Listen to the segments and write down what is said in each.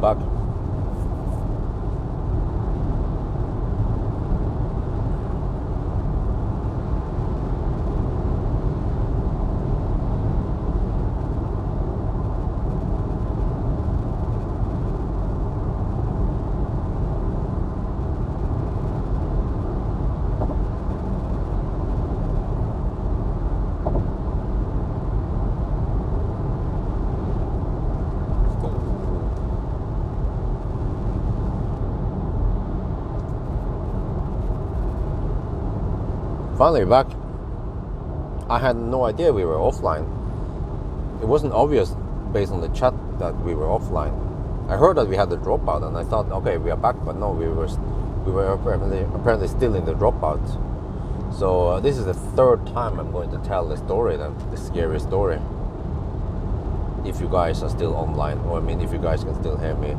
back. Finally back. I had no idea we were offline. It wasn't obvious based on the chat that we were offline. I heard that we had the dropout, and I thought, okay, we are back, but no, we were apparently still in the dropout. So this is the third time I'm going to tell the story, then the scary story. If you guys are still online, or I mean, if you guys can still hear me.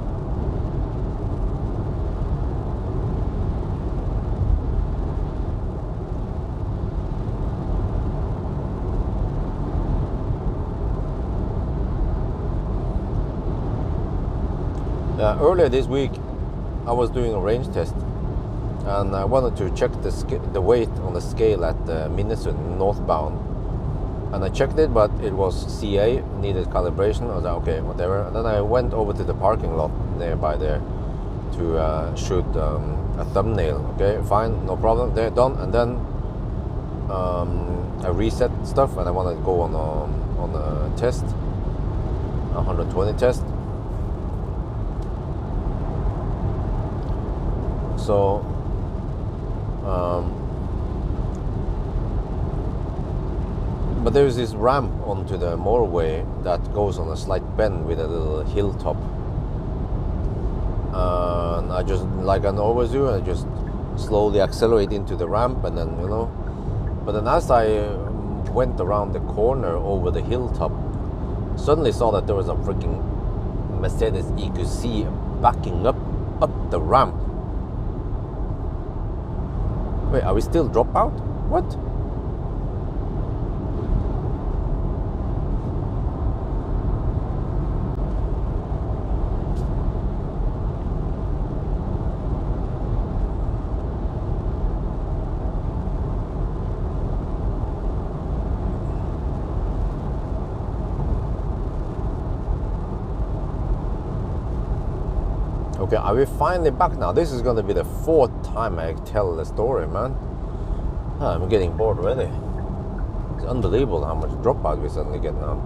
Earlier this week, I was doing a range test, and I wanted to check the weight on the scale at Minnesota northbound. And I checked it, but it was CA, needed calibration. I was like, okay, whatever. And then I went over to the parking lot nearby there to shoot a thumbnail. Okay, fine, no problem. They're done. And then I reset stuff, and I wanted to go on a test, a 120 test. So, but there's this ramp onto the motorway that goes on a slight bend with a little hilltop. And I just, like I always do, I just slowly accelerate into the ramp, and then, you know. But then as I went around the corner over the hilltop, suddenly saw that there was a freaking Mercedes EQC backing up the ramp. Wait, are we still dropout? What? Okay, are we finally back now? This is going to be the fourth time I tell the story, man. I'm getting bored already. It's unbelievable how much dropout we suddenly get now.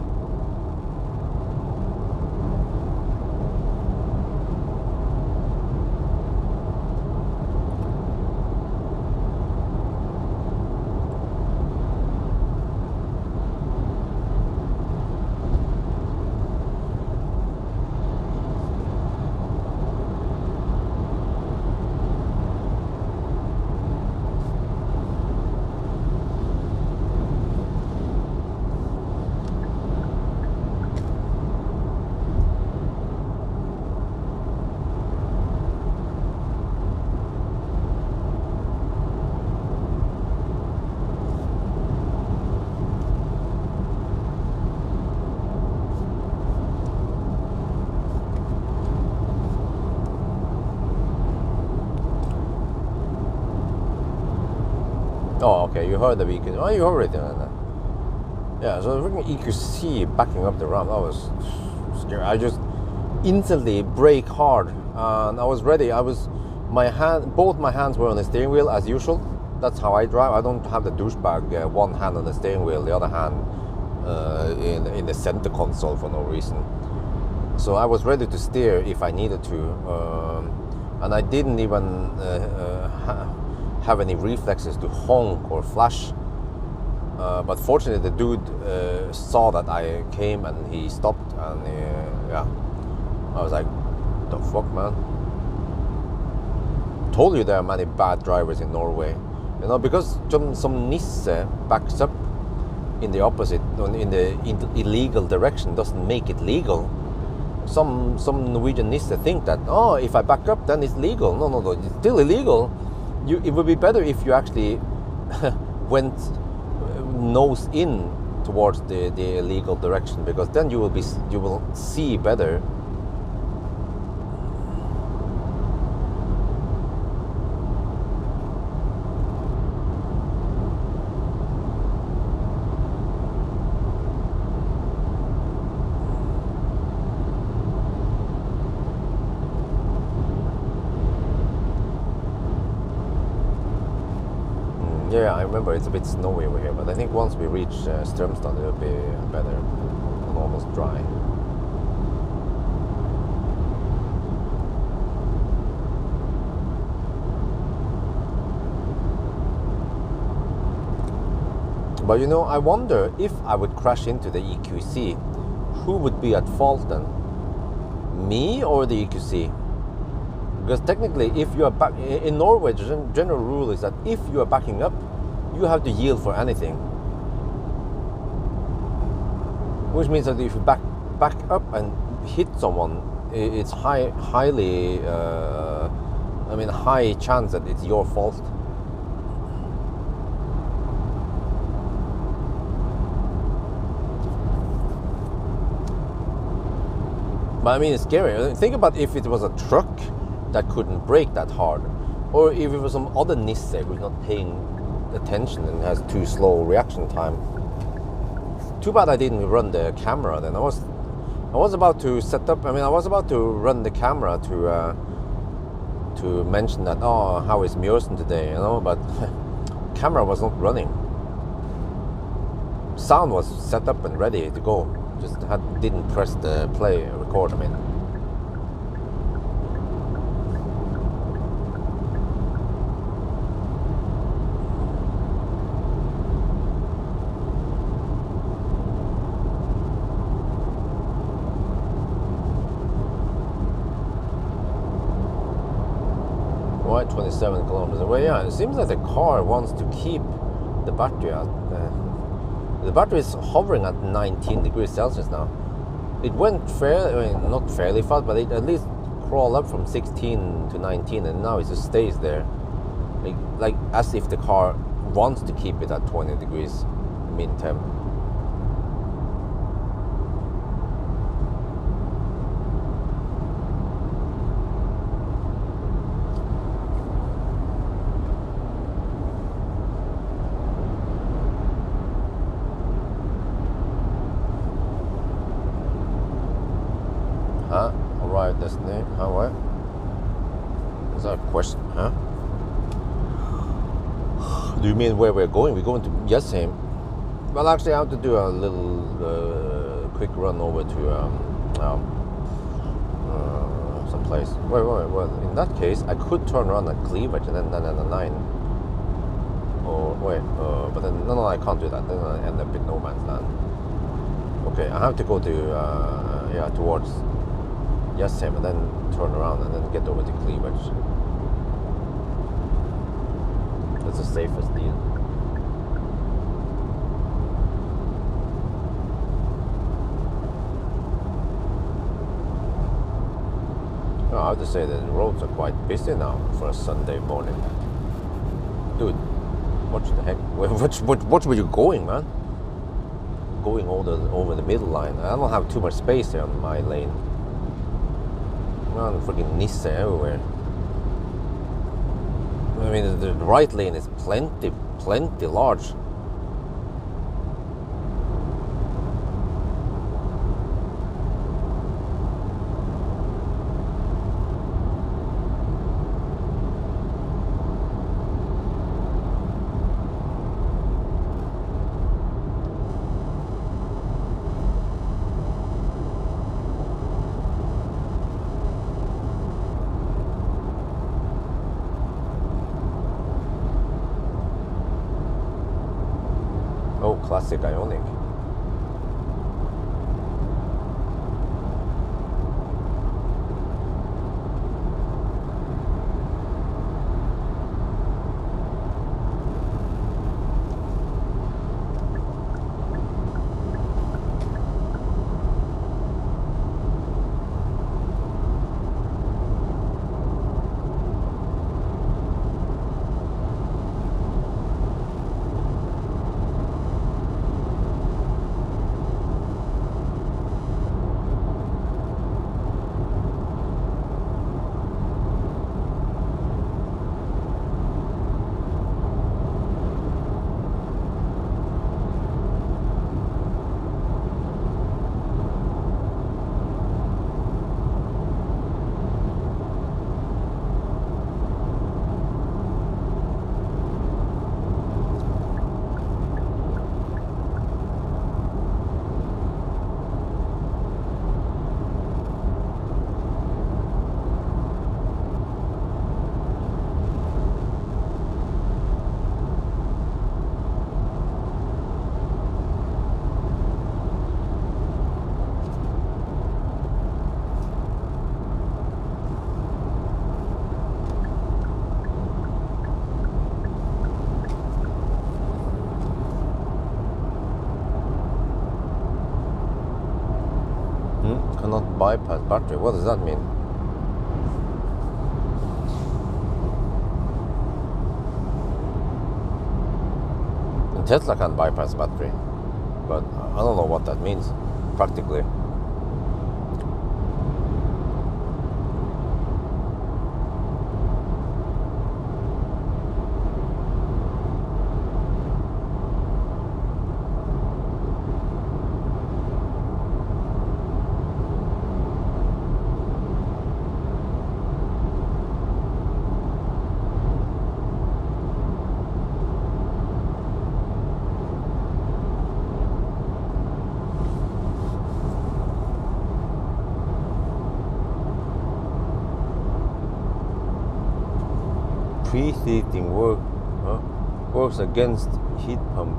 Oh, okay, you heard the EQC. Oh, you heard it. Yeah, so the freaking EQC backing up the ramp, that was scary. I just instantly brake hard, and I was ready. Both my hands were on the steering wheel as usual. That's how I drive. I don't have the douchebag one hand on the steering wheel, the other hand in the center console for no reason. So I was ready to steer if I needed to, and I didn't even have any reflexes to honk or flash. But fortunately, the dude saw that I came and he stopped, and yeah, I was like, "The fuck, man!" Told you there are many bad drivers in Norway, you know, because some Nisse backs up in the opposite, in the illegal direction, doesn't make it legal. Some Norwegian Nisse think that, oh, if I back up, then it's legal. No, it's still illegal. It would be better if you actually went nose in towards the illegal direction, because then you will see better. Yeah, I remember it's a bit snowy over here, but I think once we reach Strömstad, it'll be better and almost dry. But you know, I wonder if I would crash into the EQC, who would be at fault then? Me or the EQC? Because technically, if you are back in Norway, the general rule is that if you are backing up, you have to yield for anything. Which means that if you back up and hit someone, it's highly, high chance that it's your fault. But I mean, it's scary. Think about if it was a truck that couldn't brake that hard, or if it was some other Nissan who's not paying attention and has too slow reaction time. Too bad I didn't run the camera then. I was about to set up. I was about to run the camera to mention that, oh, how is Mjøsen today, you know? But camera was not running. Sound was set up and ready to go. Just didn't press the play record. Why 27 kilometers away? Yeah, it seems like the car wants to keep the battery at. The battery is hovering at 19 degrees Celsius now. It went not fairly fast, but it at least crawled up from 16 to 19, and now it just stays there. Like as if the car wants to keep it at 20 degrees min-temp. Arrived destination. How what? Is that a question? Huh? Do you mean where we're going? We're going to Jessheim. Well, actually, I have to do a little quick run over to some place. Wait. Well, in that case, I could turn around at Cleavage and then a 9. Or wait, but then no, I can't do that. Then I end up in no man's land. Okay, I have to go to towards Jessheim and then turn around and then get over to Cleavage. That's the safest deal. Oh, I have to say that the roads are quite busy now for a Sunday morning. Dude, what the heck? Which way you going, man? Going over the middle line. I don't have too much space here on my lane. Man, freaking Nissan everywhere. I mean, the right lane is plenty large. Oh, classic Ioniq. cannot bypass battery. What does that mean? And Tesla can bypass battery, but I don't know what that means practically. Preheating works against heat pump.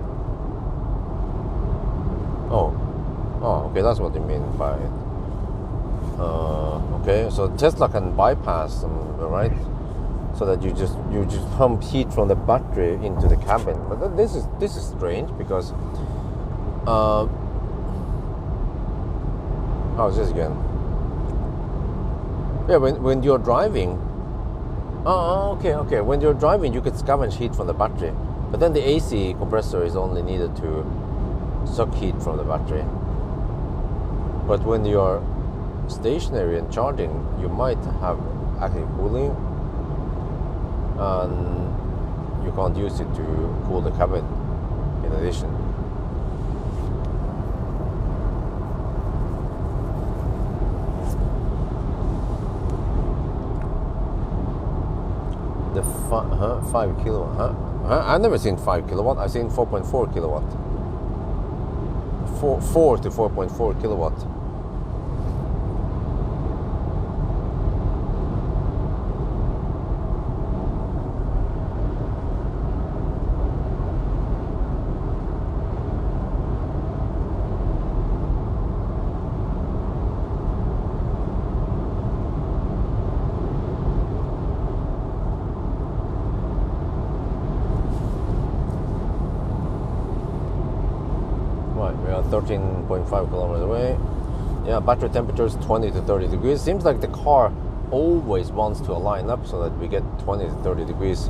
Oh, okay, that's what you mean by it. Okay, so Tesla can bypass them, right? So that you just pump heat from the battery into the cabin. But this is strange because how's this again? Yeah, when you're driving. Okay. When you're driving, you could scavenge heat from the battery, but then the AC compressor is only needed to suck heat from the battery. But when you're stationary and charging, you might have active cooling, and you can't use it to cool the cabin in addition. The 5 kilowatt, I've never seen 5 kilowatt. I've seen 4.4 kilowatt. 4 to 4.4 kilowatt. We are 13.5 kilometers away. Yeah, battery temperature is 20 to 30 degrees. Seems like the car always wants to align up so that we get 20 to 30 degrees.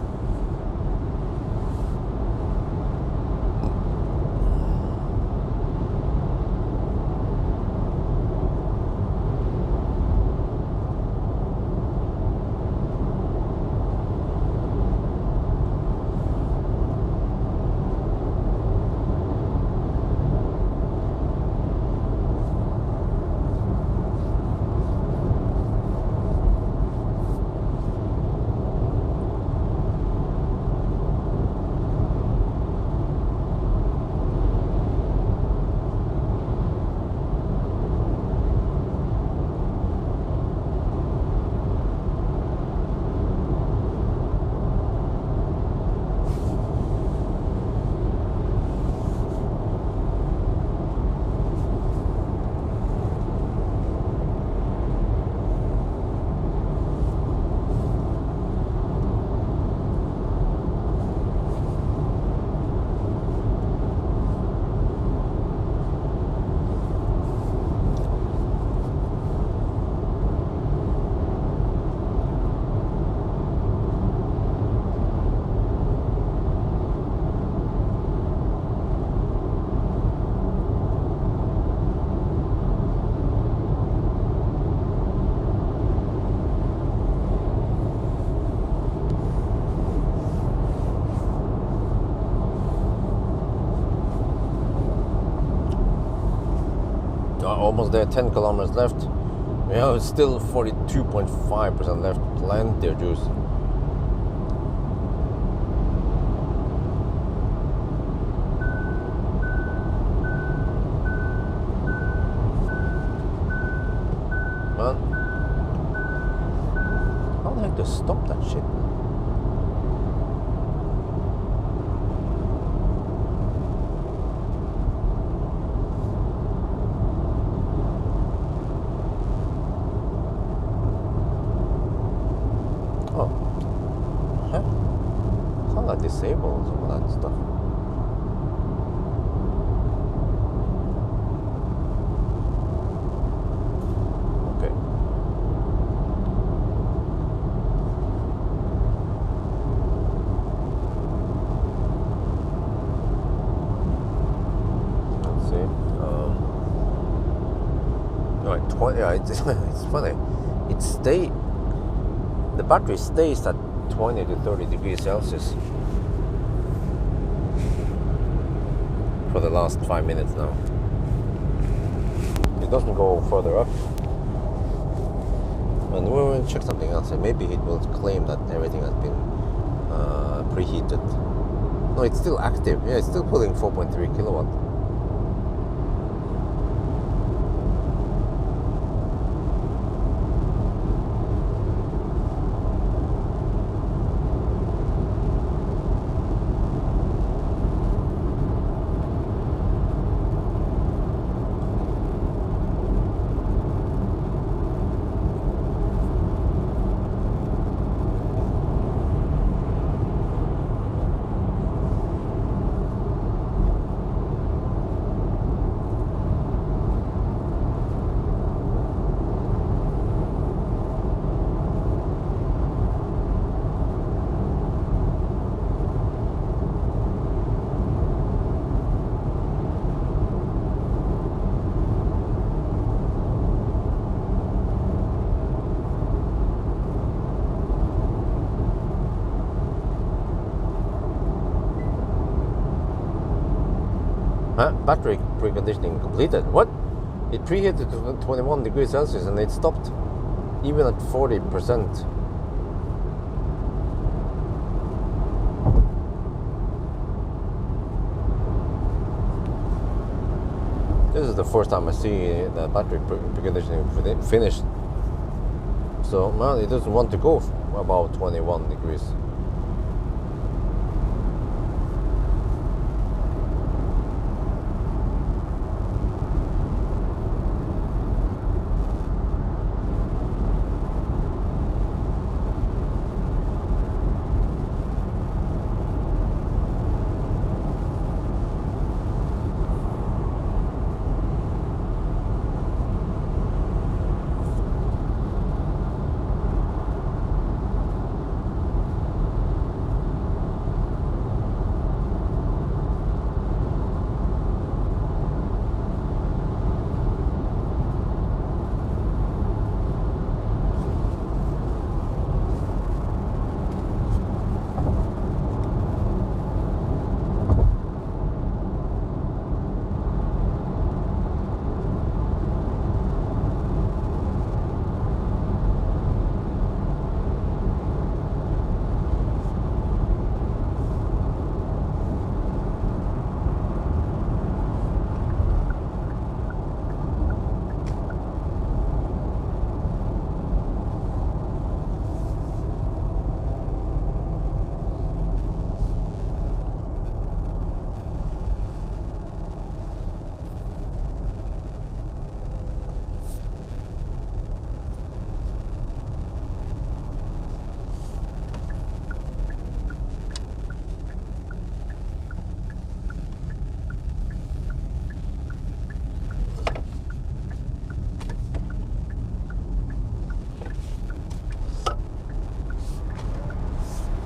Almost there, 10 kilometers left. Yeah, it's still 42.5% left. Plenty of juice. Man, how the heck to stop that shit? Disable some of that stuff. like 20. Yeah, it's funny. The battery stays at 20 to 30 degrees Celsius for the last 5 minutes now. It doesn't go further up. And we will check something else. Maybe it will claim that everything has been preheated. No, it's still active. Yeah, it's still pulling 4.3 kilowatt. Huh? Battery preconditioning completed. What? It preheated to 21 degrees Celsius and it stopped even at 40%. This is the first time I see the battery preconditioning finished. So, well, it doesn't want to go about 21 degrees.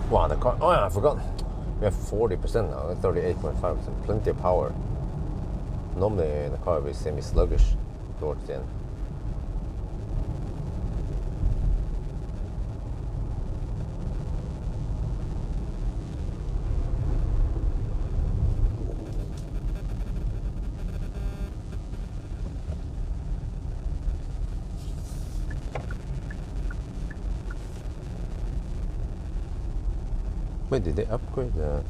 Wow, the car. Oh yeah, I forgot. We have 40% now, 38.5%. Plenty of power. Normally the car will be semi-sluggish towards the end. Wait, did they upgrade the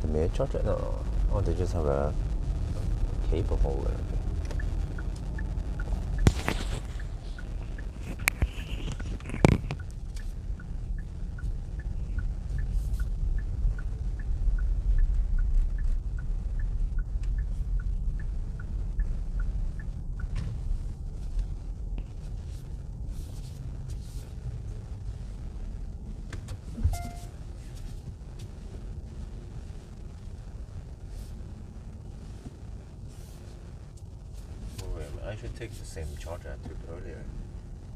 main charger? No. Oh, they just have a cable holder. I should take the same charger I took earlier,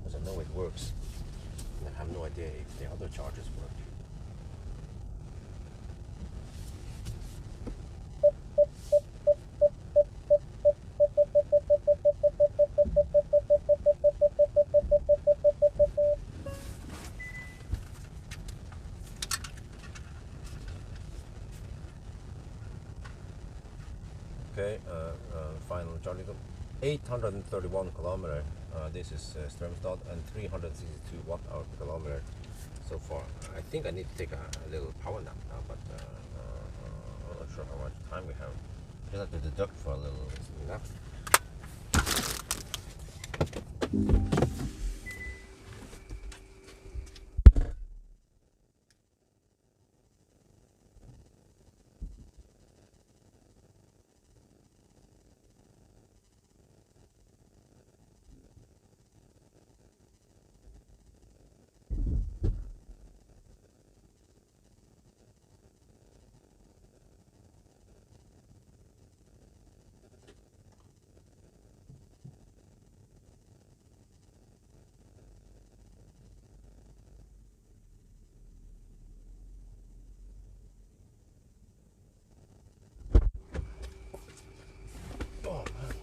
because I know it works. And I have no idea if the other chargers work. 831 kilometer. This is Strömstad, and 362 watt-hour per kilometer so far. I think I need to take a little power nap now, but I'm not sure how much time we have. Just have to deduct for a little nap. Oh, man.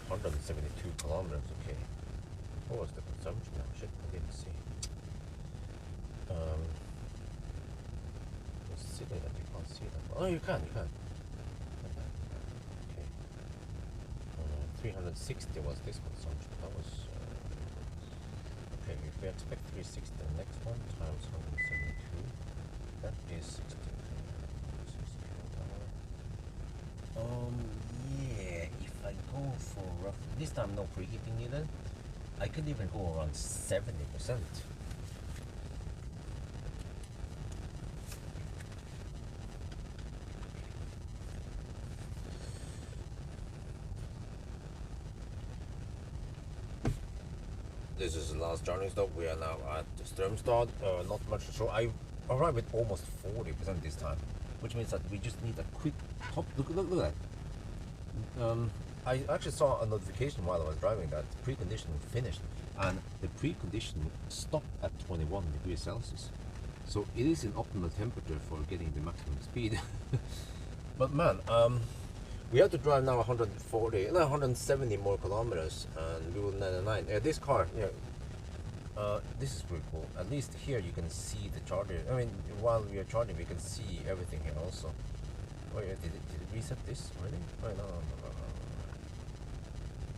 172 kilometers, okay. What was the consumption now? Shit, I didn't see. It's silly that you can't see that. Oh, you can. Okay. 360 was this consumption. That was... okay, if we expect 360, the next one times 172, that is 60. Yeah, if I go for roughly, this time no preheating needed, I could even go around 70%. This is the last journey stop. We are now at Strömstad. Not much to show. I arrived with almost 40% this time, which means that we just need a quick top. Look at that. I actually saw a notification while I was driving that preconditioning finished, and the preconditioning stopped at 21 degrees Celsius. So it is in optimal temperature for getting the maximum speed. But man, we have to drive now 170 more kilometers, and we will 99. This car, this is pretty cool. At least here you can see the charger. I mean, while we are charging, we can see everything here also. Oh yeah, did it reset this already? Oh no.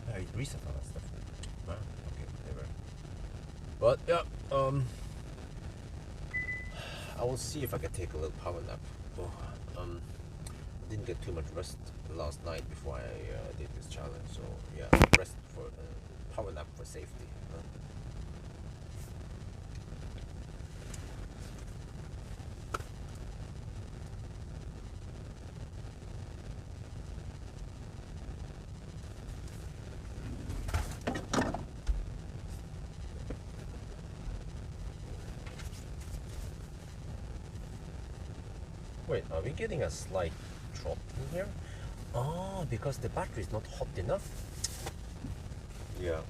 Yeah, it reset all that stuff. Ah, okay, whatever. But yeah, I will see if I can take a little power nap. I didn't get too much rest last night before I did this challenge, so yeah, rest for power nap for safety. Wait, are we getting a slight drop in here? Oh, because the battery is not hot enough? Yeah.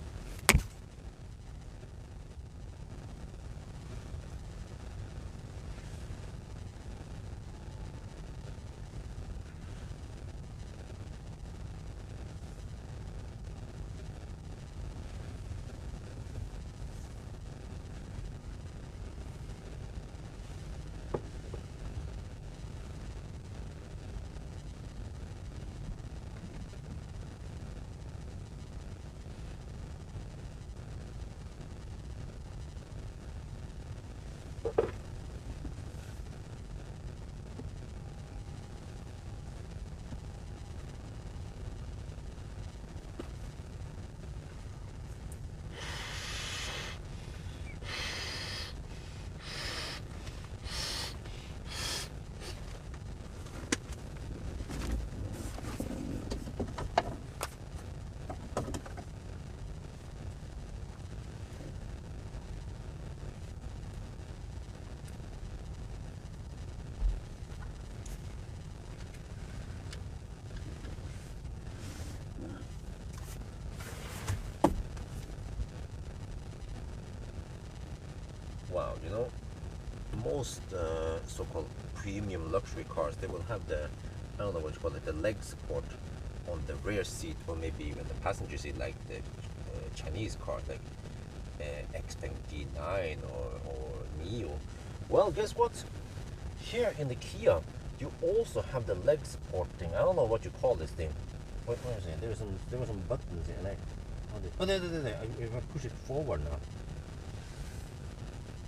You know, most so-called premium luxury cars, they will have the, I don't know what you call it, the leg support on the rear seat, or maybe even the passenger seat, like the Chinese cars, like Expo G9 or Neo. Well, guess what? Here in the Kia, you also have the leg supporting. I don't know what you call this thing. Where is it? There were some buttons in there. Oh, there. If I push it forward now,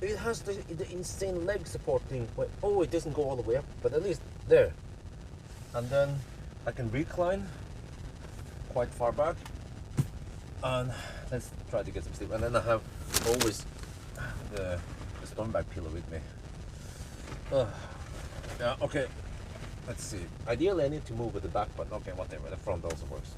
it has the insane leg supporting. Oh, it doesn't go all the way up, but at least there. And then I can recline quite far back. And let's try to get some sleep. And then I have always the storm bag pillow with me. Yeah, okay. Let's see. Ideally, I need to move with the back, but okay, whatever. The front also works.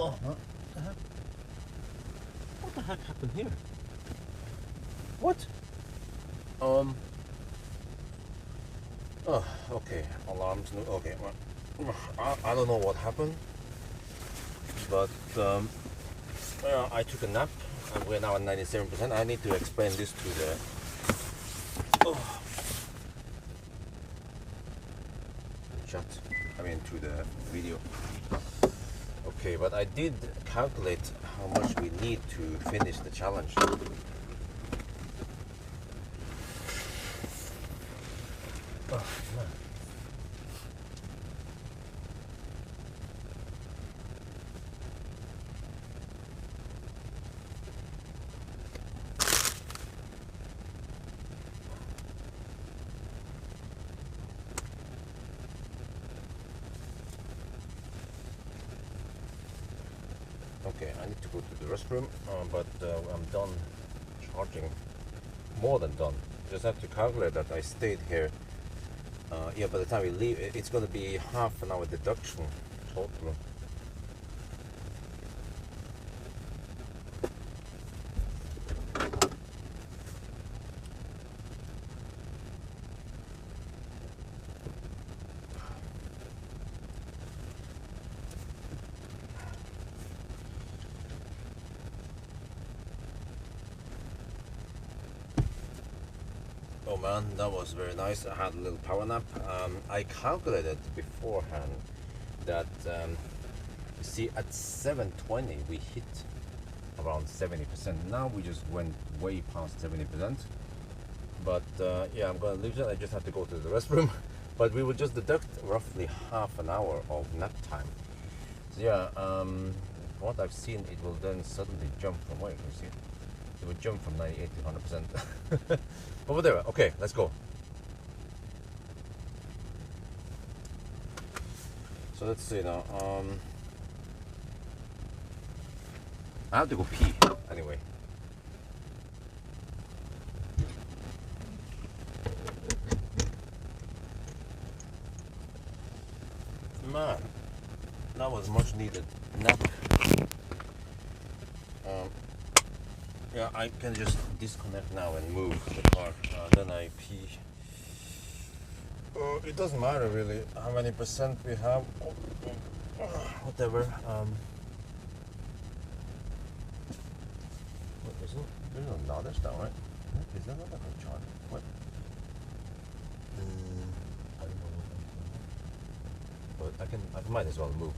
Oh, what the heck? What the heck happened here? What? Oh, okay. Alarms. Okay. Well, I don't know what happened, but I took a nap and we're now at 97%. I need to explain this to the. Oh, chat. I mean, to the video. Okay, but I did calculate how much we need to finish the challenge. Oh, man. Okay, I need to go to the restroom, but I'm done charging. More than done. Just have to calculate that I stayed here. Yeah, by the time we leave, it's going to be half an hour deduction total. Oh man, that was very nice. I had a little power nap. I calculated beforehand that you see at 7:20 we hit around 70%. Now we just went way past 70%. But yeah, I'm gonna leave it. I just have to go to the restroom. But we will just deduct roughly half an hour of nap time. So yeah, from what I've seen, it will then suddenly jump from where you can see it. It would jump from 98 to 100%. But whatever. Okay, let's go. So let's see now. I have to go pee anyway. Man, that was much needed nap. Yeah, I can just disconnect now and move the car. Then I pee. It doesn't matter really how many percent we have. Whatever. What is it? There's another stuff, right? Is that not a charge? What? I don't know. But I might as well move.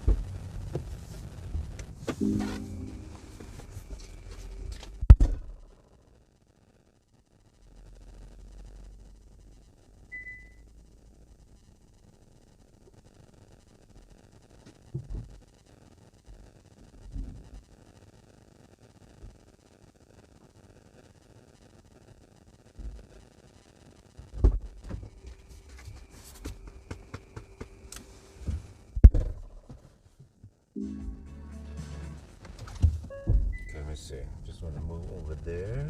Let me see. Just want to move over there.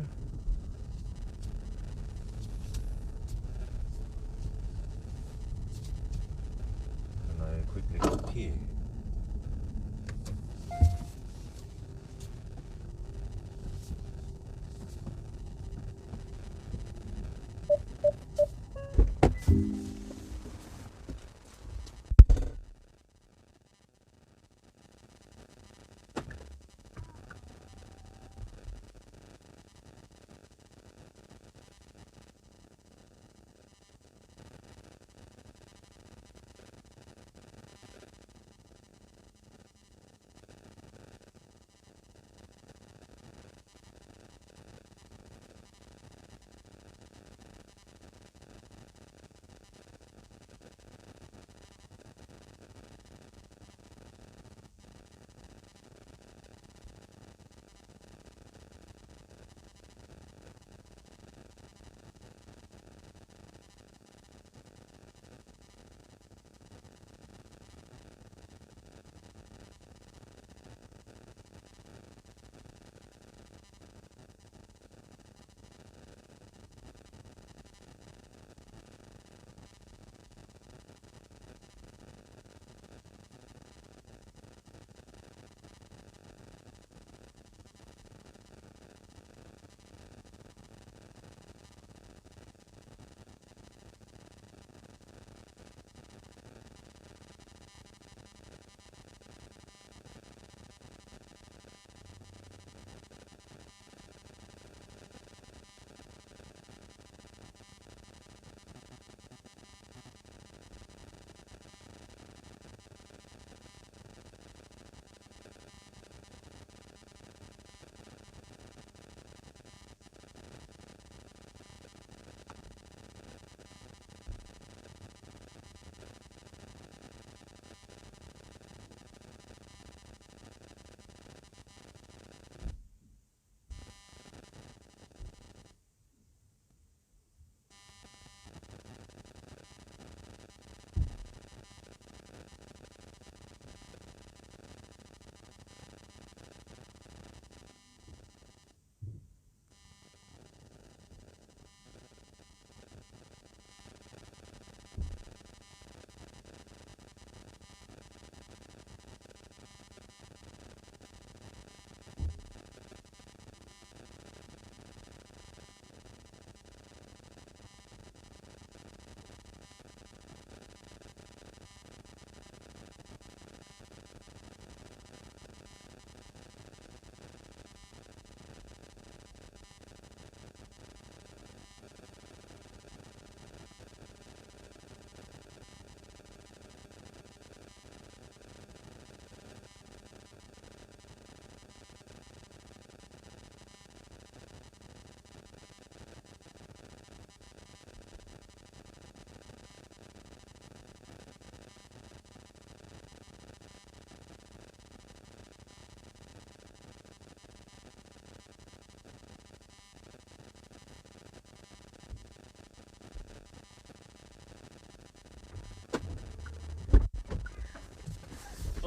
And I quickly go pee.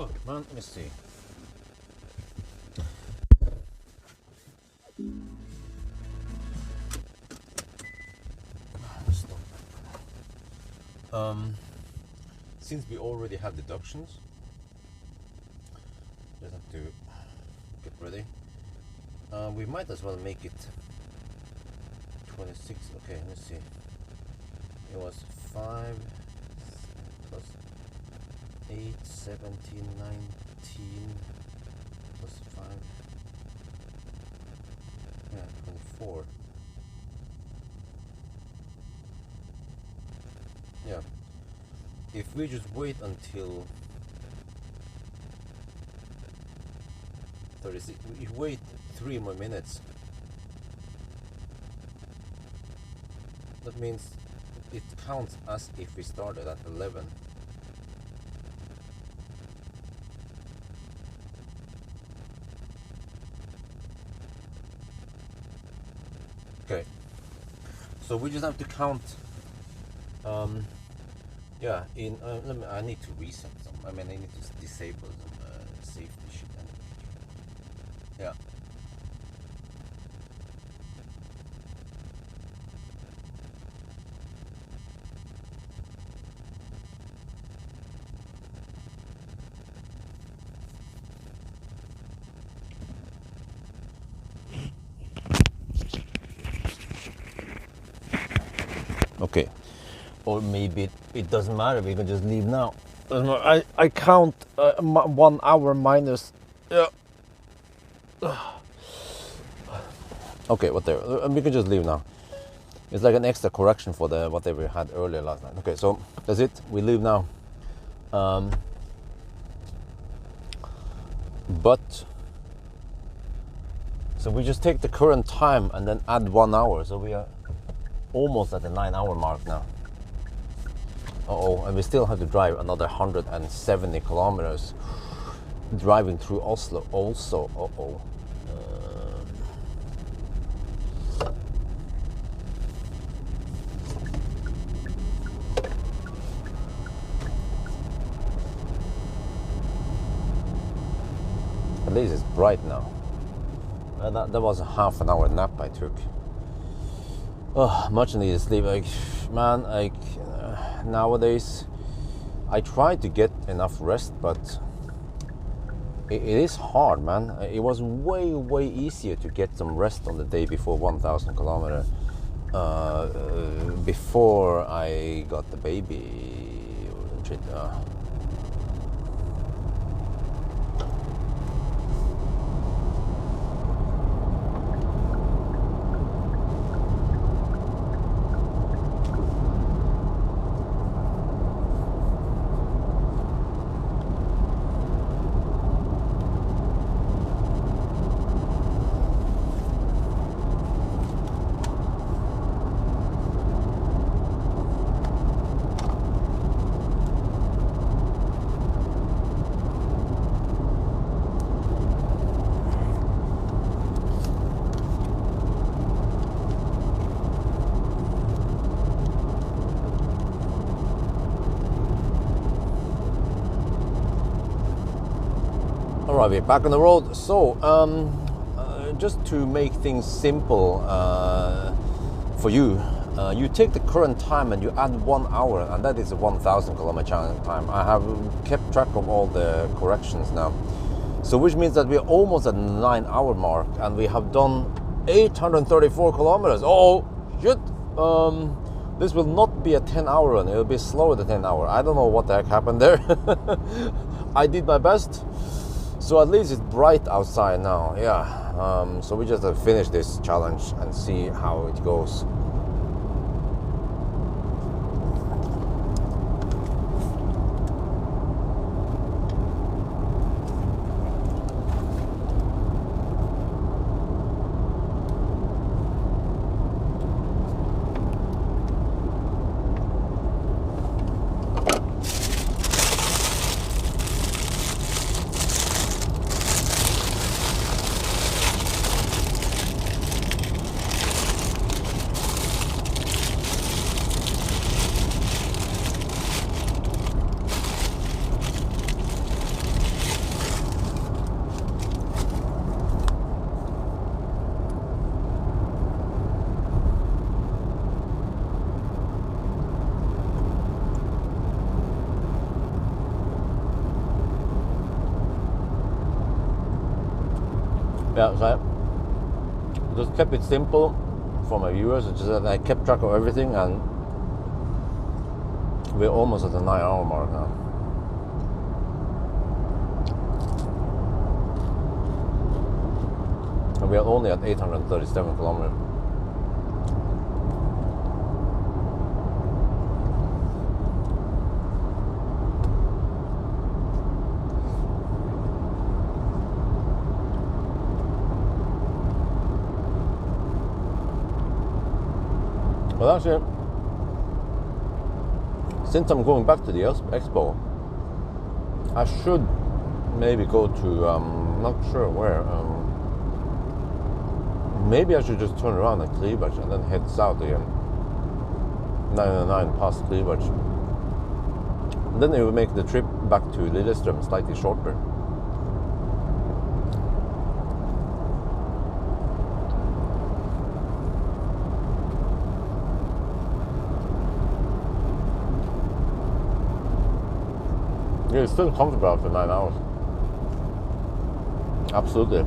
Oh man, let me see. Since we already have deductions, just have to get ready. We might as well make it 26. Okay, let's see. It was 5 plus 8, 17, 19 plus 5. Yeah, 24. Yeah. If we just wait until 36, we wait 3 more minutes. That means it counts as if we started at 11. Okay. So we just have to count. Yeah. I need to reset some. I mean, I need to disable some safety shit. Yeah. Okay. Or maybe it doesn't matter. We can just leave now. I count 1 hour minus. Yeah. Okay, whatever. We can just leave now. It's like an extra correction for the whatever we had earlier last night. Okay, so that's it. We leave now. But so we just take the current time and then add 1 hour. So we are almost at the 9-hour mark now. And we still have to drive another 170 kilometers driving through Oslo also. At least it's bright now. That was a half an hour nap I took. Oh, much needed sleep. Nowadays I try to get enough rest, but it is hard, man. It was way easier to get some rest on the day before 1,000 kilometer before I got the baby. Alright, we're back on the road. So, just to make things simple for you, you take the current time and you add 1 hour, and that is a 1,000 kilometer time. I have kept track of all the corrections now. So, which means that we're almost at the 9-hour mark, and we have done 834 kilometers. Oh, shit! This will not be a 10-hour run. It will be slower than 10-hour. I don't know what the heck happened there. I did my best. So at least it's bright outside now, yeah. So we just have to finish this challenge and see how it goes. Yeah, so I just kept it simple for my viewers. It's just that I kept track of everything, and we're almost at the 9-hour mark now. And we are only at 837 kilometers. Well, actually, since I'm going back to the Expo, I should maybe go to, not sure where, maybe I should just turn around at Cleavage and then head south again. 909 past Cleavage. And then it will make the trip back to Lillestrøm slightly shorter. Yeah, it's still comfortable after 9 hours. Absolutely.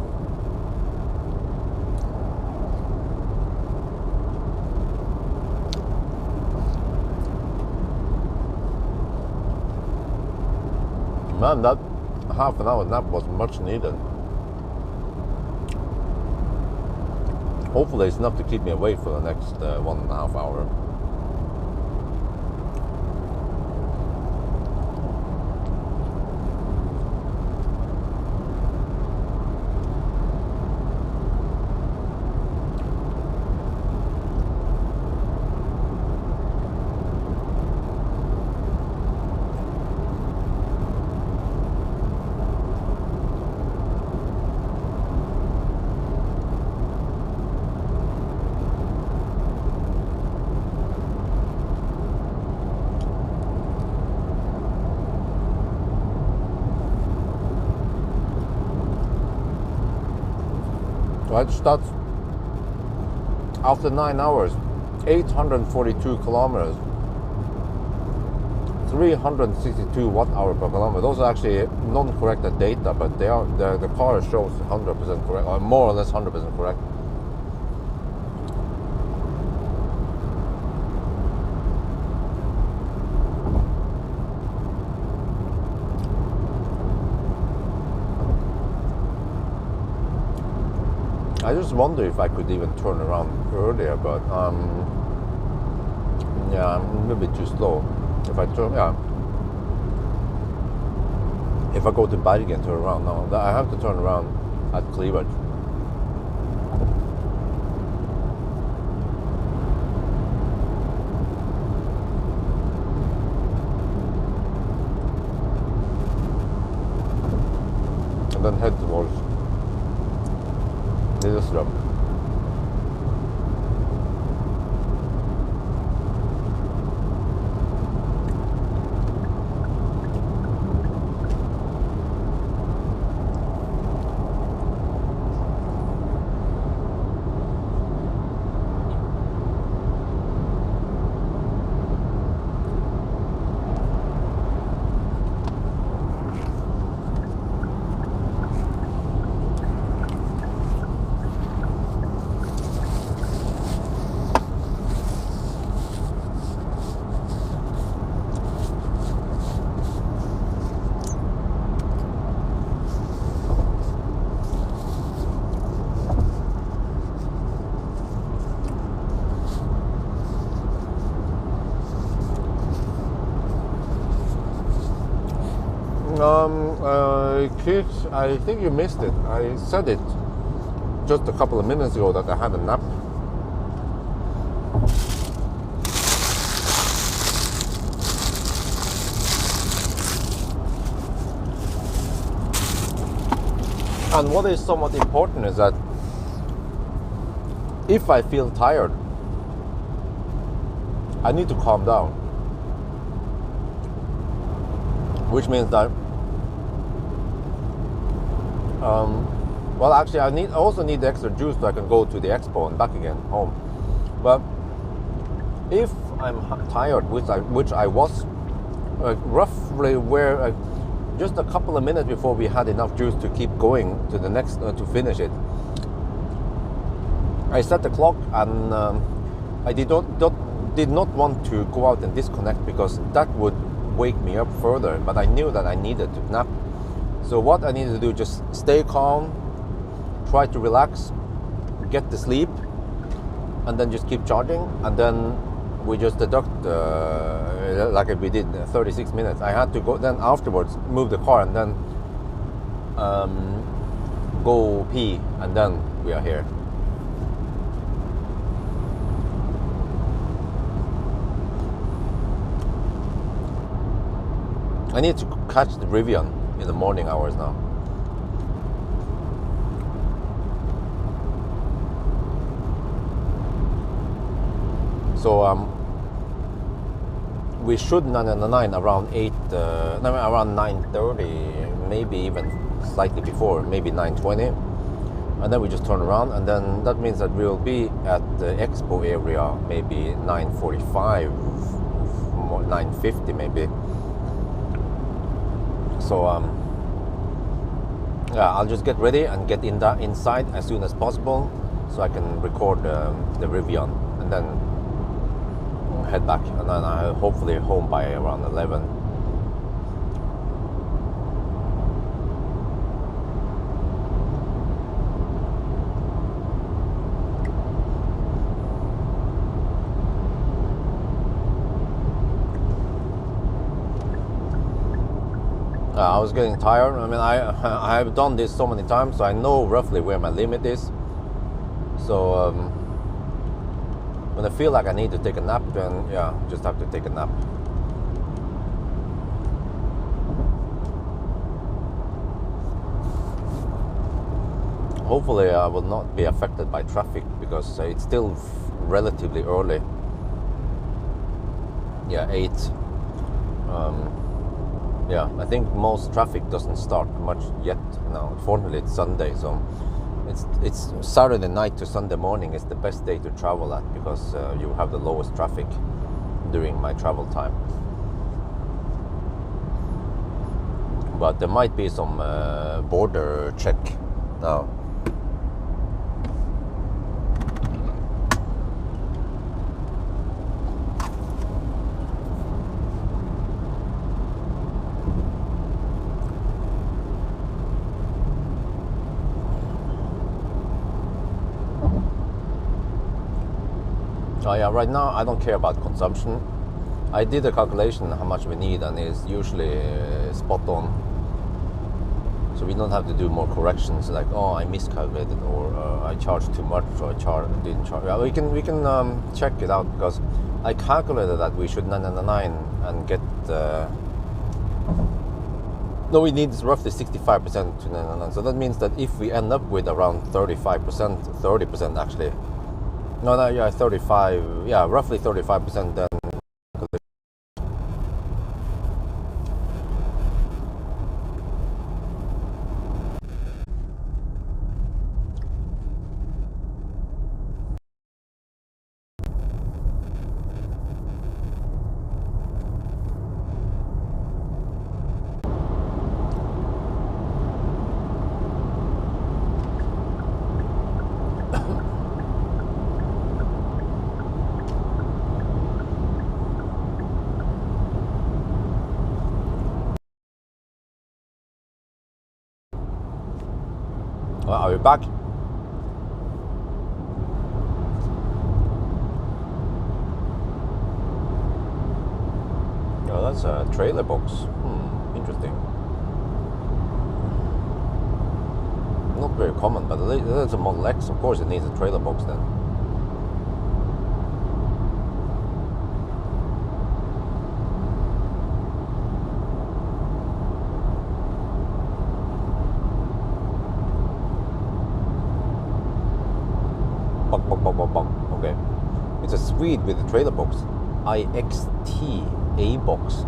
Man, that half an hour nap was much needed. Hopefully it's enough to keep me awake for the next 1.5 hours. Right, that's after 9 hours, 842 kilometers, 362 watt-hour per kilometer. Those are actually non-corrected data, but they are the car shows 100% correct, or more or less 100% correct. I just wonder if I could even turn around earlier, but yeah, I'm a little bit too slow. If I turn, yeah, if I go to Bergen, turn around. No, I have to turn around at Cleavage. And then head towards Lillestrøm. Kids, I think you missed it. I said it just a couple of minutes ago that I had a nap. And what is somewhat important is that if I feel tired, I need to calm down. Which means that well, actually, I also need the extra juice so I can go to the Expo and back again home. But if I'm tired, which I was roughly just a couple of minutes before we had enough juice to keep going to the next to finish it, I set the clock, and I did not want to go out and disconnect because that would wake me up further. But I knew that I needed to nap. So what I needed to do, just stay calm, try to relax, get the sleep, and then just keep charging. And then we just deduct like we did 36 minutes. I had to go then afterwards, move the car, and then go pee, and then we are here. I need to catch the Rivian in the morning hours now. So we should 999 around 9:30, maybe even slightly before, maybe 9:20, and then we just turn around, and then that means that we'll be at the Expo area maybe 9:45, 9:50 maybe. So yeah, I'll just get ready and get inside as soon as possible, so I can record the Rivian, and then head back, and then I'll hopefully home by around 11. I was getting tired. I mean, I have done this so many times, so I know roughly where my limit is. So when I feel like I need to take a nap, then yeah, just have to take a nap. Hopefully I will not be affected by traffic, because it's still relatively early. Yeah, 8. Yeah, I think most traffic doesn't start much yet now. Unfortunately, it's Sunday, so it's Saturday night to Sunday morning is the best day to travel at, because you have the lowest traffic during my travel time. But there might be some border check now. Oh yeah, right now I don't care about consumption. I did a calculation how much we need, and it's usually spot on. So we don't have to do more corrections like, oh, I miscalculated, or I charged too much, or didn't charge. Yeah, we can check it out, because I calculated that we should 999 and get. No, we need roughly 65% to 999. So that means that if we end up with around 35%, 30% actually. No, yeah, 35, yeah, roughly 35%, then are we back? Oh, that's a trailer box. Interesting. Not very common, but that's a Model X. Of course, it needs a trailer box then. Okay, it's a Swede with a trailer box. IXT A box.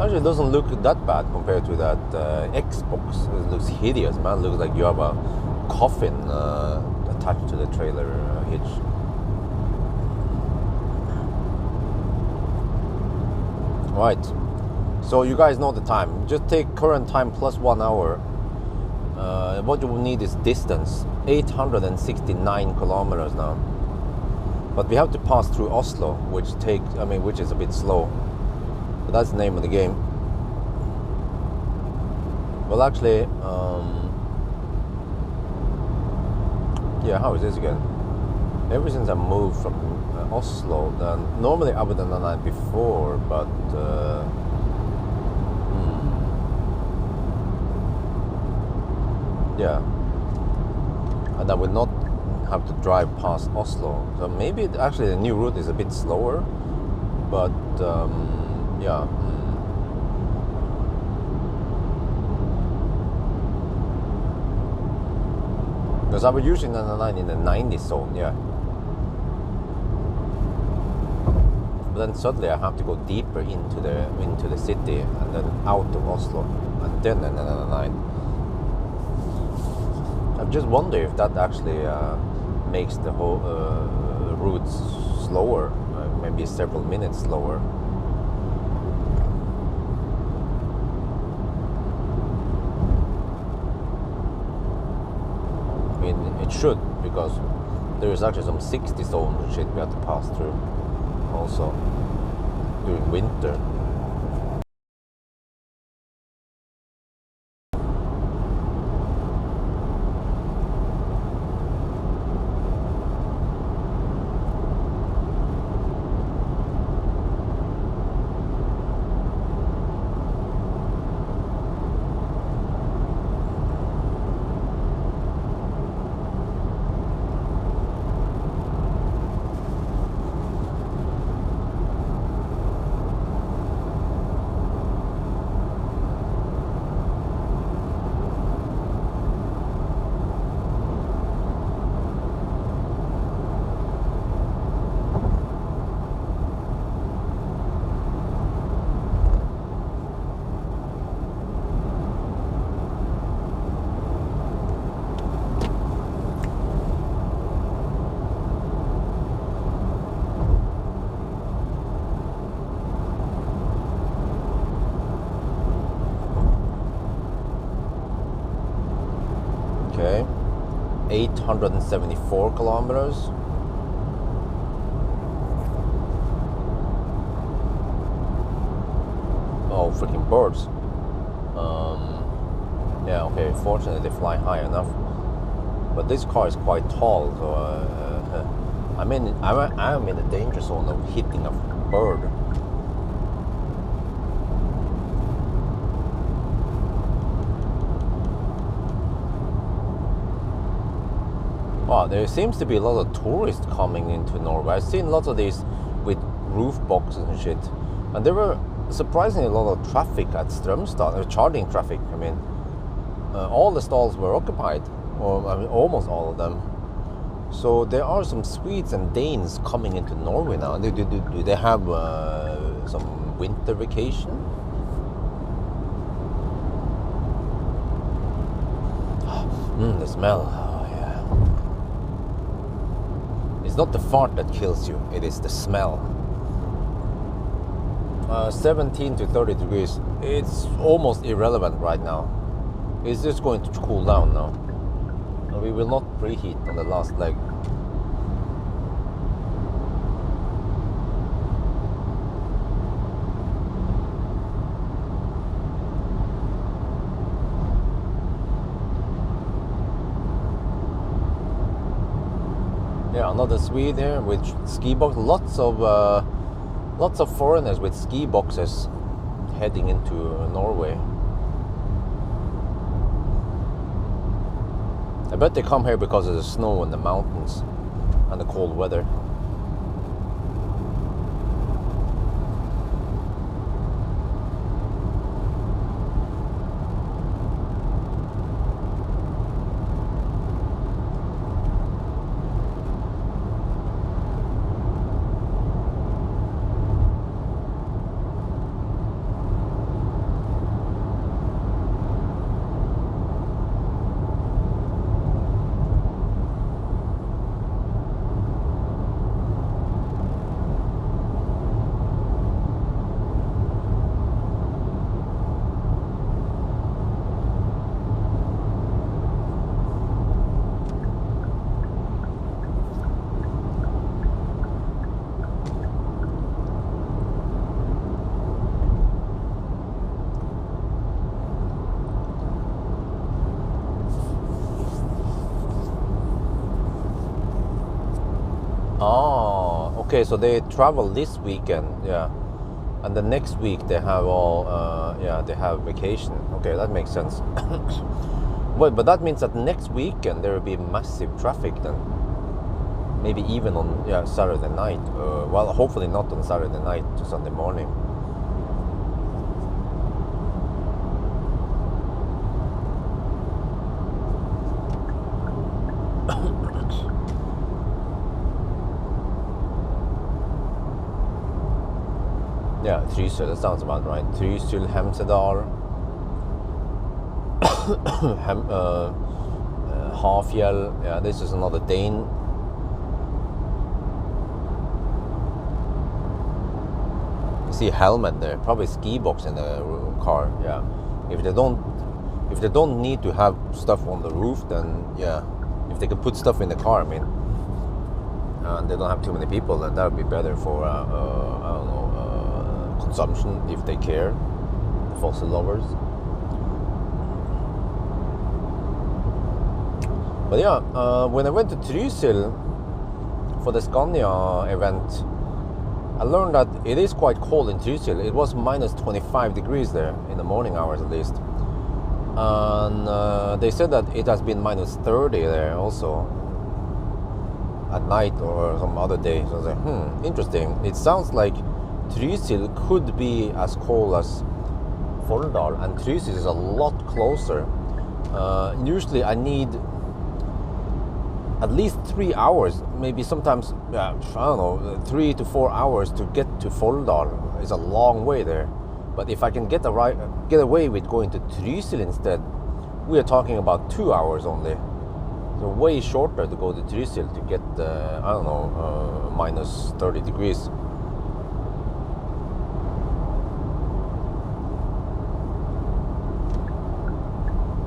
Actually, it doesn't look that bad compared to that X box. It looks hideous, man. It looks like you have a coffin attached to the trailer hitch. Right. So you guys know the time. Just take current time plus 1 hour, What you will need is distance, 869 kilometers now. But we have to pass through Oslo, which is a bit slow. But that's the name of the game. Well, actually, yeah, how is this again? Ever since I moved from Oslo, then normally I would have done that before, but yeah, and I would not have to drive past Oslo. So maybe actually the new route is a bit slower, but yeah. Because I was using 99 in the 90 zone, yeah. But then suddenly I have to go deeper into the city and then out of Oslo and then 99. I just wonder if that actually makes the whole route slower, maybe several minutes slower. I mean, it should, because there is actually some 60 zone shit we have to pass through also during winter. Okay, 874 kilometers. Oh, freaking birds. Yeah, okay, fortunately they fly high enough. But this car is quite tall, so I'm in the danger zone of hitting a bird. Wow, there seems to be a lot of tourists coming into Norway. I've seen lots of these with roof boxes and shit. And there were surprisingly a lot of traffic at Strømstad, charging traffic. I mean, all the stalls were occupied, or I mean, almost all of them. So there are some Swedes and Danes coming into Norway now. Do they have some winter vacation? The smell. It's not the fart that kills you, it is the smell. 17 to 30 degrees, it's almost irrelevant right now. It's just going to cool down now. We will not preheat on the last leg. Yeah, another Swede here with ski box. Lots of foreigners with ski boxes heading into Norway. I bet they come here because of the snow and the mountains and the cold weather. okay, so they travel this weekend, yeah, and the next week they have all, they have vacation. Okay, that makes sense. But that means that next weekend there will be massive traffic then. Maybe even on Saturday night. Well, hopefully not on Saturday night to Sunday morning. Yeah, Trysil, that sounds about right. Trysil, Hemsedal, Hafjell. Yeah, this is another Dane. You see a helmet there, probably ski box in the car. Yeah, if they don't need to have stuff on the roof, then yeah, if they can put stuff in the car, I mean, and they don't have too many people, then that would be better for I don't know, consumption if they care, the fossil lovers. But yeah, when I went to Trysil for the Scania event, I learned that it is quite cold in Trysil. It was minus 25 degrees there in the morning hours at least. And they said that it has been minus 30 there also at night or some other day. So I was like, interesting. It sounds like Trysil could be as cold as Folldal, and Trysil is a lot closer. Usually I need at least 3 hours, maybe sometimes, I don't know, 3 to 4 hours to get to Folldal. It's a long way there. But if I can get away with going to Trysil instead, we are talking about 2 hours only. So way shorter to go to Trysil to get, I don't know, minus 30 degrees.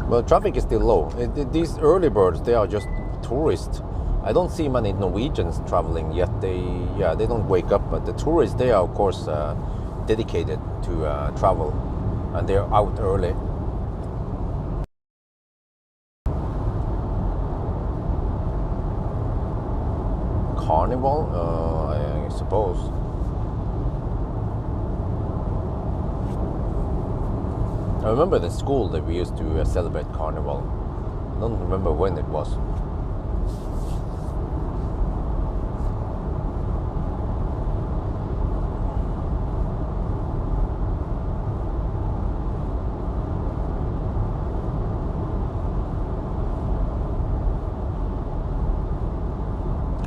Well, traffic is still low. These early birds, they are just tourists. I don't see many Norwegians traveling yet. They don't wake up, but the tourists, they are of course dedicated to travel, and they're out early. Carnival, I suppose. I remember the school that we used to celebrate Carnival. I don't remember when it was.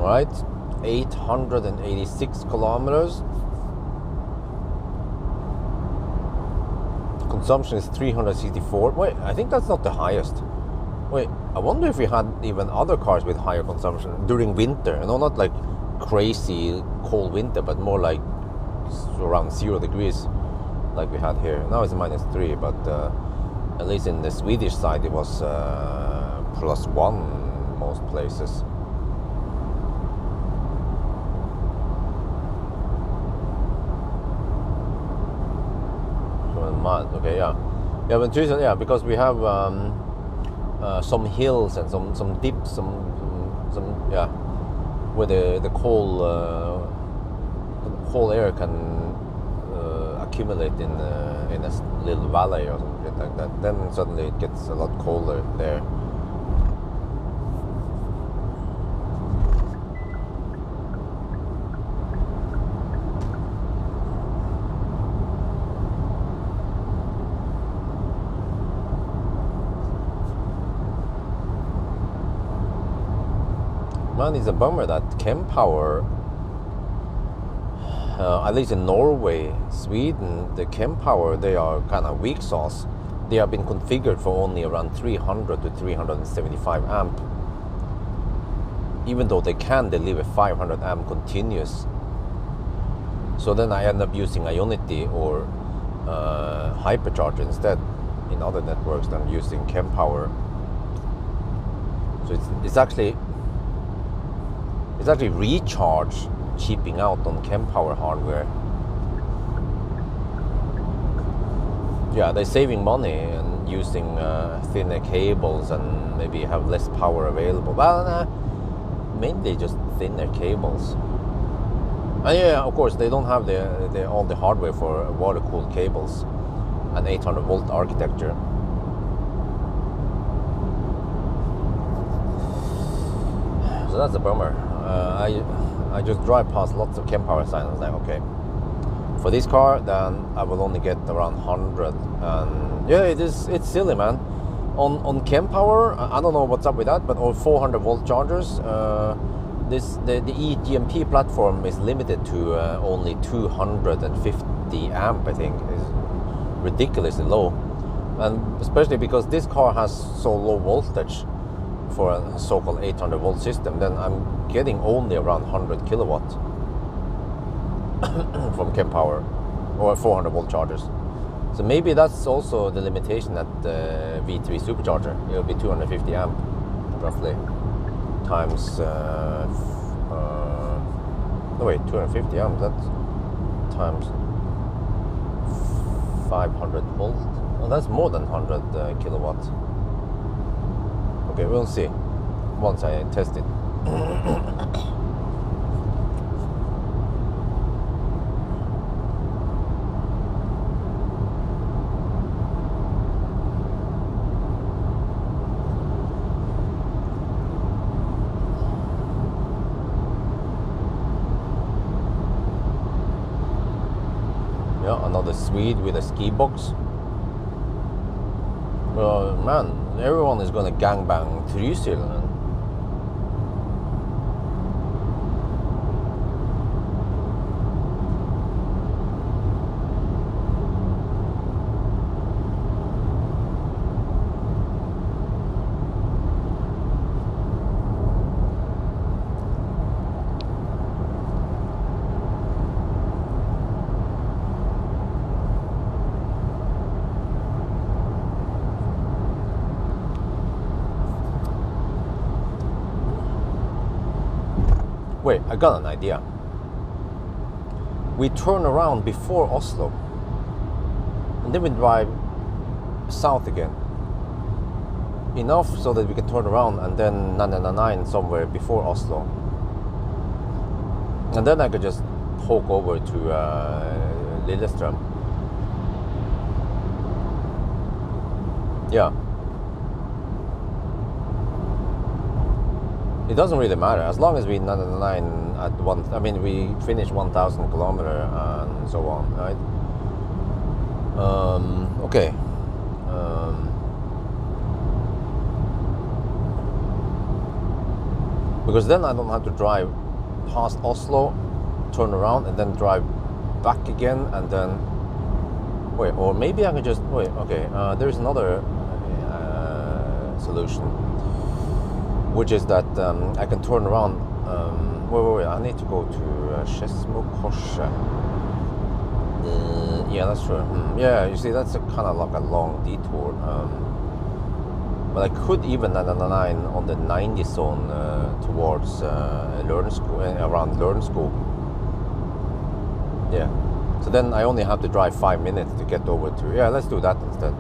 Right, 886 kilometers. Consumption is 364. Wait, I think that's not the highest. Wait, I wonder if we had even other cars with higher consumption during winter. No, not like crazy cold winter, but more like around 0 degrees like we had here. Now it's minus 3, but at least in the Swedish side it was +1 most places. Okay, yeah, but Trysil, yeah, because we have some hills and some dips, some where the cold air can accumulate in a little valley or something like that. Then suddenly it gets a lot colder there. Man, it's a bummer that Kempower, at least in Norway, Sweden, the Kempower, they are kind of weak sauce. They have been configured for only around 300 to 375 amp, even though they can deliver 500 amp continuous. So then I end up using Ionity or Hypercharger instead in other networks than using Kempower. So it's actually recharge cheaping out on Kempower hardware. Yeah, they're saving money and using thinner cables and maybe have less power available. Well, mainly just thinner cables. And yeah, of course, they don't have all the hardware for water-cooled cables and 800-volt architecture. So that's a bummer. I just drive past lots of Kempower signs. I was like, okay, for this car, then I will only get around 100. And yeah, it's silly, man. On Kempower, I don't know what's up with that, but on 400-volt chargers, the eGMP platform is limited to only 250 amp. I think is ridiculously low, and especially because this car has so low voltage for a so-called 800-volt system, then I'm getting only around 100 kilowatt from Kempower or 400-volt chargers. So maybe that's also the limitation at the V3 supercharger. It'll be 250 amp roughly times no wait, 250 amp, that's times 500 volt. Oh, that's more than 100 kilowatt. Okay, we'll see once I test it. Yeah, another Swede with a ski box. Man, everyone is gonna gangbang Trysil. Wait, I got an idea. We turn around before Oslo, and then we drive south again. Enough so that we can turn around and then 999 somewhere before Oslo. And then I could just poke over to Lillestrøm. Yeah. It doesn't really matter as long as we 999 at one. I mean, we finish 1,000 kilometer and so on, right? Okay. Because then I don't have to drive past Oslo, turn around, and then drive back again, and then wait. Or maybe I can just wait. Okay. There's another solution, which is that I can turn around. Wait, I need to go to Skedsmokorset. Yeah, that's true. Yeah, you see, that's kind of like a long detour. But I could even 999 on the 90 zone towards Lørenskog, around Lørenskog. Yeah. So then I only have to drive 5 minutes to get over to. Yeah, let's do that instead.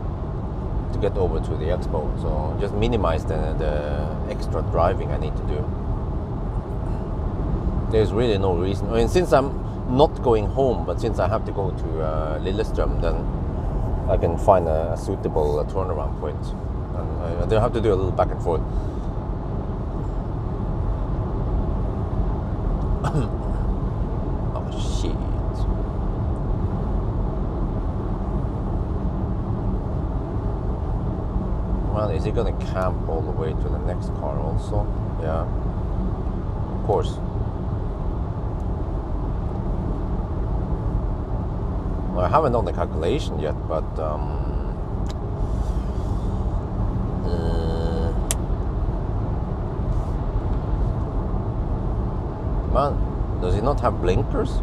To get over to the Expo, so just minimize the extra driving I need to do. There's really no reason. I mean, since I'm not going home, but since I have to go to Lillestrøm, then I can find a suitable turnaround point, and I don't have to do a little back and forth. Oh shit. Well, is he gonna camp all the way to the next car also? Yeah, of course. Well, I haven't done the calculation yet, but man, does he not have blinkers?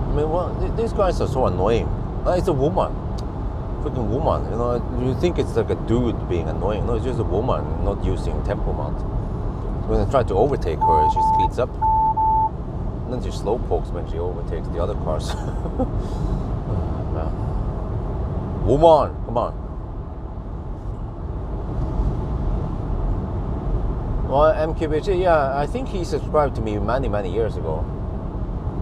I mean, well, these guys are so annoying. It's a woman. Freaking woman. You know, you think it's like a dude being annoying. No, it's just a woman not using tempomat. When I try to overtake her, she speeds up. And then she slowpokes when she overtakes the other cars. Woman, come on. Well, MQBG, yeah, I think he subscribed to me many years ago.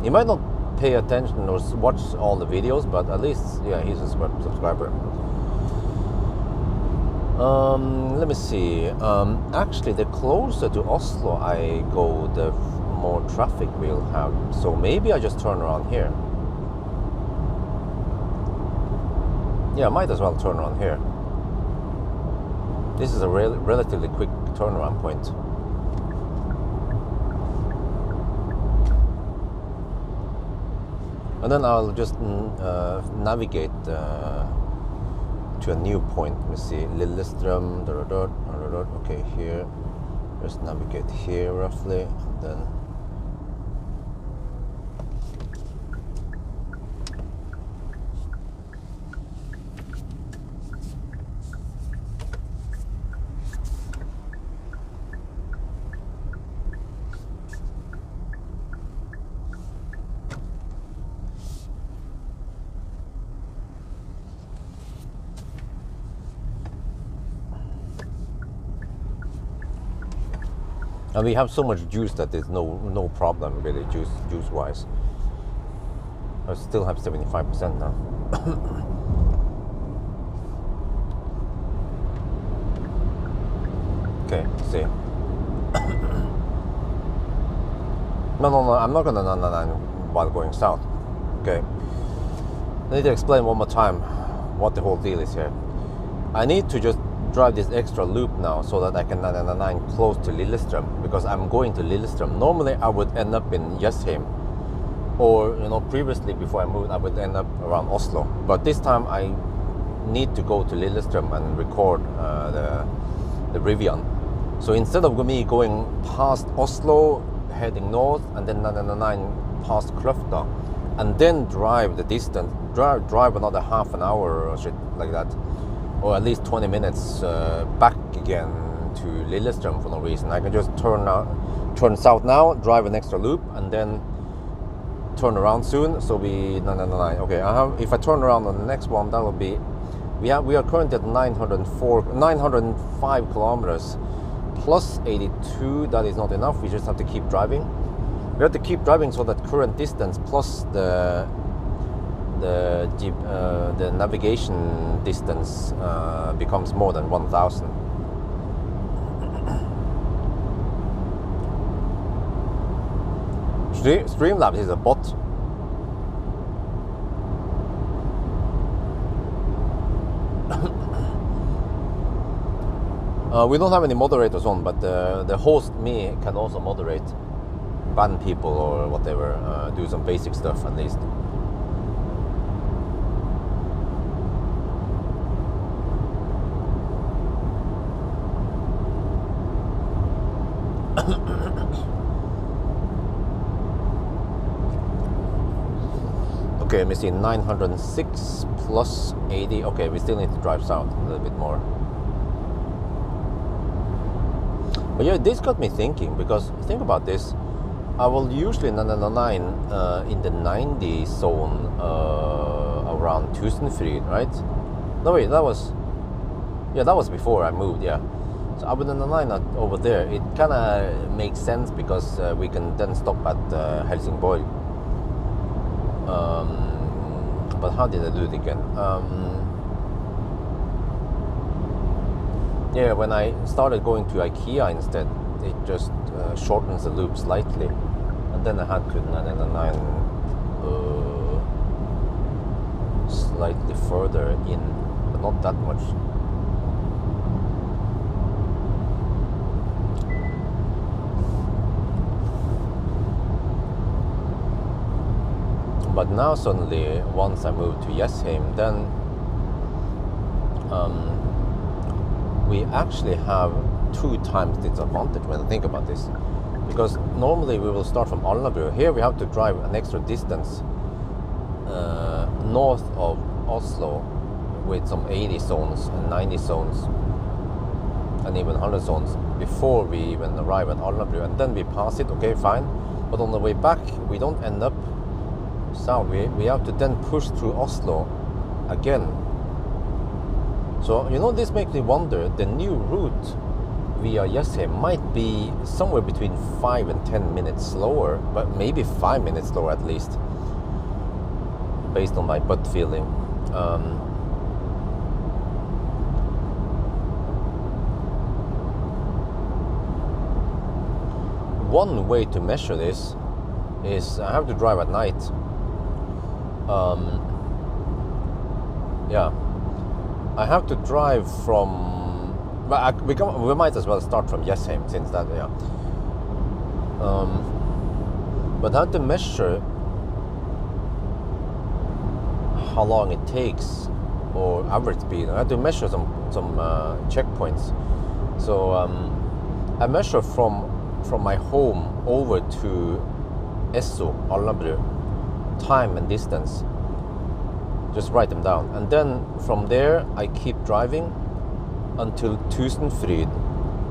He might not pay attention or watch all the videos, but at least, yeah, he's a subscriber. Let me see. Actually, the closer to Oslo I go, the more traffic we'll have. So maybe I just turn around here. Yeah, I might as well turn around here. This is a relatively quick turnaround point. And then I'll just navigate to a new point. Let me see, Lillestrøm. Okay, here. Just navigate here roughly. Then. And we have so much juice that there's no problem really juice wise. I still have 75% now. Okay, see. No, I'm not gonna while going south. Okay. I need to explain one more time what the whole deal is here. I need to just drive this extra loop now so that I can 999 close to Lillestrøm, because I'm going to Lillestrøm. Normally I would end up in Jessheim, or previously before I moved I would end up around Oslo, but this time I need to go to Lillestrøm and record the Rivian. So instead of me going past Oslo, heading north, and then 999 past Kløfta, and then drive the distance, drive another half an hour or shit like that, or at least 20 minutes back again to Lillestrøm for no reason. I can just turn south now, drive an extra loop, and then turn around soon. So we 999. Okay, if I turn around on the next one, that will be. We are currently at 905 kilometers plus 82. That is not enough. We just have to keep driving. We have to keep driving so that current distance plus the navigation distance becomes more than 1,000. Streamlabs is a bot. We don't have any moderators on, but the host, me, can also moderate, ban people or whatever, do some basic stuff at least. Okay, let me see, 906 plus 80. Okay, we still need to drive south a little bit more. But yeah, this got me thinking, because think about this. I will usually 999 in the 90 zone around Tusenfryd, right? No wait, that was before I moved, yeah. So I would 999 over there. It kind of makes sense because we can then stop at Helsingborg. But how did I do it again? Yeah, when I started going to IKEA instead, it just shortens the loop slightly, and then I had to 999 slightly further in, but not that much. But now suddenly, once I moved to Jessheim, then we actually have 2 times disadvantage when I think about this. Because normally we will start from Alnabru. Here we have to drive an extra distance north of Oslo with some 80 zones and 90 zones and even 100 zones before we even arrive at Alnabru. And then we pass it, okay, fine. But on the way back, we don't end up south. We have to then push through Oslo again. So, this makes me wonder, the new route via Jessheim might be somewhere between 5 and 10 minutes slower, but maybe 5 minutes slower at least, based on my gut feeling. One way to measure this is I have to drive at night. Yeah, I have to drive from. But we might as well start from Jessheim since that. Yeah. But I have to measure how long it takes or average speed. I have to measure some checkpoints. So I measure from my home over to Esso, Alnabru, time and distance. Just write them down. And then from there, I keep driving until Tusenfryd,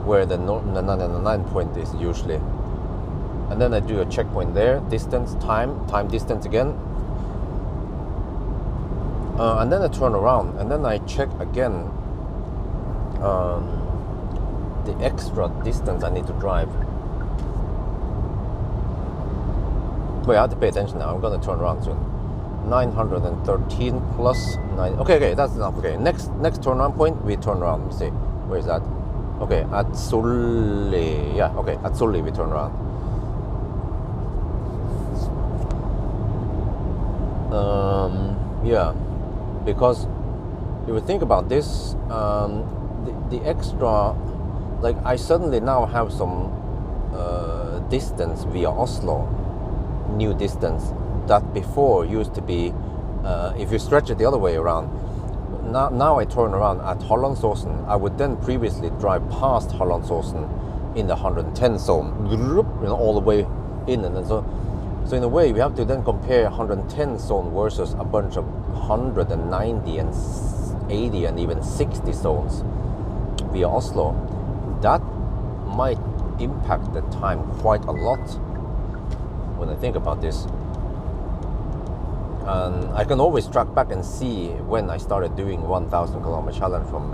where the 9 point is usually. And then I do a checkpoint there, distance, time, distance again. And then I turn around and then I check again the extra distance I need to drive. Wait, I have to pay attention now. I'm going to turn around soon. 913 plus 9. Okay, that's enough. Okay, next turnaround point, we turn around. Let me see. Where is that? Okay, at Solli. Yeah, okay, at Solli we turn around. Yeah, because if you think about this, the extra, like I suddenly now have some distance via Oslo, new distance that before used to be, if you stretch it the other way around, now I turn around at Hollandsåsen. I would then previously drive past Hollandsåsen in the 110 zone, all the way in, and then so in a way we have to then compare 110 zone versus a bunch of 190 and 80 and even 60 zones via Oslo. That might impact the time quite a lot when I think about this. And I can always track back and see when I started doing 1,000 kilometer challenge from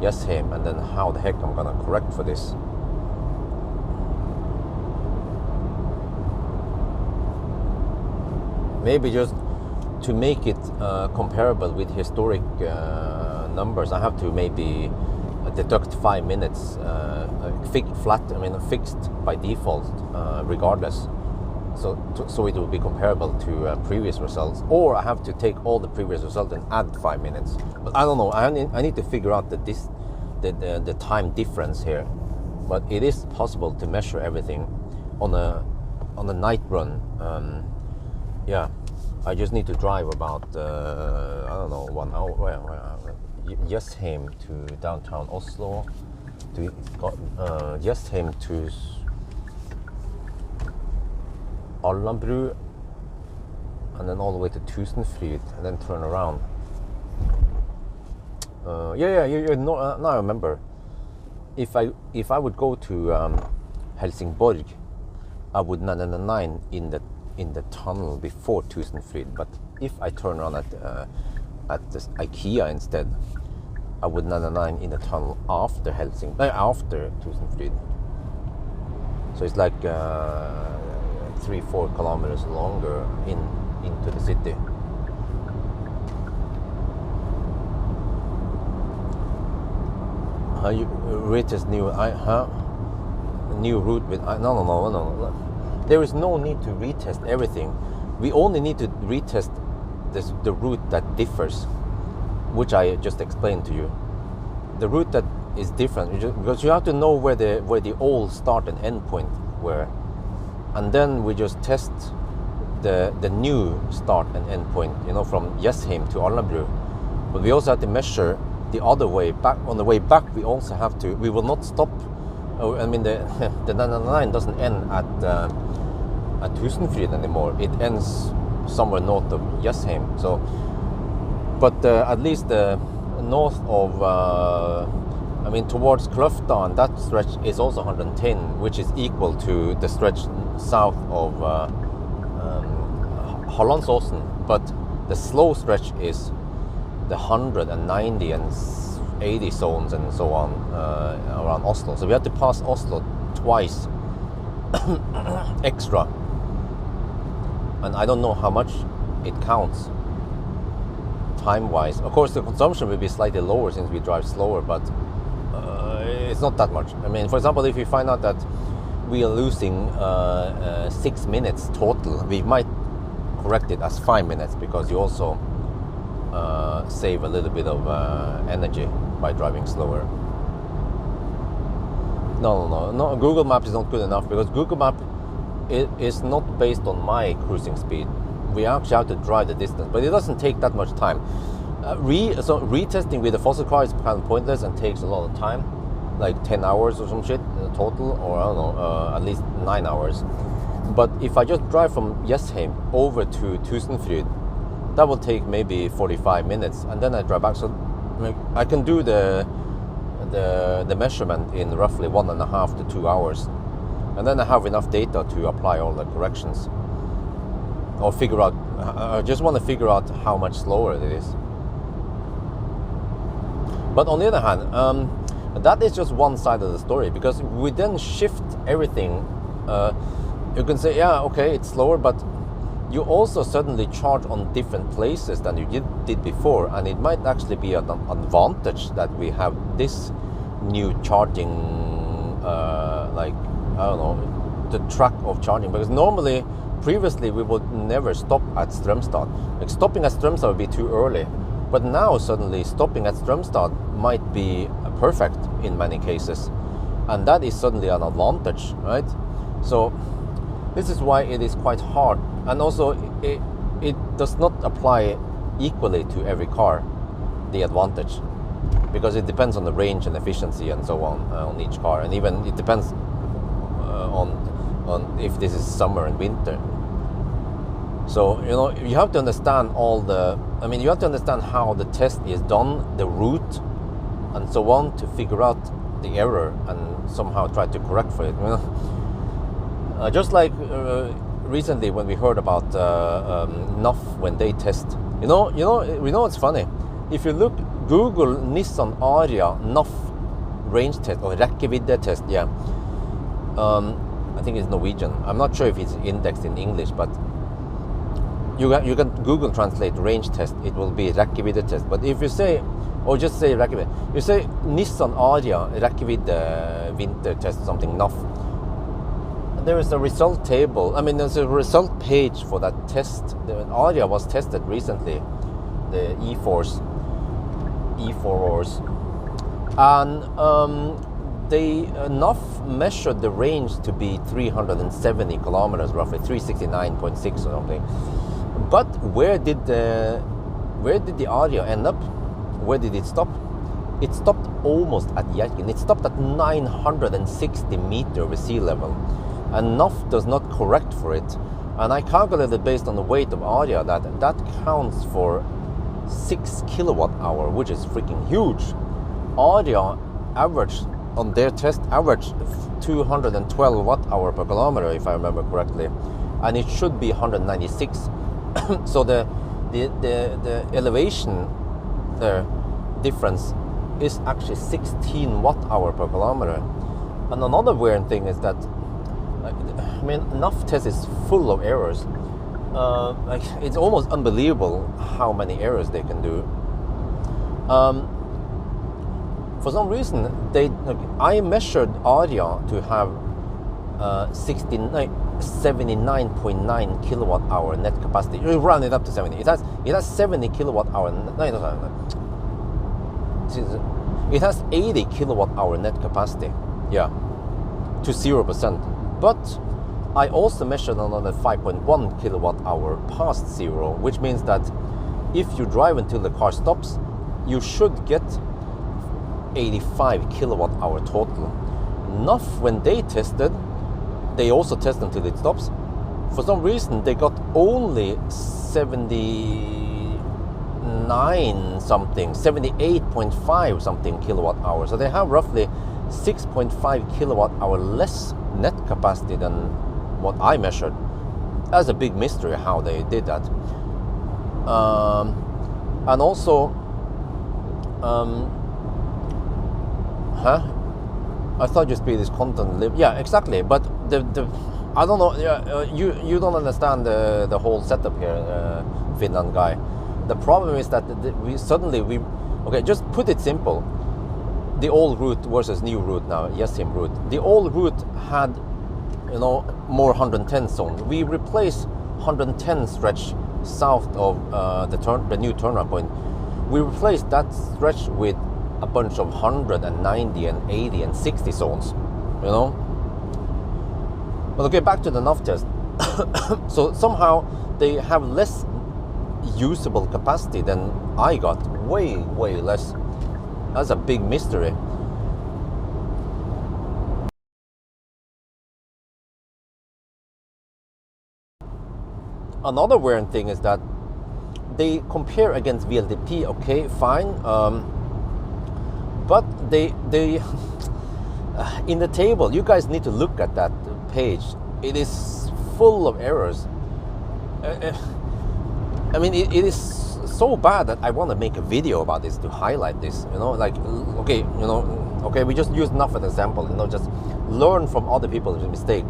Jessheim, and then how the heck I'm gonna correct for this. Maybe just to make it comparable with historic numbers, I have to maybe deduct 5 minutes, fixed by default, regardless. So it will be comparable to previous results, or I have to take all the previous results and add 5 minutes. But I don't know. I need to figure out the time difference here. But it is possible to measure everything on a night run. Yeah, I just need to drive about I don't know, 1 hour. Jessheim to downtown Oslo, to Jessheim to Alnabru, and then all the way to Tusenfryd, and then turn around. Now I remember. If I would go to Helsingborg, I would 9 in the tunnel before Tusenfryd. But if I turn around at this IKEA instead, I would 9 in the tunnel after after Tusenfryd. So it's like 3-4 kilometers longer into the city. You retest new route with no. There is no need to retest everything. We only need to retest the route that differs, which I just explained to you. The route that is different, because you have to know where the old start and end point were, and then we just test the new start and end point, from Jessheim to Alnabru. But we also have to measure the other way back. On the way back, we will not stop. The 999 doesn't end at Tusenfryd anymore. It ends somewhere north of Jessheim. So, but at least north of, towards Kløfta, that stretch is also 110, which is equal to the stretch south of Hollandsåsen. But the slow stretch is the 190 and 80 zones and so on around Oslo. So we had to pass Oslo twice extra. And I don't know how much it counts time-wise. Of course, the consumption will be slightly lower since we drive slower, but it's not that much. I mean, for example, if you find out that we are losing 6 minutes total, we might correct it as 5 minutes, because you also save a little bit of energy by driving slower. No, Google Maps is not good enough, because Google Maps is not based on my cruising speed. We actually have to drive the distance, but it doesn't take that much time. So retesting with a fossil car is kind of pointless and takes a lot of time, like 10 hours or some shit total, or I don't know, at least 9 hours. But if I just drive from Jessheim over to Tusenfryd, that will take maybe 45 minutes, and then I drive back. So I can do the measurement in roughly 1.5 to 2 hours, and then I have enough data to apply all the corrections, or figure out. I just want to figure out how much slower it is. But on the other hand, that is just one side of the story, because we then shift everything. You can say, yeah, okay, it's slower, but you also suddenly charge on different places than you did before, and it might actually be an advantage that we have this new charging, like, I don't know, the track of charging, because normally, previously, we would never stop at Strømstad. Like, stopping at Strømstad would be too early, but now suddenly stopping at Strømstad might be perfect in many cases, and that is suddenly an advantage, right? So this is why it is quite hard, and also it does not apply equally to every car, the advantage, because it depends on the range and efficiency and so on each car, and even it depends on if this is summer and winter. So, you know, you have to understand you have to understand how the test is done, the route, and so on, to figure out the error and somehow try to correct for it. You know? Just like recently when we heard about NAF when they test. You know what's funny? If you Google Nissan Aria NAF range test or rekkevidde test, yeah. I think it's Norwegian. I'm not sure if it's indexed in English, but you can Google translate range test. It will be rekkevidde test. But if you say, or just say rekkevidde, you say Nissan Aria rekkevidde winter test something NAF. There is a result table. I mean, there's a result page for that test. The Aria was tested recently, the E4s, and they NAF measured the range to be 370 kilometers, roughly 369.6 or something. But where did the Aria end up? Where did it stop? It stopped almost at Hjerkinn. It stopped at 960 meters over sea level, and NAF does not correct for it. And I calculated based on the weight of Aria that counts for 6 kilowatt hour, which is freaking huge. Aria averaged on their test 212 watt hour per kilometer, if I remember correctly, and it should be 196. So the elevation difference is actually 16 watt hour per kilometer. And another weird thing is that, I mean, NAF test is full of errors. Like, it's almost unbelievable how many errors they can do. For some reason, I measured Aria to have 79.9 kilowatt hour net capacity. You round it up to 70. It has 70 kilowatt hour. It has 80 kilowatt hour net capacity. Yeah, to 0%. But I also measured another 5.1 kilowatt hour past zero, which means that if you drive until the car stops, you should get 85 kilowatt hour total. NAF, when they tested, they also test until it stops. For some reason, they got only 78.5 something kilowatt hour. So they have roughly 6.5 kilowatt hour less net capacity than what I measured. That's a big mystery how they did that. And also, huh? I thought your speed is content limit. Yeah, exactly. But the I don't know. You don't understand the whole setup here, Finland guy. The problem is that we okay. Just put it simple. The old route versus new route now. Yesim route. The old route had, more 110 zone. We replaced 110 stretch south of the new turnaround point. We replaced that stretch with a bunch of 190 and 80 and 60 zones, But okay, back to the NAF test. So somehow they have less usable capacity than I got. Way, way less. That's a big mystery. Another weird thing is that they compare against VLTP, okay, fine. But they in the table, you guys need to look at that page. It is full of errors. I mean, it is so bad that I want to make a video about this to highlight this. Okay, we just use enough as an example. Just learn from other people's mistake.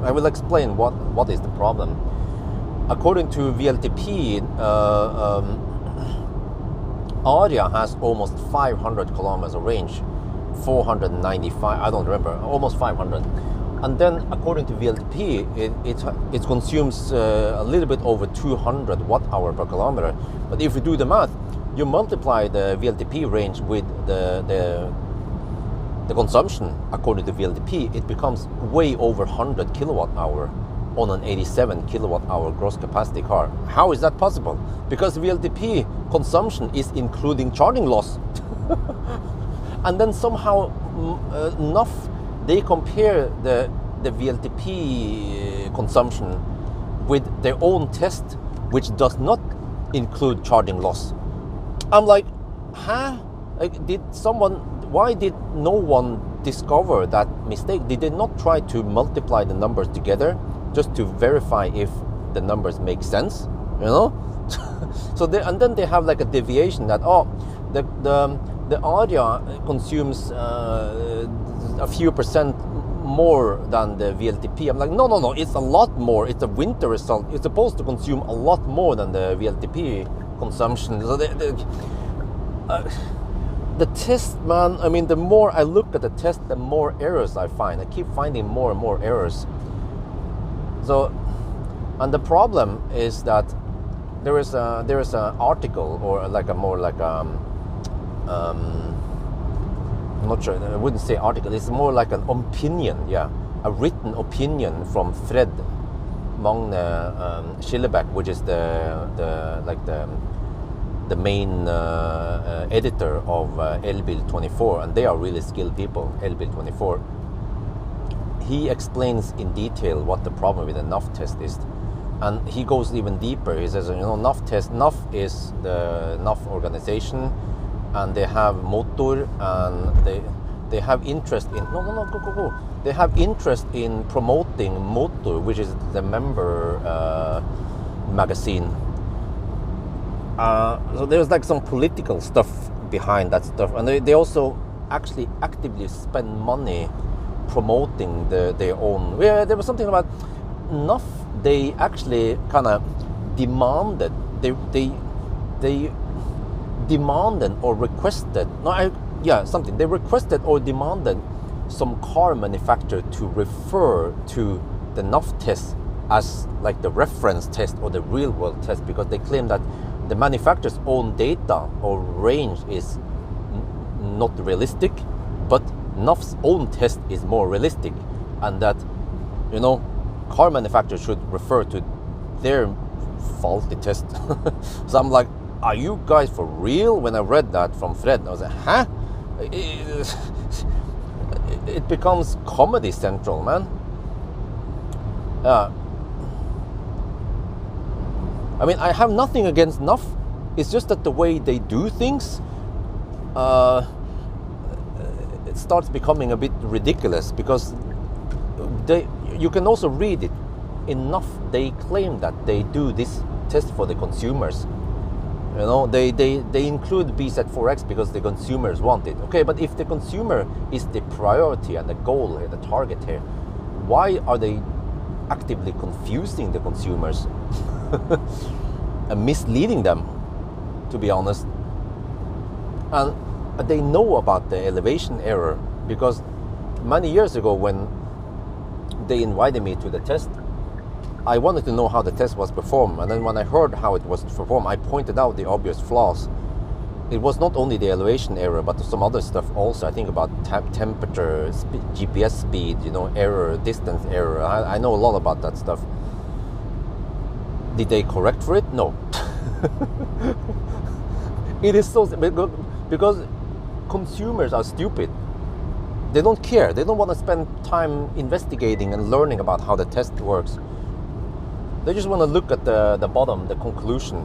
I will explain what is the problem. According to VLTP, Aria has almost 500 kilometers of range, 495, I don't remember, almost 500. And then according to VLTP, it consumes a little bit over 200 watt-hour per kilometer. But if you do the math, you multiply the VLTP range with the consumption according to VLTP, it becomes way over 100 kilowatt-hour on an 87 kilowatt-hour gross capacity car. How is that possible? Because VLTP consumption is including charging loss. And then somehow enough they compare the VLTP consumption with their own test, which does not include charging loss. I'm like, huh? Why did no one discover that mistake? Did they not try to multiply the numbers together just to verify if the numbers make sense? So then they have like a deviation that the Aria consumes a few percent more than the VLTP. I'm like, no, it's a lot more. It's a winter result. It's supposed to consume a lot more than the VLTP consumption. So the test, man, I mean, the more I look at the test, the more errors I find. I keep finding more and more errors. So, and the problem is that there is an article, or I'm not sure, I wouldn't say article, it's more like an opinion, a written opinion from Fred Magne Schillebæk, which is the main editor of Elbil24, and they are really skilled people, Elbil24. He explains in detail what the problem with the NAF test is, and he goes even deeper. He says, NAF is the NAF organization, and they have motor, and they have interest in go. They have interest in promoting Motor, which is the member magazine. So there's like some political stuff behind that stuff, and they also actually actively spend money promoting their own. Yeah, there was something about NAF. They actually kind of demanded. They demanded or requested. They requested or demanded some car manufacturer to refer to the NAF test as like the reference test or the real world test, because they claim that the manufacturer's own data or range is not realistic, but NAF's own test is more realistic, and that car manufacturers should refer to their faulty test. So I'm like, are you guys for real? When I read that from Fred, I was like, huh? It becomes Comedy Central, man. I mean, I have nothing against NAF. It's just that the way they do things, it starts becoming a bit ridiculous, because you can also read it. Enough, they claim that they do this test for the consumers. You know, they include BZ4X because the consumers want it. Okay, but if the consumer is the priority and the goal here, the target here, why are they actively confusing the consumers and misleading them, to be honest? And they know about the elevation error because many years ago when they invited me to the test, I wanted to know how the test was performed, and then when I heard how it was performed, I pointed out the obvious flaws. It was not only the elevation error, but some other stuff also. I think about temperature, GPS speed, you know, error, distance error. I know a lot about that stuff. Did they correct for it? No. It is so, because consumers are stupid. They don't care. They don't want to spend time investigating and learning about how the test works. They just want to look at the bottom, the conclusion,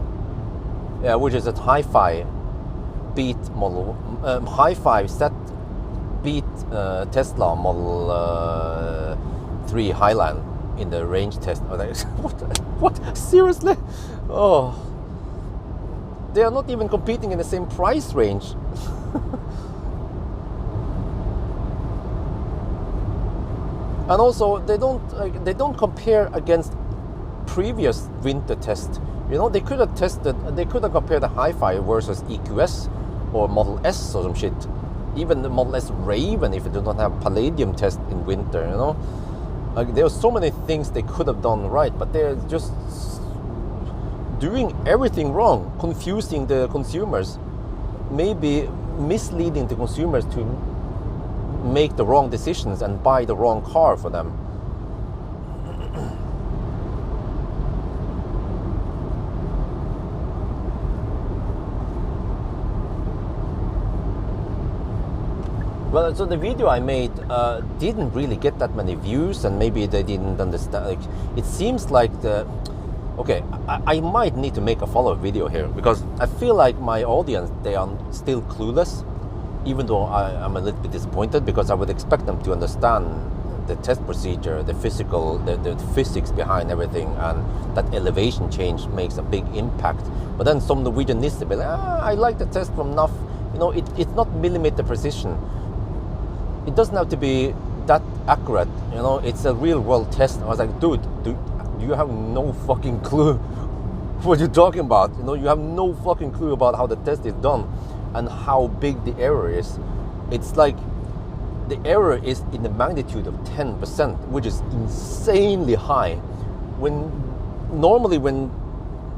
which is that Hi-Fi beat model, Hi-Fi set beat Tesla Model 3 Highland in the range test. What? Seriously? Oh, they are not even competing in the same price range. And also, they don't compare against previous winter test. You know, they could have compared the Hi-Fi versus EQS or Model S or some shit. Even the Model S Raven, if it did not have Palladium test in winter, you know. Like, there are so many things they could have done right, but they're just doing everything wrong, confusing the consumers, maybe misleading the consumers to make the wrong decisions and buy the wrong car for them. Well, so the video I made didn't really get that many views, and maybe they didn't understand. Like, it seems like okay, I might need to make a follow-up video here, because I feel like my audience, they are still clueless, even though I'm a little bit disappointed, because I would expect them to understand the test procedure, the the physics behind everything, and that elevation change makes a big impact. But then some Norwegian needs to be like, I like the test from NAF. You know, it's not millimeter precision. It doesn't have to be that accurate, you know, it's a real world test. I was like, dude, you have no fucking clue what you're talking about. You know, you have no fucking clue about how the test is done and how big the error is. It's like the error is in the magnitude of 10%, which is insanely high. Normally when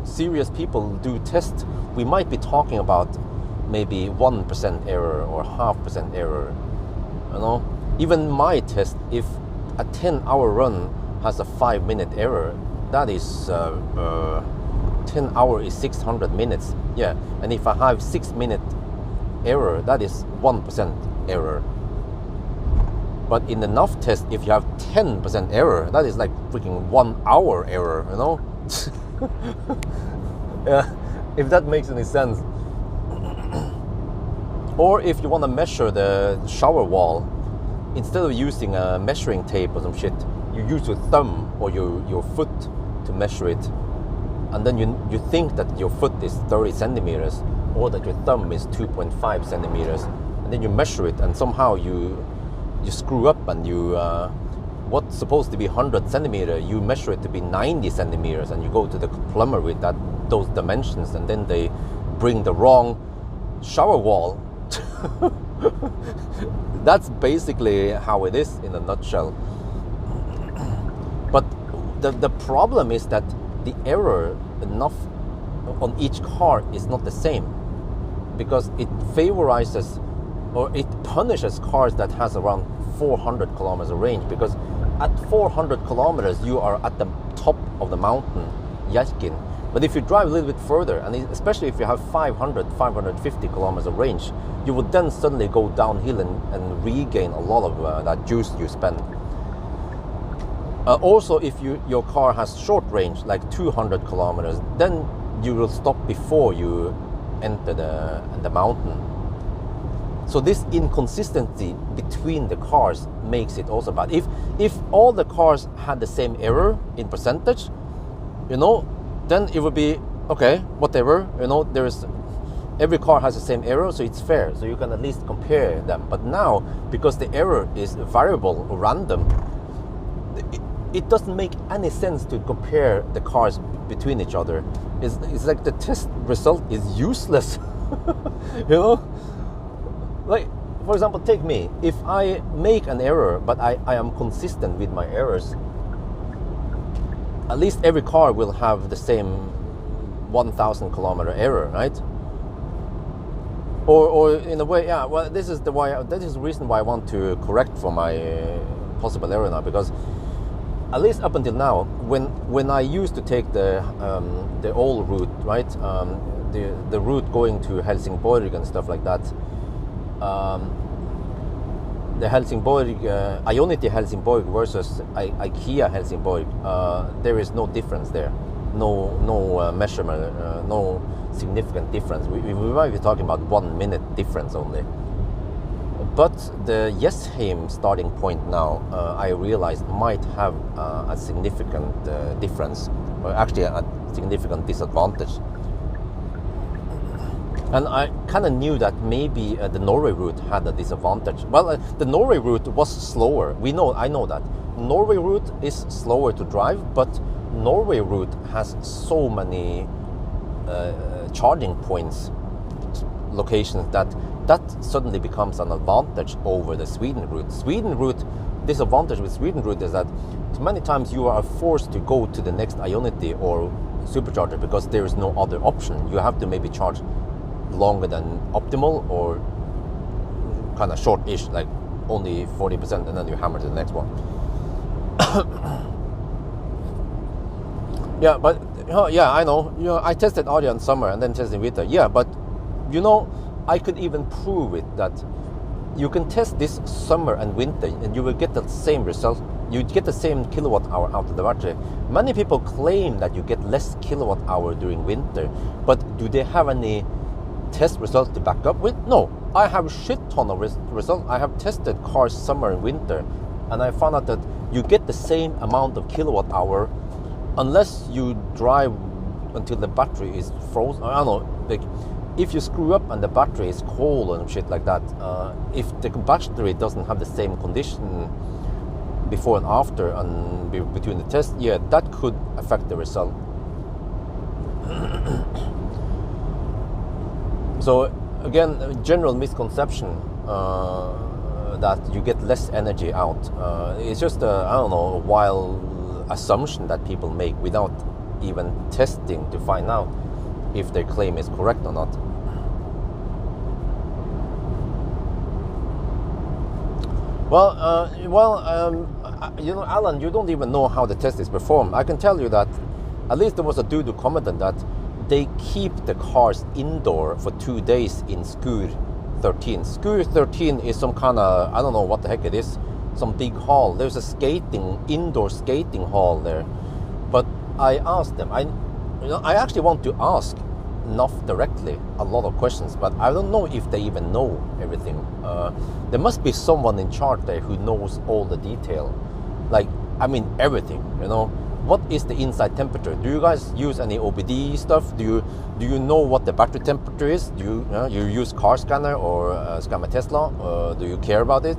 serious people do tests, we might be talking about maybe 1% error or 0.5% error. You know, even my test, if a 10-hour run has a 5-minute error, that is 10 hours is 600 minutes. Yeah, and if I have 6-minute error, that is 1% error. But in the NAF test, if you have 10% error, that is like freaking 1 hour error. You know, yeah, if that makes any sense. Or if you want to measure the shower wall, instead of using a measuring tape or some shit, you use your thumb or your foot to measure it. And then you think that your foot is 30 centimeters or that your thumb is 2.5 centimeters. And then you measure it, and somehow you screw up, and what's supposed to be 100 centimeters, you measure it to be 90 centimeters, and you go to the plumber with those dimensions, and then they bring the wrong shower wall. That's basically how it is in a nutshell. But the problem is that the error enough on each car is not the same, because it favorizes or it punishes cars that has around 400 kilometers of range, because at 400 kilometers you are at the top of the mountain, Hjerkinn. But if you drive a little bit further, and especially if you have 550 kilometers of range, you would then suddenly go downhill and regain a lot of that juice you spend. Also, if your car has short range, like 200 kilometers, then you will stop before you enter the mountain. So this inconsistency between the cars makes it also bad. If all the cars had the same error in percentage, you know, then it would be okay, whatever, every car has the same error, so it's fair, so you can at least compare them. But now, because the error is variable or random, it doesn't make any sense to compare the cars between each other. It's like the test result is useless. you know like, for example, take me. If I make an error but I am consistent with my errors, at least every car will have the same 1,000 kilometer error, right? Or in a way, yeah. Well, this is the reason why I want to correct for my possible error now, because at least up until now, when I used to take the old route, right, the route going to Helsingborg and stuff like that, the Helsingborg, Ionity Helsingborg versus IKEA Helsingborg, there is no difference there, no measurement, no significant difference. We might be talking about 1 minute difference only. But the Jessheim starting point now, I realized might have a significant difference, or actually a significant disadvantage. And I kind of knew that maybe the Norway route had a disadvantage. Well, the Norway route was slower. I know that. Norway route is slower to drive, but Norway route has so many charging points, locations, that suddenly becomes an advantage over the Sweden route. Disadvantage with Sweden route is that many times you are forced to go to the next Ionity or supercharger because there is no other option. You have to maybe charge longer than optimal, or kind of short-ish, like only 40%, and then you hammer to the next one. Yeah, but yeah, I know. I tested Audi in summer and then tested Vita. Yeah, but I could even prove it that you can test this summer and winter, and you will get the same result. You get the same kilowatt hour out of the battery. Many people claim that you get less kilowatt hour during winter, but do they have any test results to back up with? No. I have a shit ton of results. I have tested cars summer and winter, and I found out that you get the same amount of kilowatt hour unless you drive until the battery is frozen. I don't know, like if you screw up and the battery is cold and shit like that, if the battery doesn't have the same condition before and after and between the tests, yeah, that could affect the result. So again, a general misconception that you get less energy out. It's just a wild assumption that people make without even testing to find out if their claim is correct or not. Alan, you don't even know how the test is performed. I can tell you that at least there was a dude who commented that they keep the cars indoor for 2 days in Skur 13. Skur 13 is some kind of, I don't know what the heck it is, some big hall. There's a indoor skating hall there. But I asked them, I actually want to ask NAF directly a lot of questions, but I don't know if they even know everything. There must be someone in charge there who knows all the detail. Like, I mean, everything, What is the inside temperature? Do you guys use any OBD stuff? Do you know what the battery temperature is? Do you use car scanner or scan my Tesla? Do you care about it?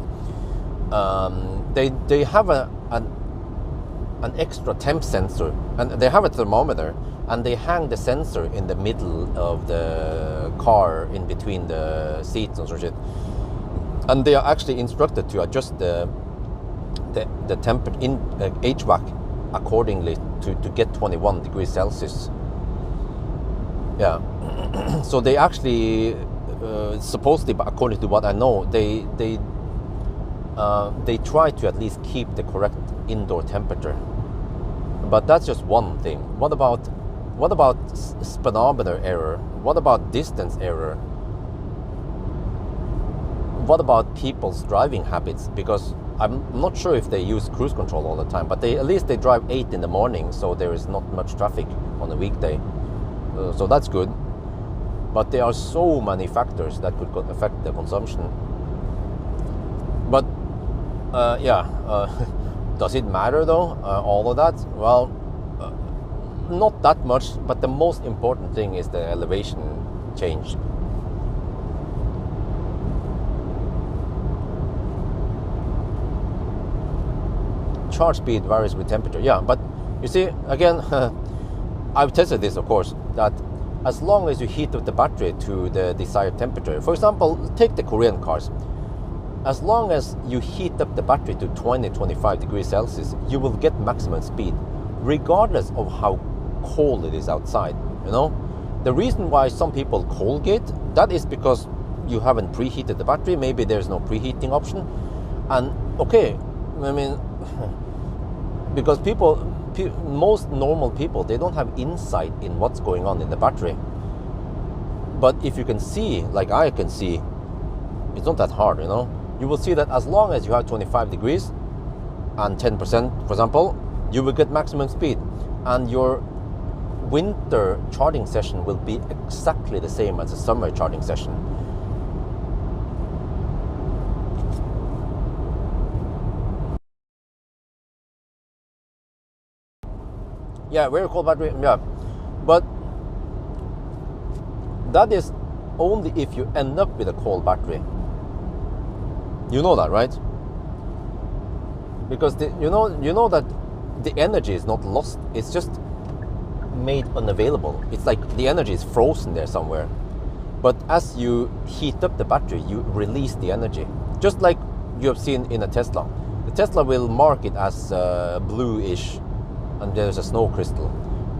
They have an extra temp sensor, and they have a thermometer, and they hang the sensor in the middle of the car, in between the seats and so shit. And they are actually instructed to adjust the temperature in HVAC accordingly to get 21 degrees Celsius. Yeah. So they actually supposedly, according to what I know, they try to at least keep the correct indoor temperature. But that's just one thing. What about speedometer error? What about distance error? What about people's driving habits? Because I'm not sure if they use cruise control all the time, but at least they drive 8 in the morning, so there is not much traffic on a weekday. So that's good. But there are so many factors that could affect the consumption. But does it matter though, all of that? Well, not that much, but the most important thing is the elevation change. Charge speed varies with temperature. Yeah, but you see, again, I've tested this, of course, that as long as you heat up the battery to the desired temperature, for example, take the Korean cars, as long as you heat up the battery to 20-25 degrees Celsius, you will get maximum speed, regardless of how cold it is outside, you know? The reason why some people cold gate, that is because you haven't preheated the battery, maybe there's no preheating option, and okay, I mean, because most normal people, they don't have insight in what's going on in the battery. But if you can see, like I can see, it's not that hard, you know. You will see that as long as you have 25 degrees and 10%, for example, you will get maximum speed, and your winter charging session will be exactly the same as a summer charging session. Yeah, very cold battery, yeah. But that is only if you end up with a cold battery. You know that, right? Because you know that the energy is not lost, it's just made unavailable. It's like the energy is frozen there somewhere. But as you heat up the battery, you release the energy. Just like you have seen in a Tesla. The Tesla will mark it as bluish, and there's a snow crystal.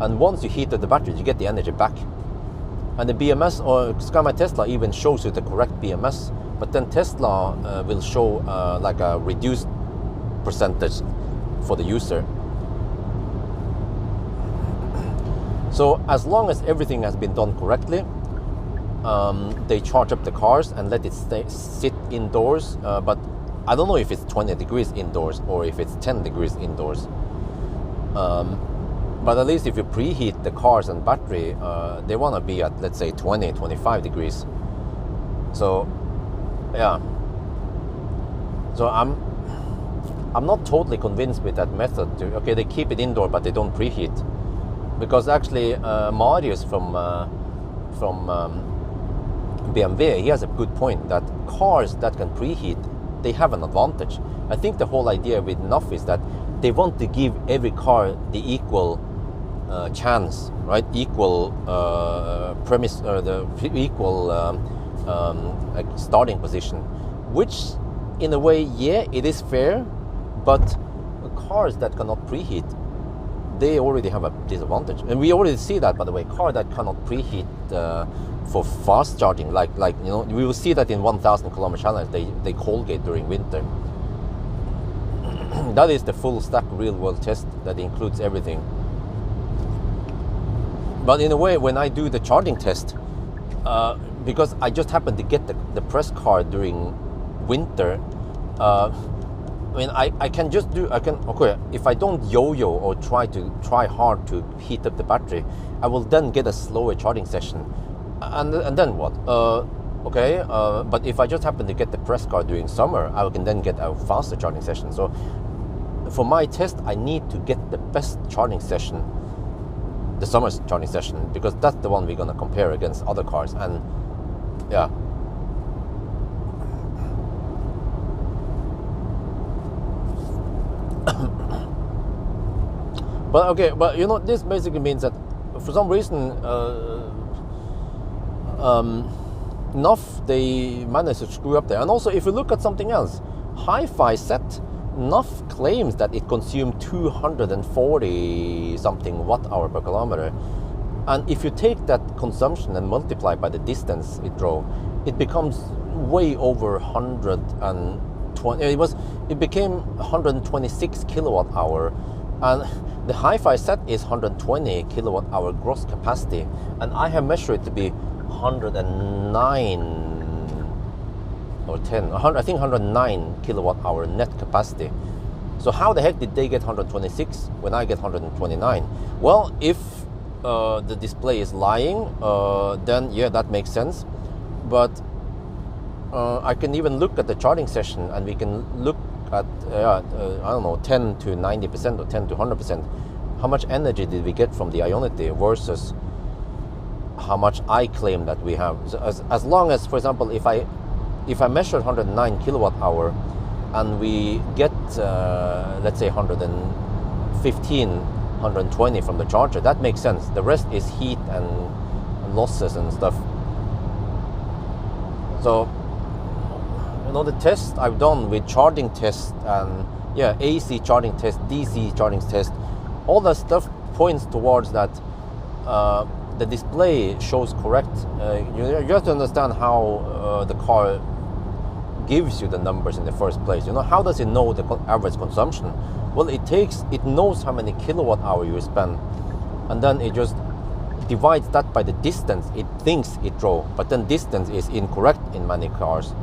And once you heat up the battery, you get the energy back. And the BMS, or SkyMy Tesla, even shows you the correct BMS. But then Tesla will show like a reduced percentage for the user. So as long as everything has been done correctly, they charge up the cars and let it sit indoors. But I don't know if it's 20 degrees indoors or if it's 10 degrees indoors. But at least if you preheat the cars and battery, they want to be at, let's say, 20-25 degrees. So yeah, so I'm not totally convinced with that method. Okay, they keep it indoor but they don't preheat, because actually Marius from BMW, he has a good point that cars that can preheat, they have an advantage. I think the whole idea with NUF is that they want to give every car the equal chance, right? Equal premise, or the equal like starting position, which in a way, yeah, it is fair, but cars that cannot preheat, they already have a disadvantage. And we already see that, by the way, car that cannot preheat for fast charging, like you know, we will see that in 1,000 kilometer challenge, they cold gate during winter. That is the full stack real world test that includes everything. But in a way, when I do the charging test, because I just happened to get the press car during winter, I mean, I can just do, okay, if I don't yo-yo or try hard to heat up the battery, I will then get a slower charging session. And then what? Okay, but if I just happen to get the press car during summer, I can then get a faster charging session. So for my test, I need to get the best charging session, the summer charging session, because that's the one we're going to compare against other cars. And yeah. But okay, but you know, this basically means that for some reason NUF, they managed to screw up there. And also, if you look at something else, Hi-Fi set, NUF claims that it consumed 240 something watt-hour per kilometer. And if you take that consumption and multiply by the distance it drove, it becomes way over 120. It became 126 kilowatt hour, and the Hi-Fi set is 120 kilowatt hour gross capacity, and I have measured it to be 109 or 10. I think 109 kilowatt hour net capacity. So how the heck did they get 126 when I get 129? Well, if the display is lying, then yeah, that makes sense. But I can even look at the charging session, and we can look at I don't know, 10 to 90% or 10 to 100%. how much energy did we get from the Ionity versus how much I claim that we have. So as long as, for example, if I measure 109 kilowatt hour and we get let's say 115, 120 from the charger, that makes sense. The rest is heat and losses and stuff. So, you know, the test I've done with charging test and AC charging test, DC charging test, all that stuff points towards that the display shows correct. You have to understand how the car gives you the numbers in the first place. You know, how does it know the average consumption? Well, it knows how many kilowatt hour you spend, and then it just divides that by the distance it thinks it drove, but then distance is incorrect in many cars.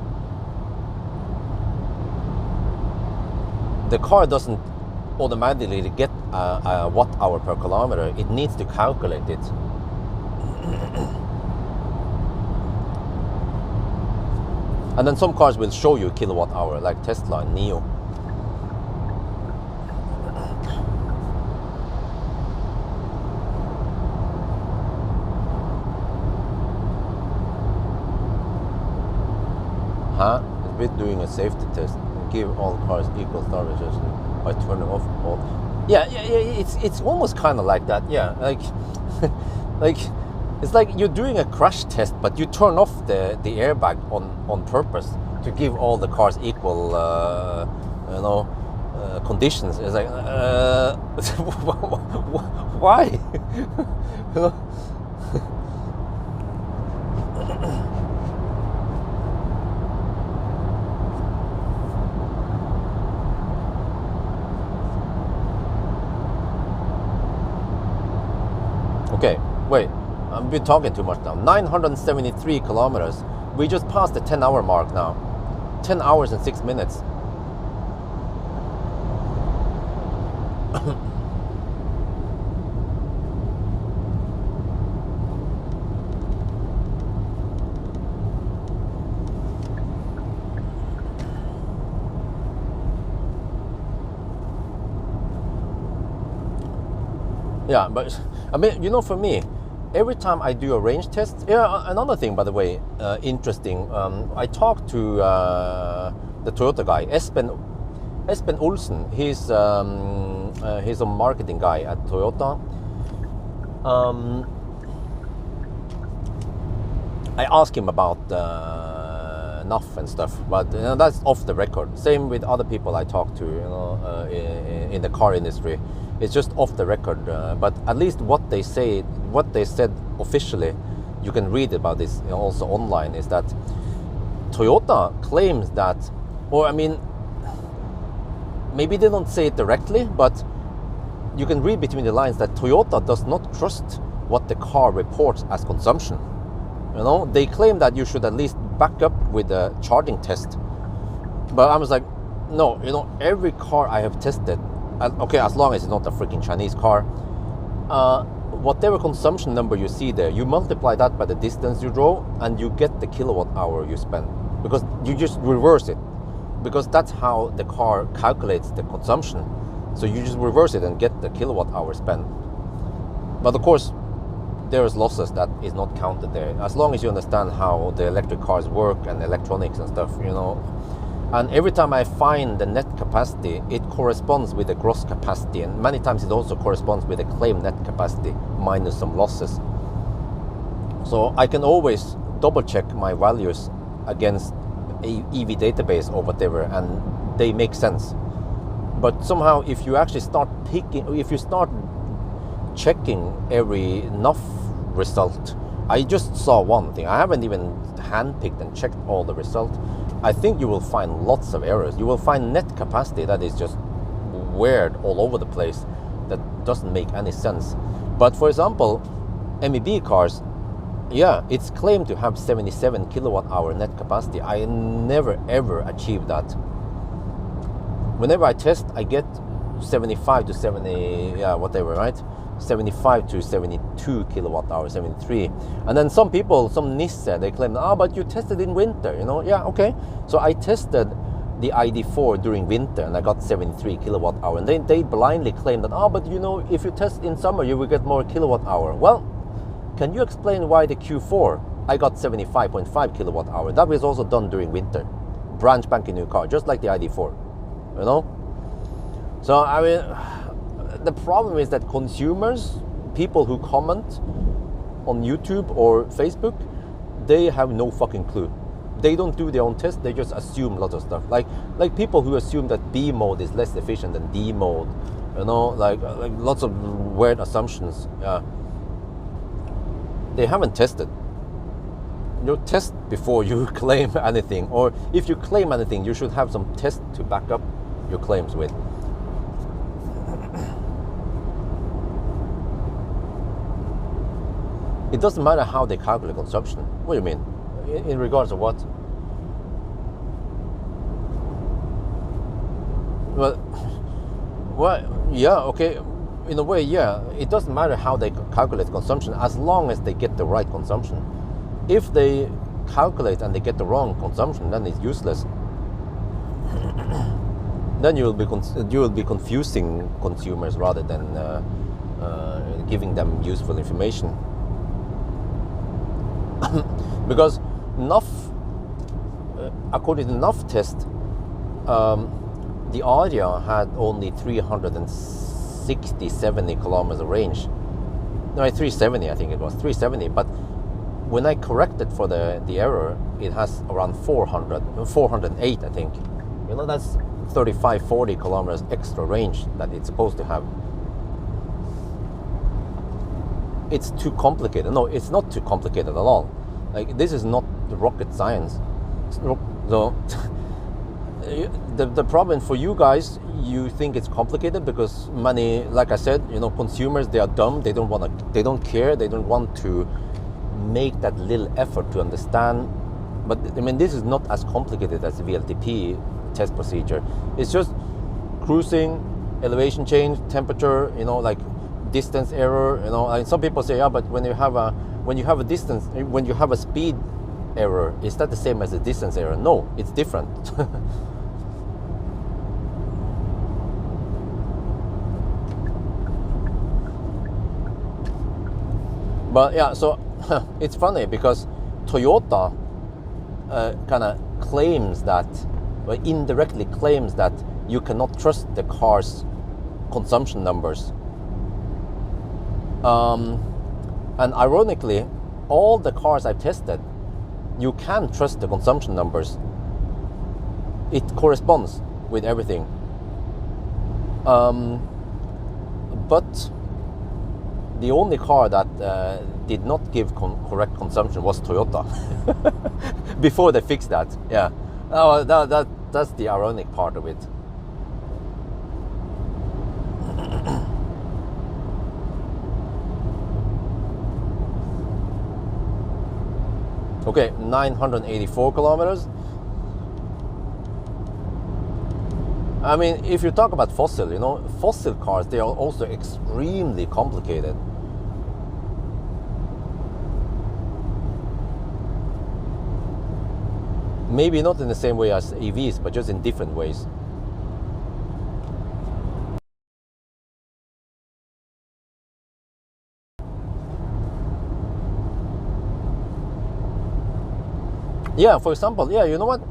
The car doesn't automatically get a watt hour per kilometer. It needs to calculate it. And then some cars will show you kilowatt hour, like Tesla and Neo. It's bit doing a safety test. Give all cars equal services by turning off all. Yeah. It's almost kind of like that. Yeah, like it's like you're doing a crash test, but you turn off the airbag on purpose to give all the cars equal, conditions. It's like, why? Okay, wait, I've been talking too much now. 973 kilometers. We just passed the 10-hour mark now. 10 hours and 6 minutes. Yeah, but I mean, you know, for me, every time I do a range test, another thing, by the way, interesting. I talked to the Toyota guy, Espen Olsen. He's a marketing guy at Toyota. I asked him about NAF and stuff, but that's off the record. Same with other people I talked to, in the car industry. It's just off the record, but at least what they said officially, you can read about this also online, is that Toyota claims that, or I mean, maybe they don't say it directly, but you can read between the lines that Toyota does not trust what the car reports as consumption. You know, they claim that you should at least back up with a charging test. But I was like, no, you know, every car I have tested, okay, as long as it's not a freaking Chinese car, whatever consumption number you see there, you multiply that by the distance you drove and you get the kilowatt hour you spend, because you just reverse it, because that's how the car calculates the consumption. So you just reverse it and get the kilowatt hour spent. But of course, there's losses that is not counted there, as long as you understand how the electric cars work and electronics and stuff, you know. And every time I find the net capacity, it corresponds with the gross capacity, and many times it also corresponds with the claimed net capacity minus some losses. So I can always double check my values against a EV database or whatever, and they make sense. But somehow, if you actually start checking every NAF result, I just saw one thing. I haven't even handpicked and checked all the results. I think you will find lots of errors. You will find net capacity that is just weird all over the place, that doesn't make any sense. But for example, MEB cars, yeah, it's claimed to have 77 kilowatt hour net capacity. I never ever achieved that. Whenever I test, I get 75 to 70, yeah, whatever, right? 75 to 72 kilowatt hours, 73. And then some people, some Nissan, they claim, but you tested in winter, you know. Yeah, okay. So I tested the ID4 during winter and I got 73 kilowatt hour, and they blindly claim that, but you know, if you test in summer you will get more kilowatt hour. Well, can you explain why the Q4 I got 75.5 kilowatt hour? That was also done during winter, brand spanking new car, just like the ID4, you know. So I mean, the problem is that consumers, people who comment on YouTube or Facebook, they have no fucking clue. They don't do their own test. They just assume lots of stuff. Like people who assume that B mode is less efficient than D mode. You know, like lots of weird assumptions. They haven't tested. You test before you claim anything, or if you claim anything, you should have some test to back up your claims with. It doesn't matter how they calculate consumption. What do you mean? In regards to what? Well, yeah, okay. In a way, yeah. It doesn't matter how they calculate consumption as long as they get the right consumption. If they calculate and they get the wrong consumption, then it's useless. Then you will be confusing consumers rather than giving them useful information. Because according to NUF test, the Aria had only 370 kilometers of range. No, 370, I think it was 370. But when I corrected for the error, it has around 408, I think. You know, that's 35-40 kilometers extra range that it's supposed to have. It's too complicated. No, it's not too complicated at all. Like, this is not rocket science. So the problem for you guys, you think it's complicated because many, like I said, you know, consumers, they are dumb. They don't care. They don't want to make that little effort to understand. But I mean, this is not as complicated as the VLTP test procedure. It's just cruising, elevation change, temperature, you know, like distance error, you know. And some people say, yeah, but when you have a speed error, is that the same as a distance error? No, it's different. But yeah, so it's funny because Toyota kind of claims that, or indirectly claims that, you cannot trust the car's consumption numbers. And ironically, all the cars I've tested, you can trust the consumption numbers. It corresponds with everything. But the only car that did not give correct consumption was Toyota. Before they fixed that, yeah. Oh, that's the ironic part of it. Okay, 984 kilometers. I mean, if you talk about fossil, you know, fossil cars, they are also extremely complicated. Maybe not in the same way as EVs, but just in different ways. Yeah, for example, yeah, you know what?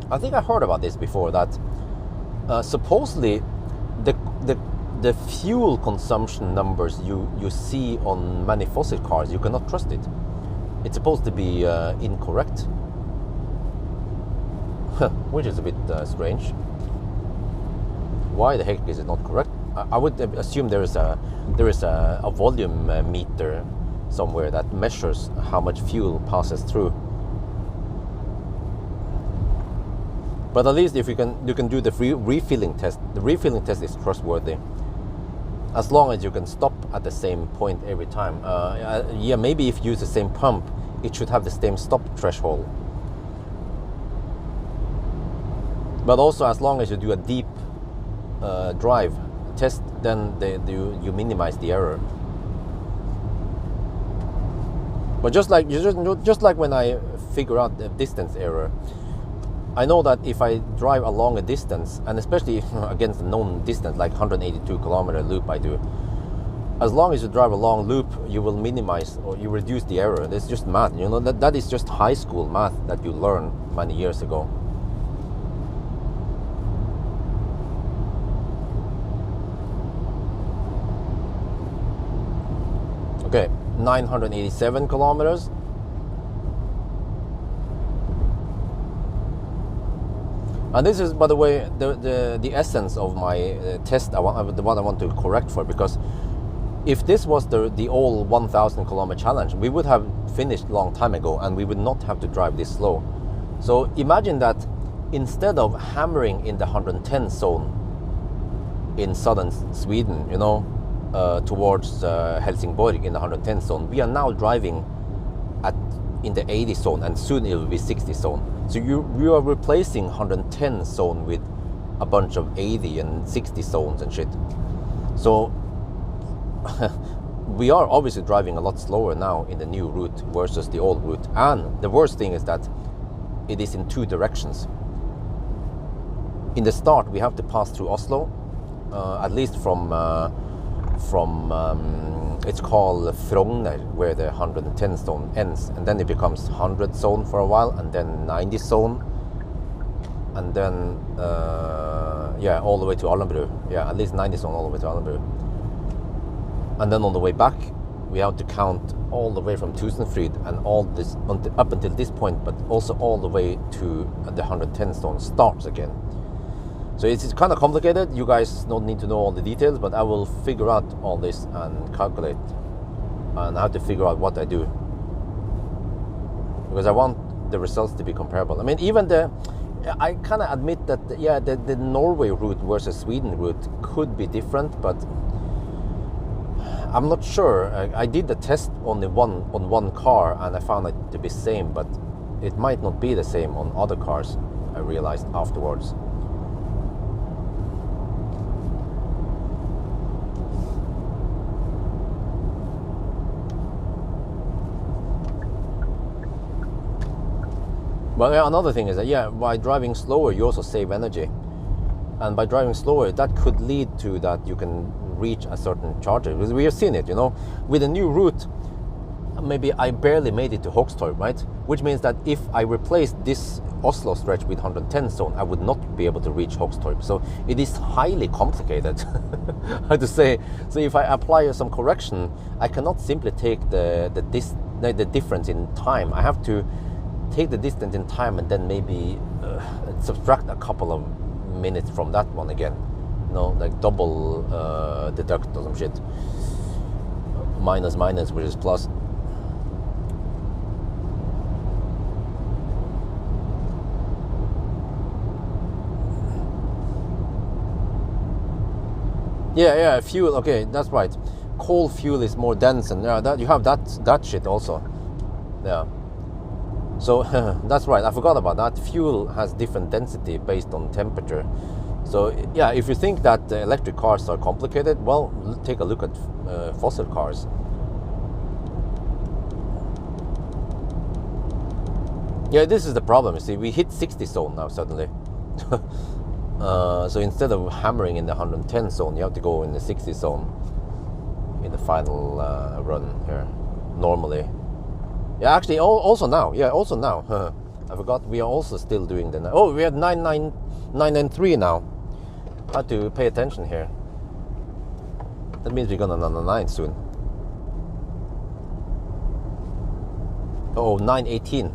I think I heard about this before, that supposedly the fuel consumption numbers you see on many fossil cars, you cannot trust it. It's supposed to be incorrect, which is a bit strange. Why the heck is it not correct? I would assume there is a volume meter somewhere that measures how much fuel passes through. But at least if you can do the refilling test. The refilling test is trustworthy, as long as you can stop at the same point every time. Yeah, maybe if you use the same pump, it should have the same stop threshold. But also, as long as you do a deep drive test, then you minimize the error. But just like when I figure out the distance error, I know that if I drive along a distance, and especially against a known distance like 182 kilometer loop I do, as long as you drive a long loop, you will minimize or you reduce the error. It's just math, you know, that is just high school math that you learned many years ago. Okay, 987 kilometers. And this is, by the way, the essence of my test, the one I want to correct for, because if this was the old 1,000 kilometer challenge, we would have finished a long time ago and we would not have to drive this slow. So imagine that instead of hammering in the 110 zone in southern Sweden, you know, towards Helsingborg in the 110 zone, we are now driving in the 80 zone, and soon it will be 60 zone. So you are replacing 110 zone with a bunch of 80 and 60 zones and shit. So we are obviously driving a lot slower now in the new route versus the old route. And the worst thing is that it is in two directions. In the start, we have to pass through Oslo, at least from it's called Frogner, where the 110 zone ends, and then it becomes 100 zone for a while, and then 90 zone, and then yeah, all the way to Allenbru. Yeah, at least 90 zone all the way to Allenbru. And then on the way back, we have to count all the way from Tusenfryd and all this up until this point, but also all the way to the 110 zone starts again. So it's kind of complicated. You guys don't need to know all the details, but I will figure out all this and calculate, and I have to figure out what I do, because I want the results to be comparable. I mean, even I kind of admit that, yeah, the Norway route versus Sweden route could be different, but I'm not sure. I did the test on one car and I found it to be same, but it might not be the same on other cars, I realized afterwards. But yeah, another thing is that, yeah, by driving slower you also save energy, and by driving slower that could lead to that you can reach a certain charger, because we have seen it, you know, with a new route. Maybe I barely made it to Hogstorp, right? Which means that if I replaced this Oslo stretch with 110 zone, I would not be able to reach Hogstorp. So it is highly complicated, I have to say. So if I apply some correction, I cannot simply take the difference in time. I have to take the distance in time and then maybe subtract a couple of minutes from that one again. You know, like double deduct or some shit. Minus, which is plus. Yeah, fuel. Okay, that's right. Coal fuel is more dense, and that you have that shit also. Yeah. So that's right. I forgot about that. Fuel has different density based on temperature. So yeah, if you think that electric cars are complicated, well, take a look at fossil cars. Yeah, this is the problem. You see, we hit 60 zone now suddenly. So instead of hammering in the 110 zone, you have to go in the 60 zone in the final run here, normally. Yeah, actually, also now. Yeah, also now. I forgot we are also still doing the... Oh, we have 993 now. I have to pay attention here. That means we're gonna 999 soon. Oh, 918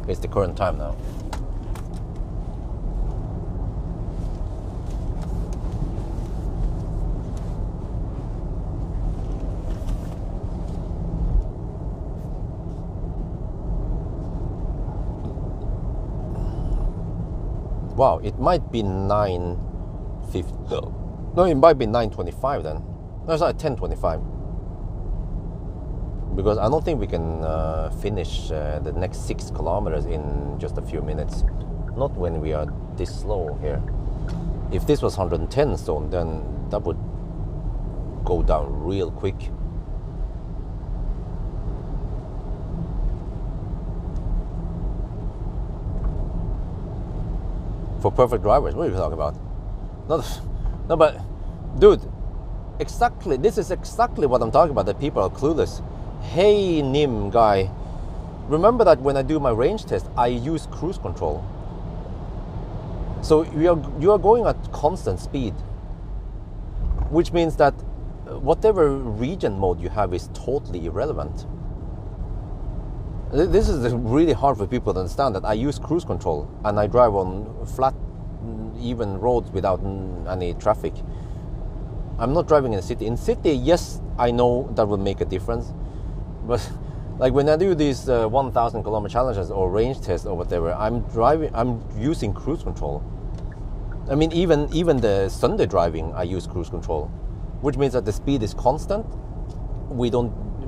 is the current time now. Wow, it might be 9:50. No, it might be 9:25 then. No, sorry, 10:25. Because I don't think we can finish the next 6 kilometers in just a few minutes. Not when we are this slow here. If this was 110 zone, then that would go down real quick. for perfect drivers. What are you talking about? No, but dude, exactly. This is exactly what I'm talking about. That people are clueless. Hey, Nim guy, remember that when I do my range test, I use cruise control. So you are going at constant speed, which means that whatever region mode you have is totally irrelevant. This is really hard for people to understand, that I use cruise control and I drive on flat, even roads without any traffic. I'm not driving in the city. In city, yes, I know that will make a difference, but like when I do these 1,000 kilometer challenges or range tests or whatever, I'm using cruise control. I mean, even the Sunday driving, I use cruise control, which means that the speed is constant.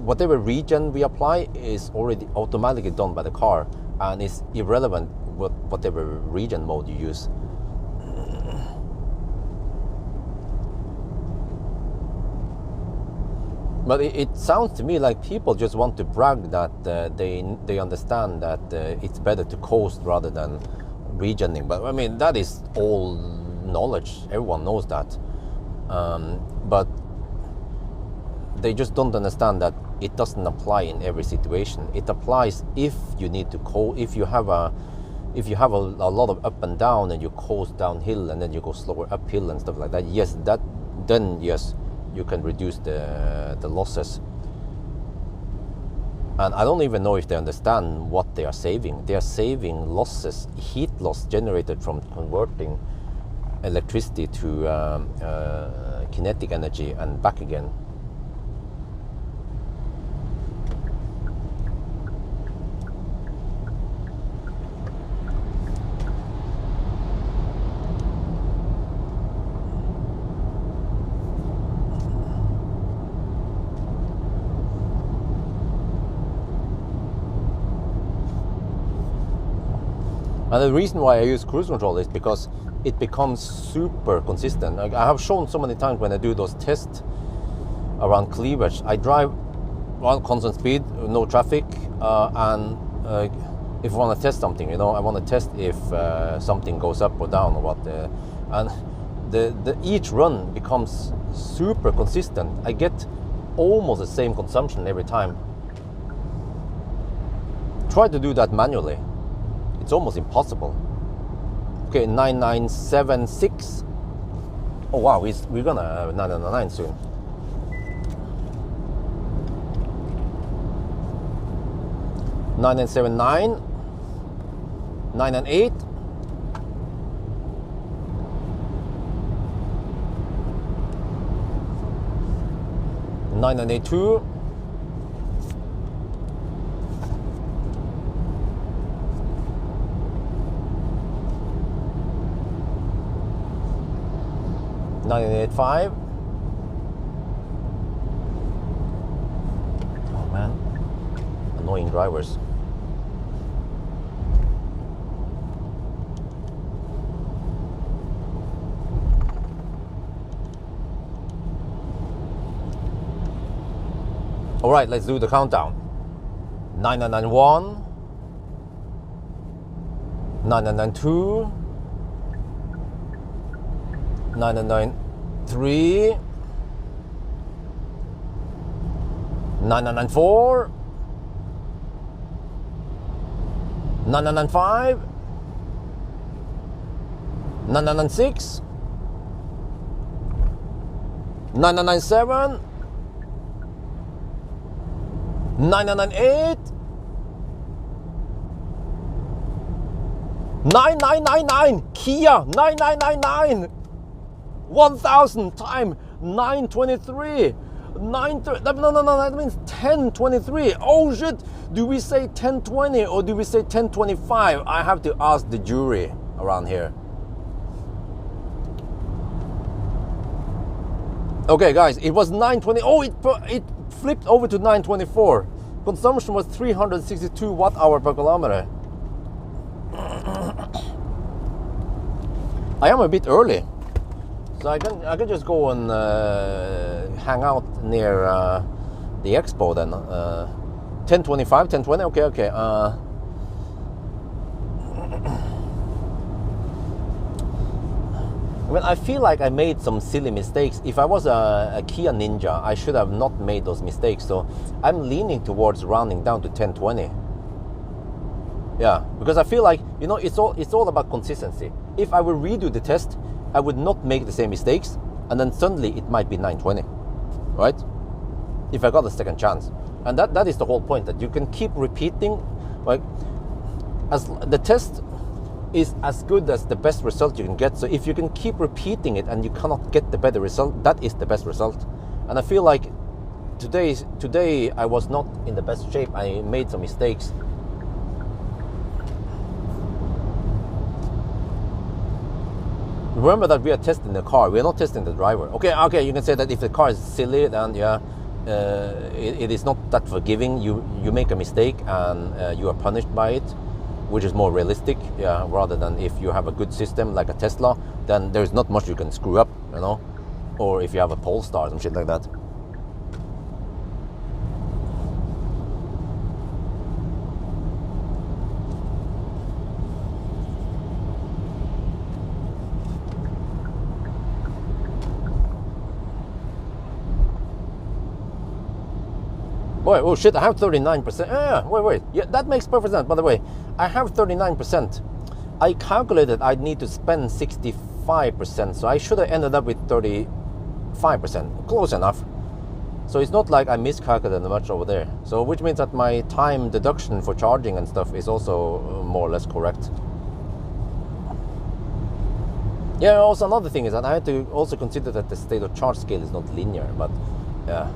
Whatever region we apply is already automatically done by the car, and it's irrelevant whatever region mode you use. But it sounds to me like people just want to brag that they understand that it's better to coast rather than regioning. But I mean, that is all knowledge. Everyone knows that. But they just don't understand that it doesn't apply in every situation. It applies if you need to if you have a lot of up and down and you coast downhill and then you go slower uphill and stuff like that. Yes, then you can reduce the losses. And I don't even know if they understand what they are saving. They are saving losses, heat loss generated from converting electricity to kinetic energy and back again. And the reason why I use cruise control is because it becomes super consistent. I have shown so many times when I do those tests around cleavage, I drive on constant speed, no traffic, and if I want to test something, I want to test if something goes up or down or what, and each run becomes super consistent. I get almost the same consumption every time. Try to do that manually. It's almost impossible. Okay, 9976. Oh wow, we're gonna have 999 soon. Nine and 79, 9 and 8, 9 and 82, 985. Oh man, annoying drivers. All right, let's do the countdown. 991, 992, 993, 994, 995, 996, 997, 998, 9999, Kia 9999, 1000 time 923, no, that means 1023. Oh shit, do we say 1020 or do we say 1025? I have to ask the jury around here. Okay guys, it was 920. Oh, it flipped over to 924. Consumption was 362 watt-hour per kilometer. I am a bit early, so I can just go and hang out near the Expo then. 1025, 1020. Okay. I mean, I feel like I made some silly mistakes. If I was a Kia Ninja, I should have not made those mistakes. So I'm leaning towards rounding down to 1020. Yeah, because I feel like, you know, it's all about consistency. If I would redo the test, I would not make the same mistakes, and then suddenly it might be 920, right? If I got a second chance. And that is the whole point, that you can keep repeating, like, as the test is as good as the best result you can get. So if you can keep repeating it and you cannot get the better result, that is the best result. And I feel like today I was not in the best shape. I made some mistakes. Remember that we are testing the car, we are not testing the driver. Okay, you can say that if the car is silly, then yeah, it is not that forgiving. You make a mistake and you are punished by it, which is more realistic, yeah, rather than if you have a good system like a Tesla, then there's not much you can screw up, you know, or if you have a Polestar, some shit like that. Wait, oh shit, I have 39%. Wait. Yeah, that makes perfect sense. By the way, I have 39%. I calculated I'd need to spend 65%, so I should have ended up with 35%. Close enough. So it's not like I miscalculated much over there. So which means that my time deduction for charging and stuff is also more or less correct. Yeah, also another thing is that I had to also consider that the state of charge scale is not linear, but yeah.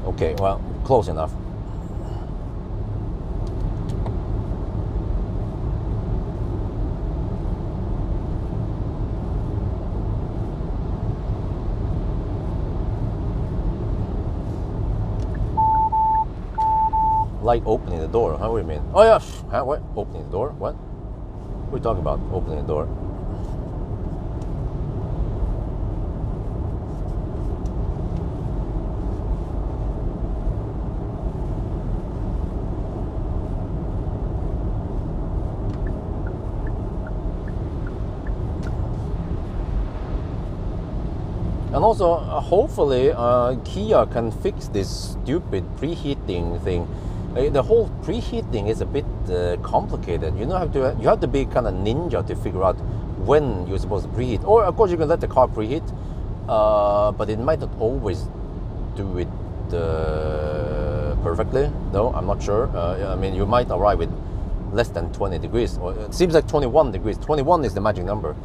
Okay, well, close enough. Like opening the door, huh? What do you mean? Oh yeah, huh? What? Opening the door? What? What are you talking about? Opening the door? And also, hopefully, Kia can fix this stupid preheating thing. The whole preheating is a bit complicated. You have to be kind of ninja to figure out when you're supposed to preheat. Or of course, you can let the car preheat, but it might not always do it perfectly. No, I'm not sure. I mean, you might arrive with less than 20 degrees. Or it seems like 21 degrees. 21 is the magic number.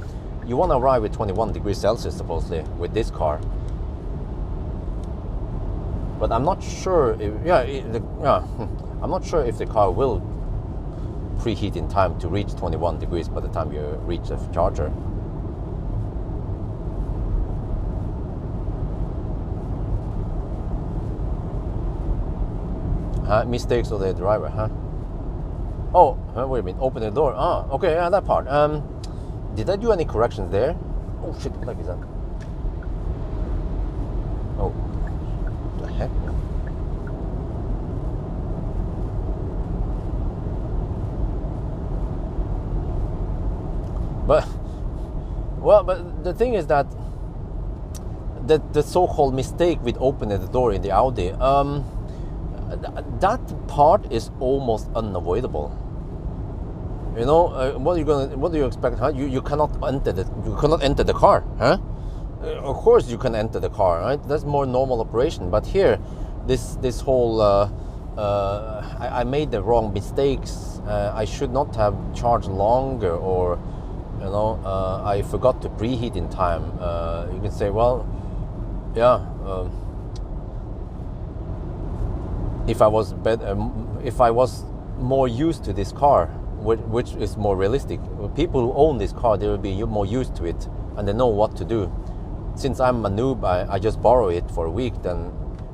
You want to arrive with 21 degrees Celsius supposedly with this car, but I'm not sure if, I'm not sure if the car will preheat in time to reach 21 degrees by the time you reach the charger. Mistakes of the driver, huh? Oh, what do you mean? Open the door. Okay, yeah, that part. Did I do any corrections there? Oh shit, what the heck is that? Oh, what the heck? But the thing is that the so-called mistake with opening the door in the Audi, that part is almost unavoidable. You know, what do you expect? Huh? You cannot enter the car, huh? Of course you can enter the car, right? That's more normal operation. But here, this whole I made the wrong mistakes. I should not have charged longer, or you know, I forgot to preheat in time. You can say, well, yeah. If I was more used to this car, which is more realistic. People who own this car, they will be more used to it and they know what to do. Since I'm a noob, I just borrow it for a week, then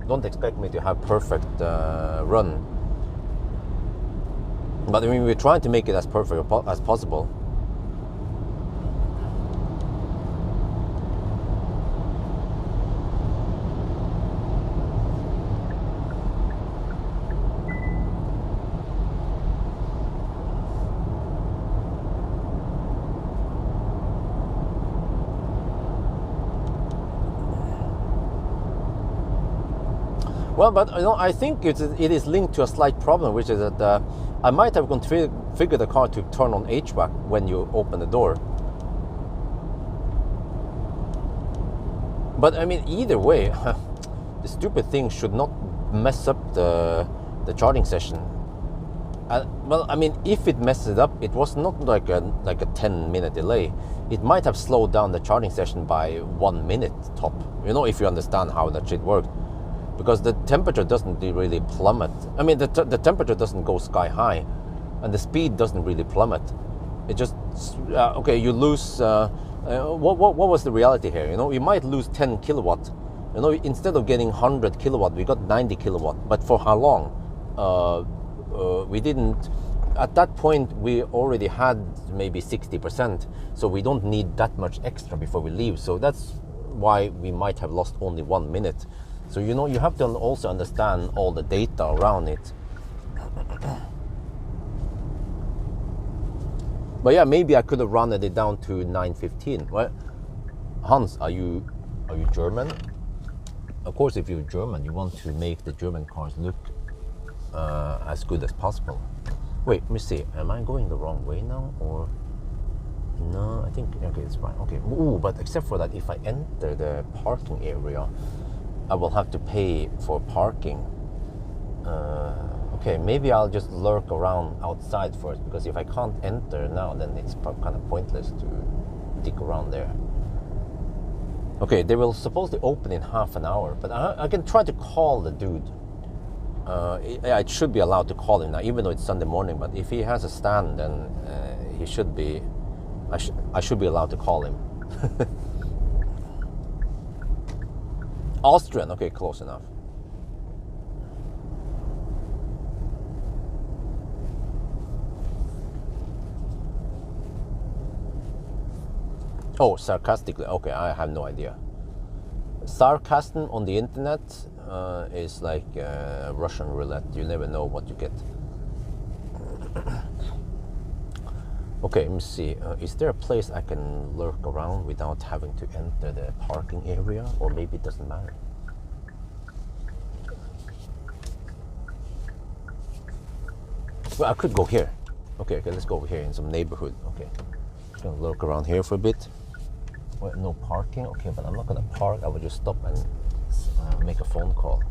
don't expect me to have perfect run. But I mean, we're trying to make it as perfect as possible. Well, but you know, I think it is linked to a slight problem, which is that I might have configured the car to turn on HVAC when you open the door. But I mean, either way, the stupid thing should not mess up the charging session. Well, I mean, if it messes it up, it was not like a 10-minute delay. It might have slowed down the charging session by 1 minute top. You know, if you understand how that shit worked, because the temperature doesn't really plummet. I mean, the temperature doesn't go sky high, and the speed doesn't really plummet. It just okay. You lose. What was the reality here? You know, you might lose 10 kilowatt. You know, instead of getting 100 kilowatt, we got 90 kilowatt. But for how long? We didn't. At that point, we already had maybe 60%. So we don't need that much extra before we leave. So that's why we might have lost only 1 minute. So you know, you have to also understand all the data around it. But yeah, maybe I could have rounded it down to 9:15. Well, Hans, are you German? Of course, if you're German, you want to make the German cars look as good as possible. Wait, let me see. Am I going the wrong way now, or no? I think okay, it's fine. Okay. Ooh, but except for that, if I enter the parking area, I will have to pay for parking. Okay, maybe I'll just lurk around outside first, because if I can't enter now, then it's kind of pointless to dig around there. Okay, they will supposedly open in half an hour, but I can try to call the dude. I should be allowed to call him now, even though it's Sunday morning. But if he has a stand, then he should be. I should be allowed to call him. Austrian, okay, close enough. Oh, sarcastically, okay, I have no idea. Sarcasm on the internet is like Russian roulette. You never know what you get. Okay, let me see. Is there a place I can lurk around without having to enter the parking area? Or maybe it doesn't matter. Well, I could go here. Okay, let's go over here in some neighborhood. Okay, I'm gonna lurk around here for a bit. Well, no parking. Okay, but I'm not gonna park. I will just stop and make a phone call.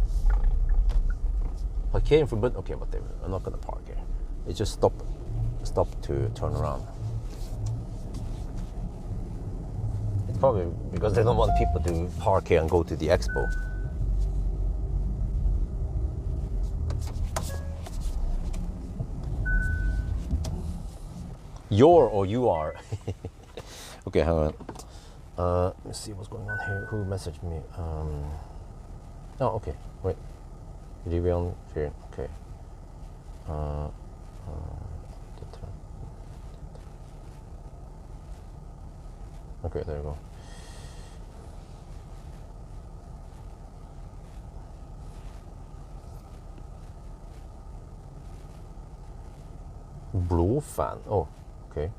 Parkering for bit. Okay, whatever. I'm not gonna park here. It's just stop to turn around. It's probably because they don't want people to park here and go to the Expo. You are. Okay, hang on. Let me see what's going on here. Who messaged me? Oh, okay. Wait. Rivian here. Okay. Okay, there you go. Blue fan. Oh, okay.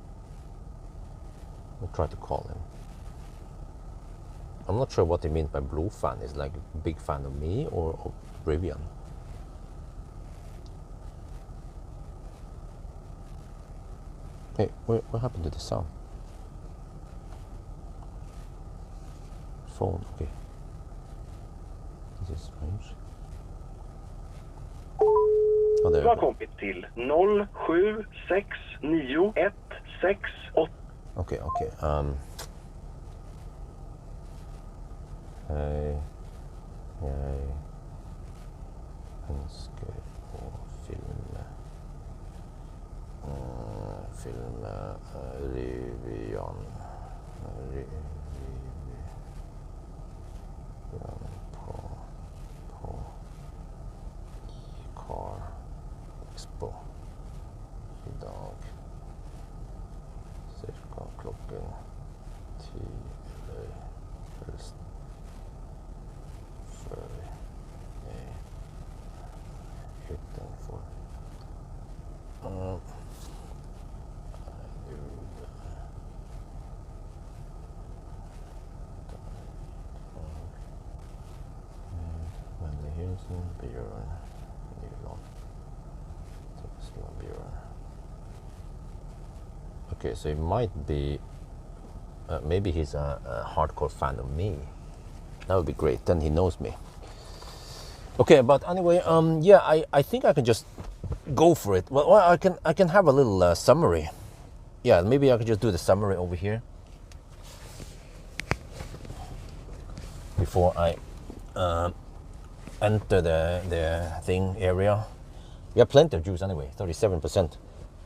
I'll try to call him. I'm not sure what he means by blue fan. Is like a big fan of me or of Rivian. Hey, what happened to the sound? Phone, okay. This is strange. Oh, there. Du har kommit till 0769168. Okay. Jeg ønsker å filme Rivian på Car Expo I dag cirka klokken 10 eller helst før jeg utenfor. Vennlig hilsen, Okay, so it might be, maybe he's a hardcore fan of me. That would be great. Then he knows me. Okay, but anyway, yeah, I think I can just go for it. Well, I can have a little summary. Yeah, maybe I can just do the summary over here before I enter the thing area. We have plenty of juice anyway, 37%.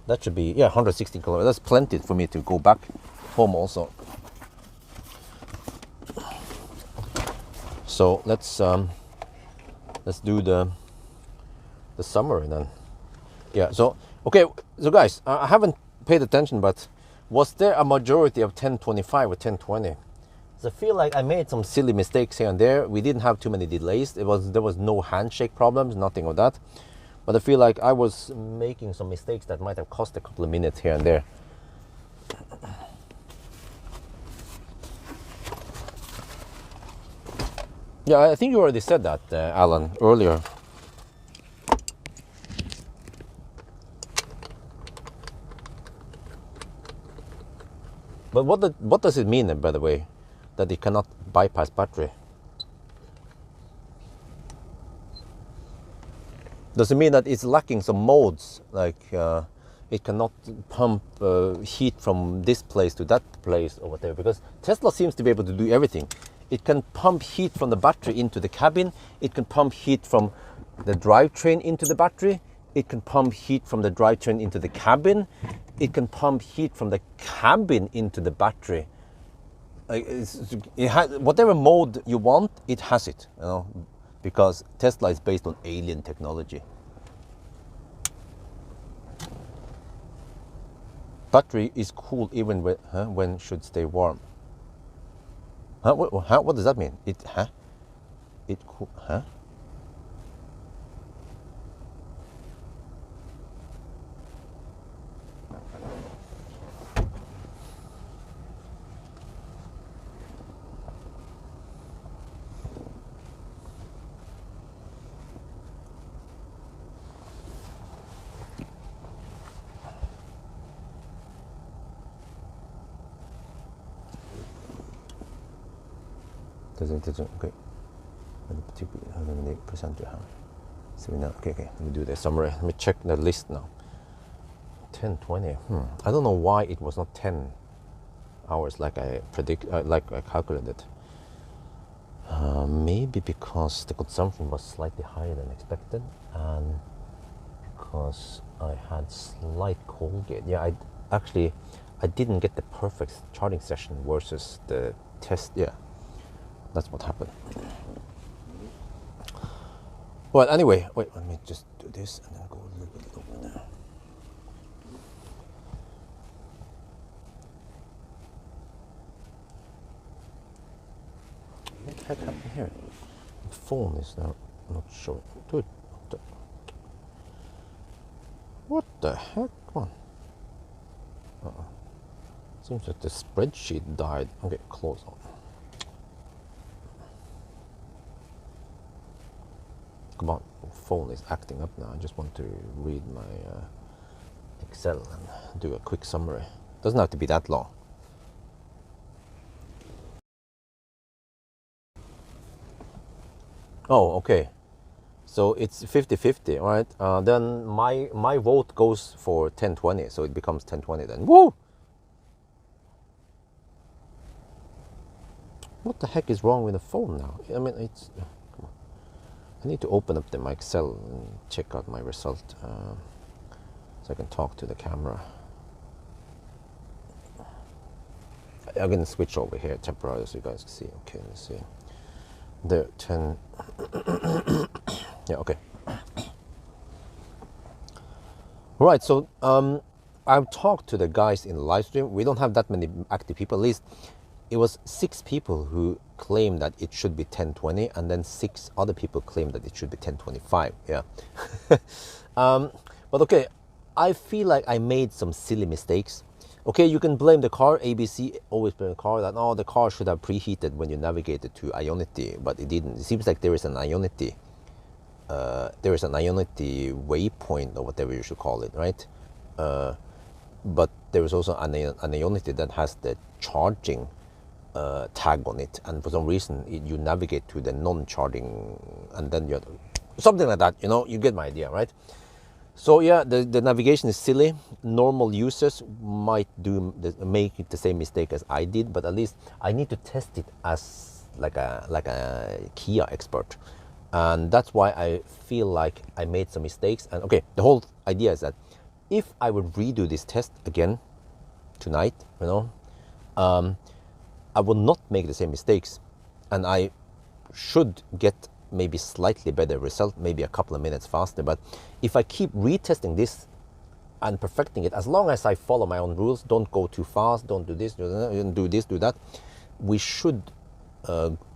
That should be, yeah, 116 calories. That's plenty for me to go back home also. So let's do the summary then. Yeah. So okay. So guys, I haven't paid attention, but was there a majority of 1025 or 1020? So I feel like I made some silly mistakes here and there. We didn't have too many delays. There was no handshake problems, nothing of that. But I feel like I was making some mistakes that might have cost a couple of minutes here and there. Yeah, I think you already said that, Alan, earlier. But what does it mean, by the way, that it cannot bypass battery? Does it mean that it's lacking some modes, like it cannot pump heat from this place to that place or whatever? Because Tesla seems to be able to do everything. It can pump heat from the battery into the cabin. It can pump heat from the drivetrain into the battery. It can pump heat from the drivetrain into the cabin. It can pump heat from the cabin into the battery. It has, whatever mode you want, it has it, you know, because Tesla is based on alien technology. Battery is cool even when should stay warm. What does that mean? It cool, okay. How many percent do you have? So we know. Okay, let me do the summary. Let me check the list now. 1020. I don't know why it was not 10 hours like I calculated. Maybe because the consumption was slightly higher than expected, and because I had slight Colgate. Yeah, I didn't get the perfect charging session versus the test. Yeah, that's what happened. Well, anyway, wait, let me just do this and then go a little bit lower there. What the heck happened here? The phone is now not showing. Dude, what the heck, man? Seems like the spreadsheet died. Okay, close on. Come on, phone is acting up now. I just want to read my Excel and do a quick summary. Doesn't have to be that long. Oh, okay. So it's 50-50, all right? Then my vote goes for 1020, so it becomes 1020 then. Woo! What the heck is wrong with the phone now? I mean, it's... Come on. I need to open up my Excel and check out my result so I can talk to the camera. I'm going to switch over here temporarily so you guys can see. Okay, let's see. There, 10. Yeah, okay. Right, so I've talked to the guys in the live stream. We don't have that many active people. At least it was 6 people who claimed that it should be 1020, and then 6 other people claimed that it should be 1025. Yeah. But okay, I feel like I made some silly mistakes. Okay, you can blame the car. ABC always blame the car that, oh, the car should have preheated when you navigated to Ionity, but it didn't. It seems like there is an Ionity. There is an Ionity waypoint or whatever you should call it, right? but there is also an Ionity that has the charging tag on it, and for some reason you navigate to the non-charging, and then you something like that. You know, you get my idea, right? So yeah, the navigation is silly. Normal users might make it the same mistake as I did, but at least I need to test it as like a Kia expert, and that's why I feel like I made some mistakes. And okay, the whole idea is that if I would redo this test again tonight, you know, I will not make the same mistakes, and I should get maybe slightly better result, maybe a couple of minutes faster. But if I keep retesting this and perfecting it, as long as I follow my own rules, don't go too fast, don't do this, do this, do that, we should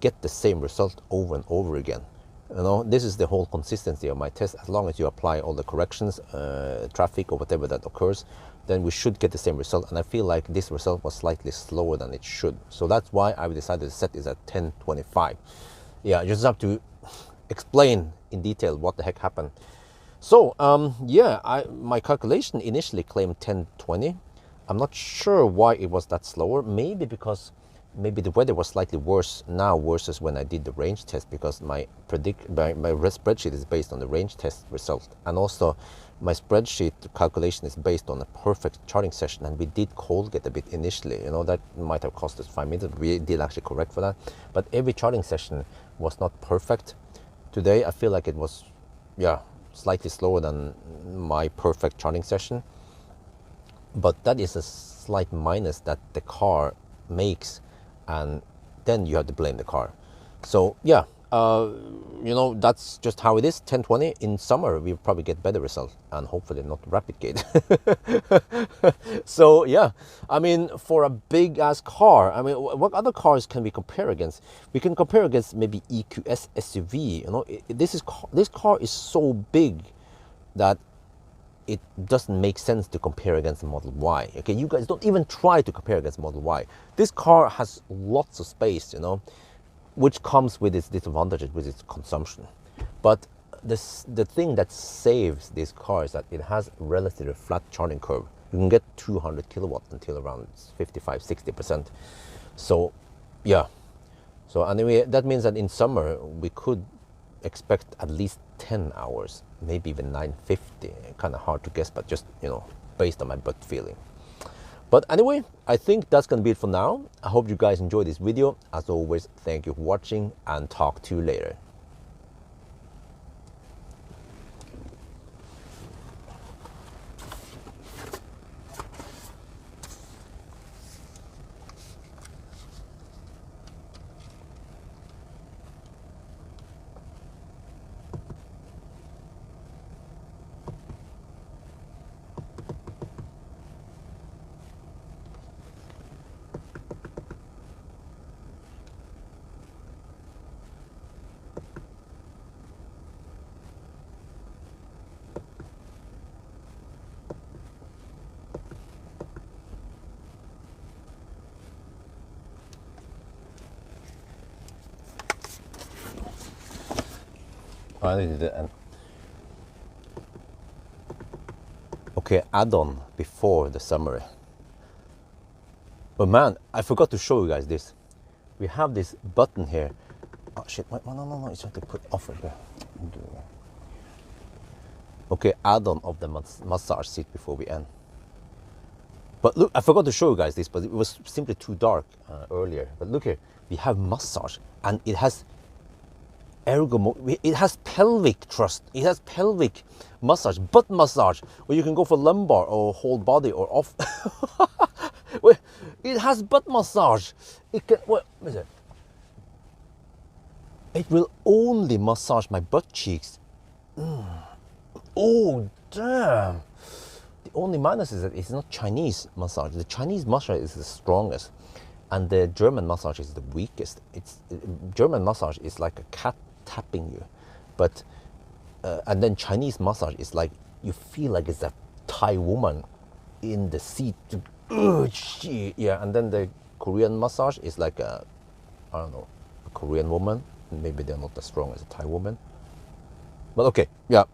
get the same result over and over again. You know, this is the whole consistency of my test. As long as you apply all the corrections, traffic or whatever that occurs, then we should get the same result. And I feel like this result was slightly slower than it should. So that's why I decided to set this at 10:25. Yeah, you just have to explain in detail what the heck happened. So yeah, my calculation initially claimed 10:20. I'm not sure why it was that slower. Maybe because maybe the weather was slightly worse now versus when I did the range test, because my spreadsheet is based on the range test result, and also my spreadsheet calculation is based on a perfect charting session, and we did cold get a bit initially. You know, that might have cost us 5 minutes. We did actually correct for that, but every charting session was not perfect. Today I feel like it was, yeah, slightly slower than my perfect charting session, but that is a slight minus that the car makes, and then you have to blame the car. So yeah, you know, that's just how it is. 10:20 in summer, we'll probably get better results, and hopefully not rapid gate. So yeah, I mean, for a big ass car, I mean, what other cars can we compare against? We can compare against maybe EQS SUV. You know, this car is so big that it doesn't make sense to compare against the Model Y. Okay, you guys don't even try to compare against Model Y. This car has lots of space, you know, which comes with its disadvantages, with its consumption. But the thing that saves this car is that it has a relatively flat charging curve. You can get 200 kilowatts until around 55-60%. So yeah, so anyway, that means that in summer we could expect at least 10 hours, maybe even 950. Kind of hard to guess, but just, you know, based on my gut feeling. But anyway, I think that's gonna be it for now. I hope you guys enjoyed this video. As always, thank you for watching, and talk to you later. I did the okay, add-on before the summary. But man, I forgot to show you guys this. We have this button here. Oh shit, no, it's have to put off it here. Okay, add-on of the massage seat before we end. But look, I forgot to show you guys this, but it was simply too dark earlier. But look here, we have massage, and it has it has pelvic thrust, it has pelvic massage, butt massage, or you can go for lumbar or whole body or off. It has butt massage. It can, what is it? It will only massage my butt cheeks. Oh damn. The only minus is that it's not Chinese massage. The Chinese massage is the strongest, and the German massage is the weakest. German massage is like a cat tapping you, but and then Chinese massage is like you feel like it's a Thai woman in the seat. Yeah, and then the Korean massage is like a, I don't know, a Korean woman. Maybe they're not as strong as a Thai woman, but okay, yeah.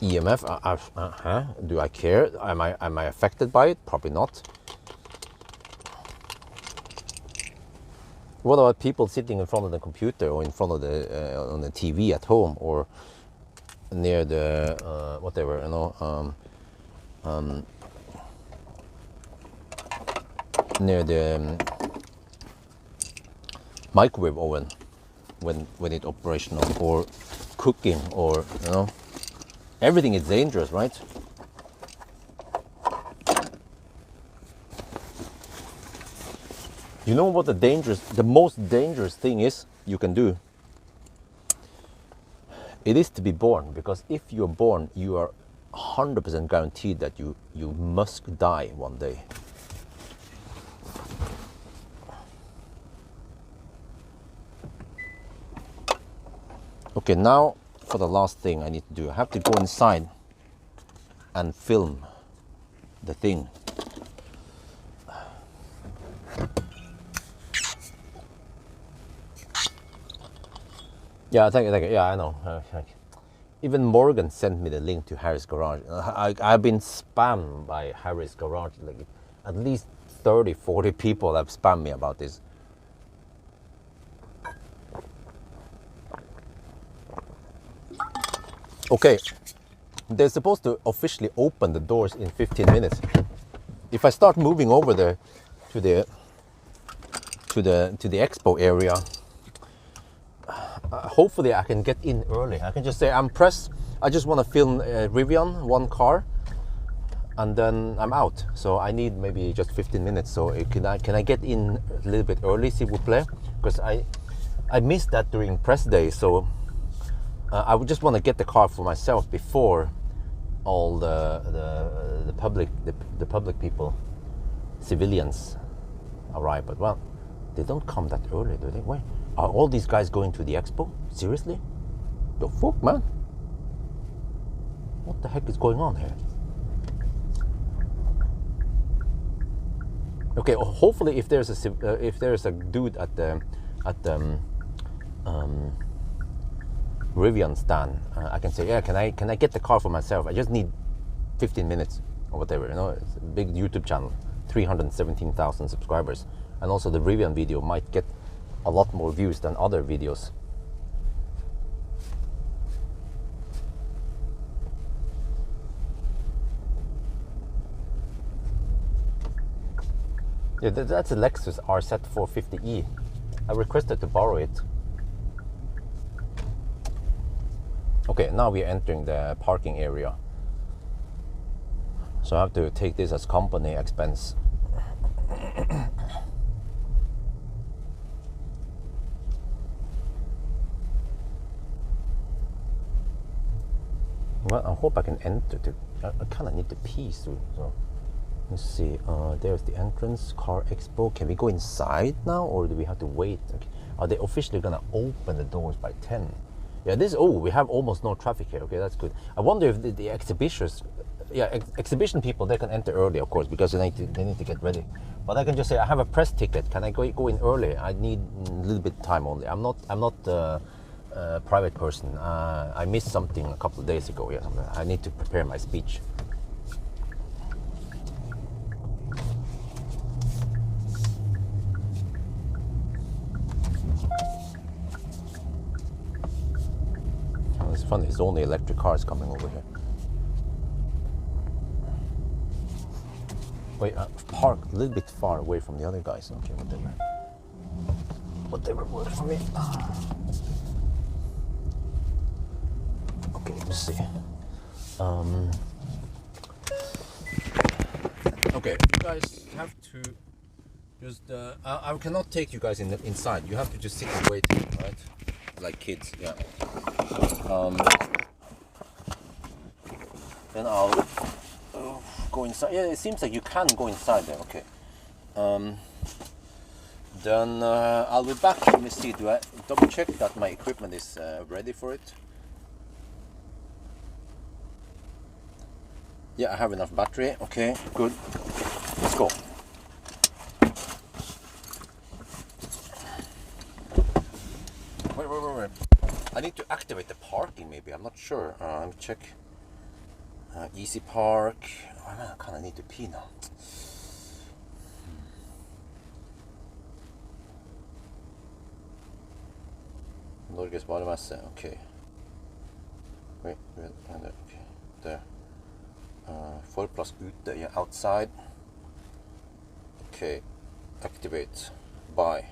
EMF, do I care? Am I affected by it? Probably not. What about people sitting in front of the computer or in front of the on the TV at home or near the whatever, you know, near the microwave oven when it's operational, or cooking, or you know, everything is dangerous, right? You know what the most dangerous thing is you can do? It is to be born, because if you're born, you are 100% guaranteed that you must die one day. Okay, now for the last thing I need to do. I have to go inside and film the thing. Yeah, thank you. Yeah, I know. Even Morgan sent me the link to Harry's Garage. I've been spammed by Harry's Garage. Like at least 30, 40 people have spammed me about this. Okay, they're supposed to officially open the doors in 15 minutes. If I start moving over there to the expo area, hopefully I can get in early. I can just say I'm pressed. I just want to film Rivian, one car, and then I'm out. So I need maybe just 15 minutes. So can I get in a little bit early, s'il vous plaît? Because I missed that during press day. So I would just want to get the car for myself before all the public people, civilians, arrive. But well, they don't come that early, do they? Why are all these guys going to the expo? Seriously? The fuck, man? What the heck is going on here? Okay, hopefully if there's a dude at the Rivian stand, I can say, yeah, can I get the car for myself? I just need 15 minutes or whatever. You know, it's a big YouTube channel, 317,000 subscribers, and also the Rivian video might get a lot more views than other videos. Yeah, that's a Lexus RZ450e. I requested to borrow it. Okay, now we are entering the parking area. So I have to take this as company expense. Well, I hope I can enter. I kind of need to pee soon. So let's see. There's the entrance, Car Expo. Can we go inside now, or do we have to wait? Okay. Are they officially gonna open the doors by 10? Yeah, we have almost no traffic here. Okay, that's good. I wonder if the exhibitors, exhibition people, they can enter early, of course, because they need to get ready. But I can just say I have a press ticket. Can I go in early? I need a little bit of time only. I'm not a private person. I missed something a couple of days ago. Yeah, I need to prepare my speech. It's funny, it's only electric cars coming over here. Wait, park a little bit far away from the other guys. Okay, whatever works for me. Okay, let's see. Okay, you guys have to just. I cannot take you guys inside. You have to just sit and wait, right? Like kids, yeah. Then I'll go inside. Yeah, it seems like you can go inside there. Okay. Then I'll be back. Let me see. Do I double check that my equipment is ready for it? Yeah, I have enough battery. Okay, good. Let's go. Wait. I need to activate the parking maybe. I'm not sure. Let me check. Easy park. Oh, man, I kind of need to pee now. Norges varumesse. Okay. Wait. Okay. There. Forplass ute. Yeah, outside. Okay. Activate. Buy.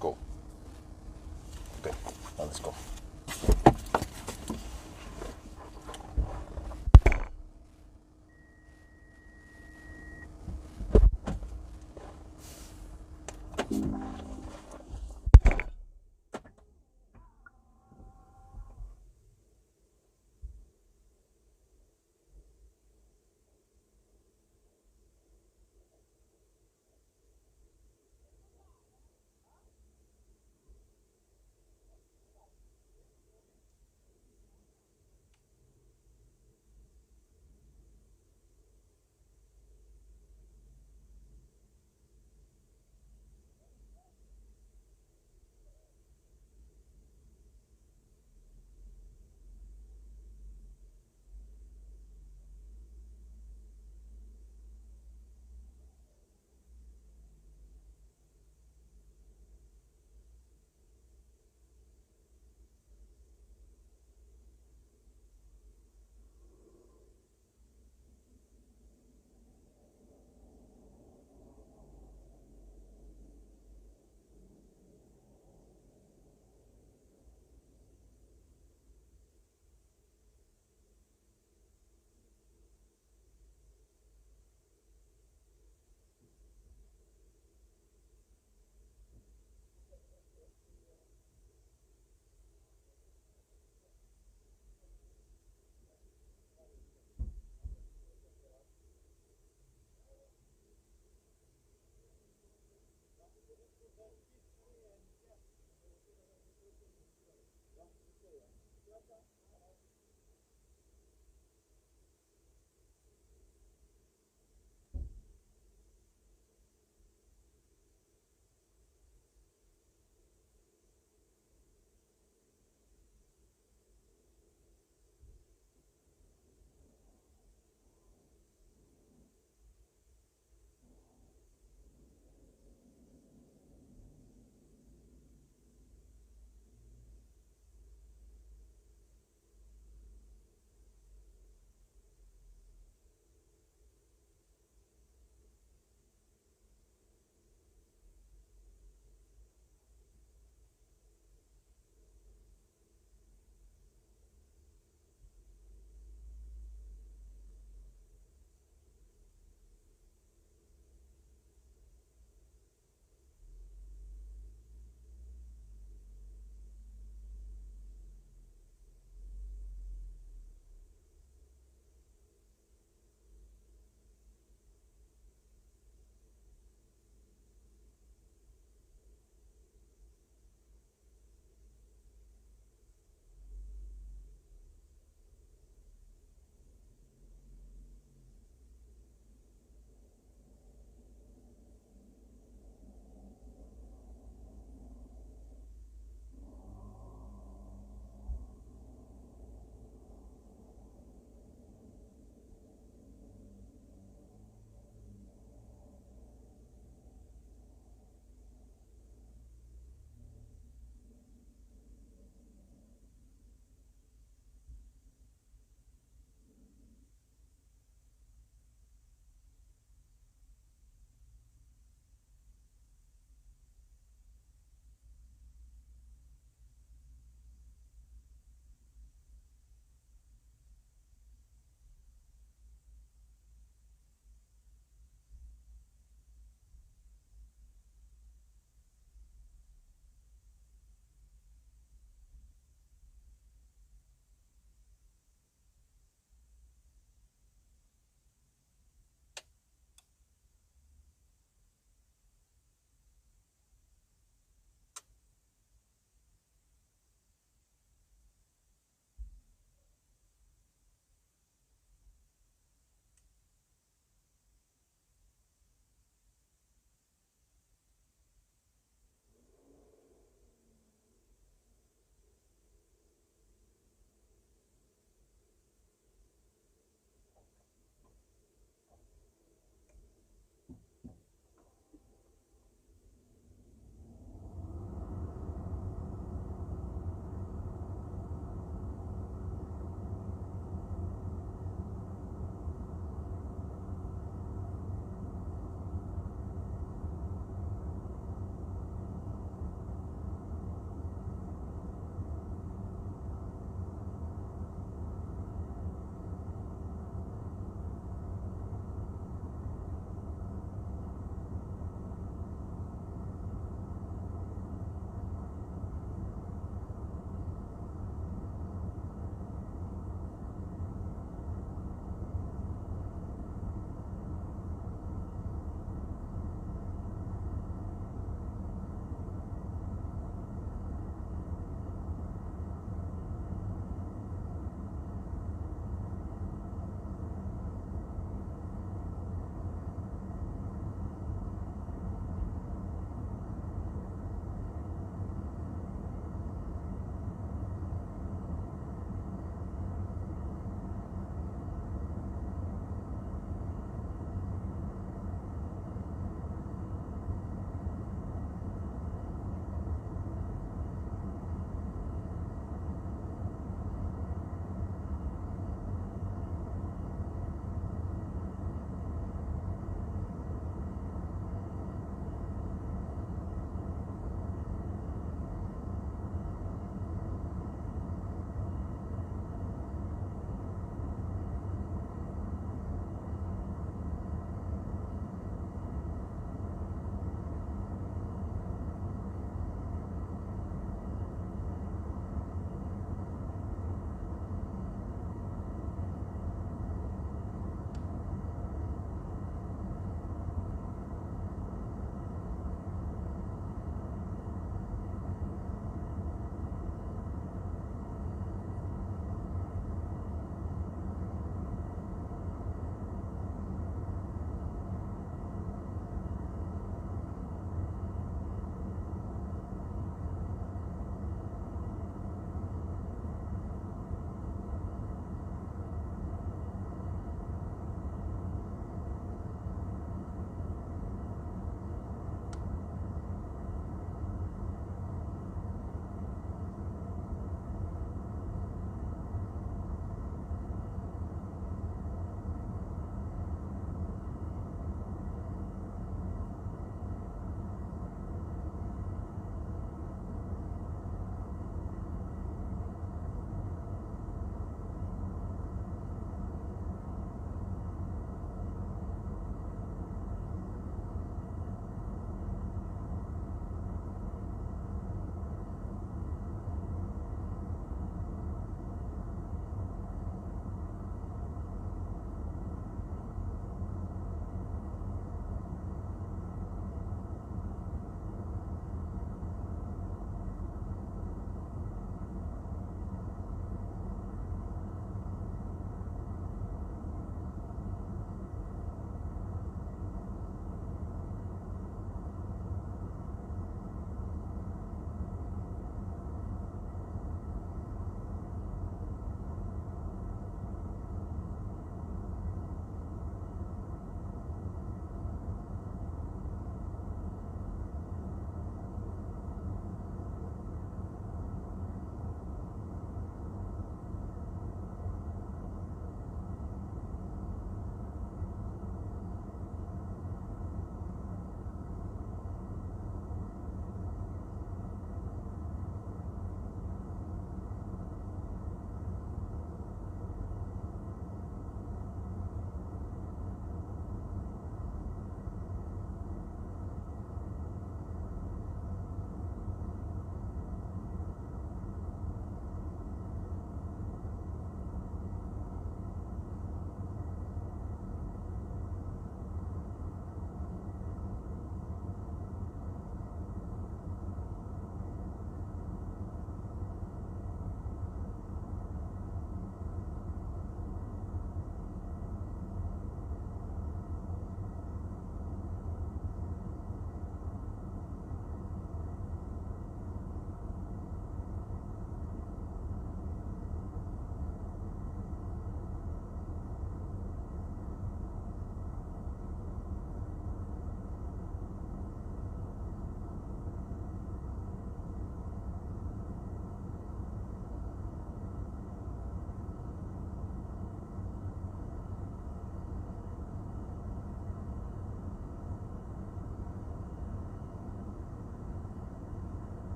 Go. Okay. Now let's go.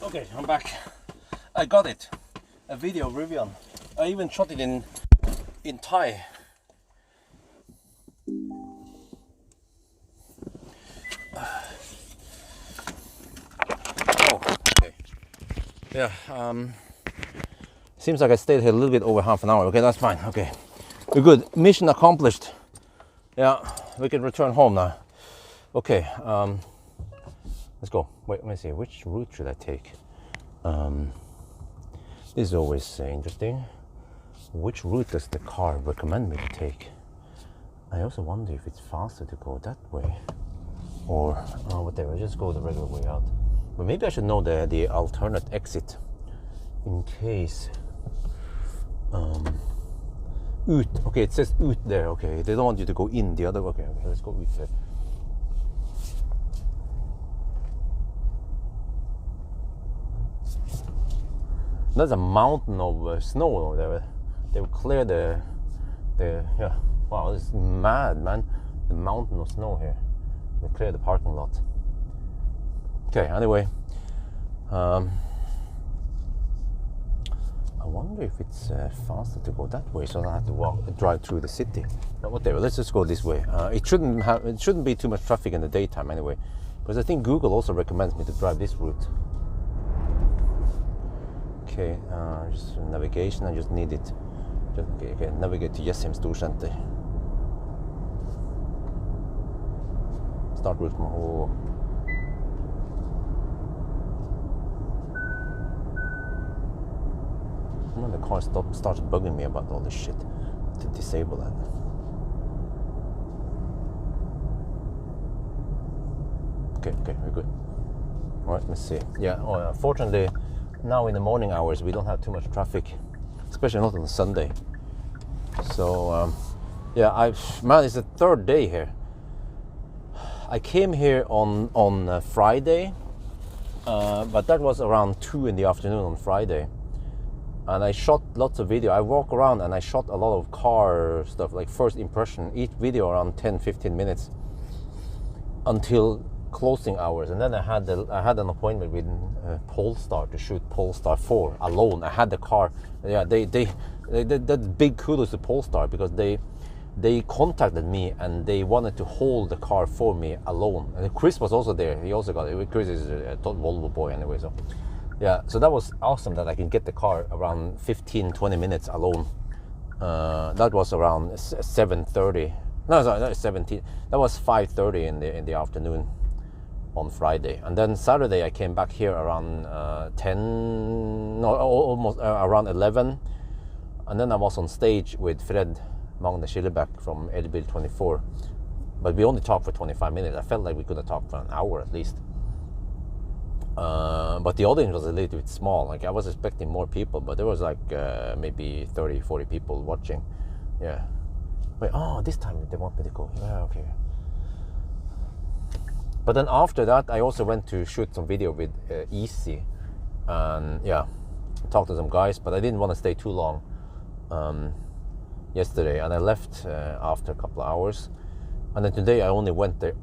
Okay, I'm back. I got it. A video review. I even shot it in Thai. Oh, okay. Yeah. Seems like I stayed here a little bit over half an hour. Okay, that's fine. Okay, we're good. Mission accomplished. Yeah, we can return home now. Okay. Let's go. Wait, let me see. Which route should I take? This is always interesting. Which route does the car recommend me to take? I also wonder if it's faster to go that way, or whatever. Just go the regular way out. But maybe I should know the alternate exit in case. Ut. Okay, it says ut there. Okay, they don't want you to go in the other. Okay, let's go ut there. There's a mountain of snow over there. They will clear the yeah. Wow, this is mad, man. The mountain of snow here. They clear the parking lot. Okay, anyway. I wonder if it's faster to go that way, so I don't have to drive through the city. But whatever, let's just go this way. It shouldn't be too much traffic in the daytime anyway, because I think Google also recommends me to drive this route. Okay, just navigation. I just need it. Okay, navigate to Jessheim Storsenter. Start route from home. And then the car starts bugging me about all this shit. To disable that. Okay, we're good. All right, let's see. Yeah, fortunately, now in the morning hours we don't have too much traffic, especially not on a Sunday. So yeah, man, it's the third day here. I came here on Friday, but that was around 2 in the afternoon on Friday, and I shot lots of video. I walk around and I shot a lot of car stuff, like first impression, each video around 10-15 minutes until closing hours. And then I had an appointment with Polestar to shoot Polestar 4 alone. I had the car. Yeah, they big kudos to Polestar, because they contacted me and they wanted to hold the car for me alone. And Chris was also there. He also got it. Chris is a Volvo boy anyway, so yeah, so that was awesome that I can get the car around 15-20 minutes alone. That was around 7:30. No, sorry, that was 17. That was 5:30 in the afternoon on Friday. And then Saturday I came back here around 10, no, almost around 11. And then I was on stage with Fred Magne Skillebæk from Elbil 24. But we only talked for 25 minutes. I felt like we could have talked for an hour at least. But the audience was a little bit small. Like, I was expecting more people, but there was like maybe 30-40 people watching. Yeah. Wait, oh, this time they want me to go. Yeah, okay. But then after that, I also went to shoot some video with Easy, and yeah, talked to some guys. But I didn't want to stay too long yesterday, and I left after a couple of hours. And then today I only went there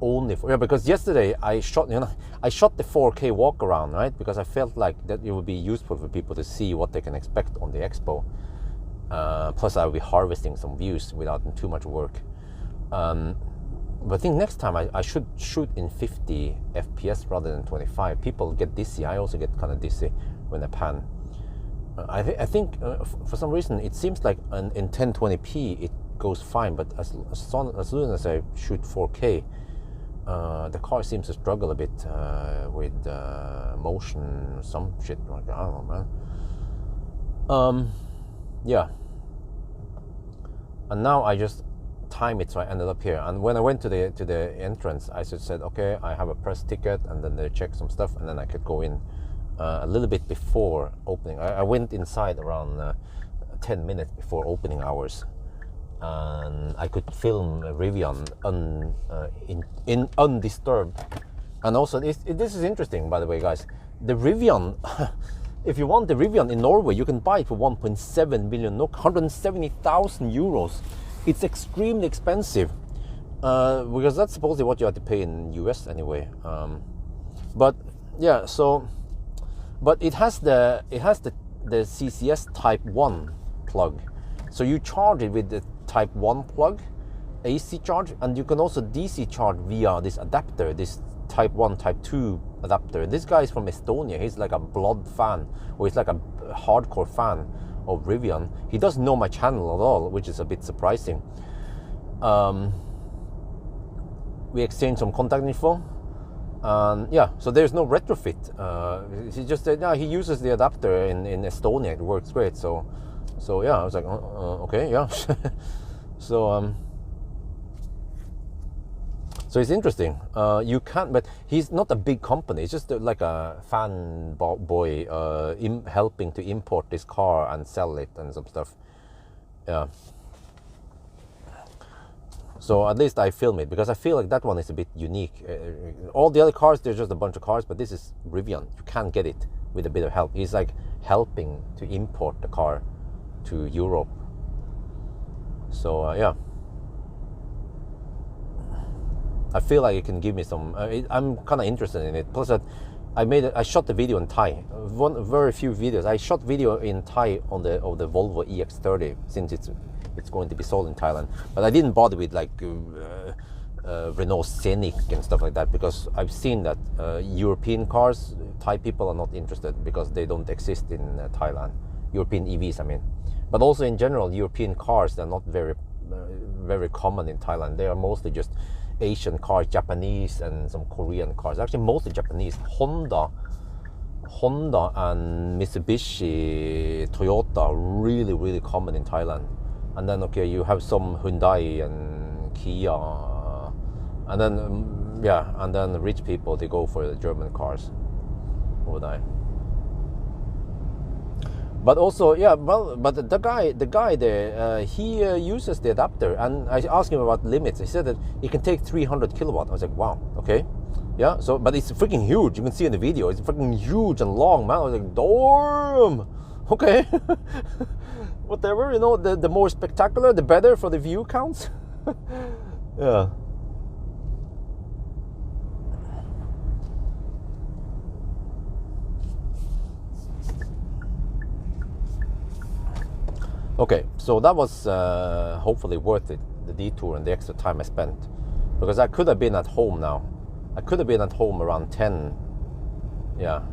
because yesterday I shot the 4K walk around, right? Because I felt like that it would be useful for people to see what they can expect on the Expo. Plus I will be harvesting some views without too much work. But I think next time I should shoot in 50 FPS rather than 25. People get dizzy. I also get kind of dizzy when I pan. I think for some reason it seems like in 1020p it goes fine, but as soon as I shoot 4K, the car seems to struggle a bit with motion, some shit like that. I don't know, man. Yeah. And now I just time it, so I ended up here. And when I went to the entrance, I just said, okay, I have a press ticket, and then they check some stuff, and then I could go in a little bit before opening. I went inside around 10 minutes before opening hours, and I could film Rivian undisturbed. And also, this is interesting, by the way, guys. The Rivian, if you want the Rivian in Norway, you can buy it for 1.7 million NOK, 170,000 euros. It's extremely expensive, because that's supposedly what you have to pay in US anyway. But yeah, so but it has the CCS Type 1 plug. So you charge it with the Type 1 plug, AC charge, and you can also DC charge via this adapter, this Type 1, Type 2 adapter. This guy is from Estonia. He's like a blood fan, or he's like a hardcore fan of Rivian. He doesn't know my channel at all, which is a bit surprising. We exchanged some contact info, and yeah, so there's no retrofit. He just said, yeah, he uses the adapter in Estonia. It works great. So yeah, I was like, okay, yeah. So it's interesting. You can't, but he's not a big company. It's just like a fan boy helping to import this car and sell it and some stuff. Yeah. So at least I film it because I feel like that one is a bit unique. All the other cars, they're just a bunch of cars, but this is Rivian. You can't get it with a bit of help. He's like helping to import the car to Europe. So yeah. I feel like it can give me some. I'm kind of interested in it. Plus, I shot the video in Thai. Very few videos. I shot video in Thai on the Volvo EX30 since it's going to be sold in Thailand. But I didn't bother with like Renault Scenic and stuff like that because I've seen that European cars, Thai people are not interested because they don't exist in Thailand. European EVs, I mean. But also in general, European cars, they're not very common in Thailand. They are mostly just Asian cars, Japanese and some Korean cars. Actually, mostly Japanese. Honda and Mitsubishi, Toyota, really, really common in Thailand. And then, okay, you have some Hyundai and Kia. And then, yeah, and then rich people, they go for the German cars over there. But also, yeah, well, but the guy there, he uses the adapter, and I asked him about limits. He said that it can take 300 kilowatt. I was like, wow, okay, yeah. So, but it's freaking huge. You can see in the video, it's freaking huge and long, man. I was like, damn, okay, whatever. You know, the more spectacular, the better for the view counts. Yeah. Okay, so that was hopefully worth it, the detour and the extra time I spent, because I could have been at home now. I could have been at home around 10, yeah.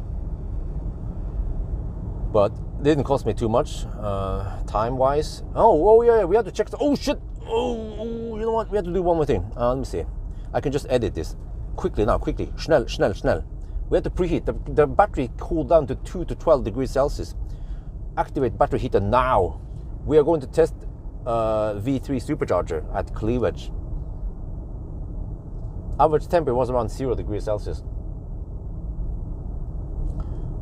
But it didn't cost me too much, time-wise. Oh yeah, we had to check. Oh shit! Oh, you know what? We have to do one more thing. Let me see. I can just edit this quickly now. Quickly, schnell. We have to preheat. The battery cooled down to 2 to 12 degrees Celsius. Activate battery heater now. We are going to test V3 supercharger at cleavage. Average temperature was around 0 degrees Celsius.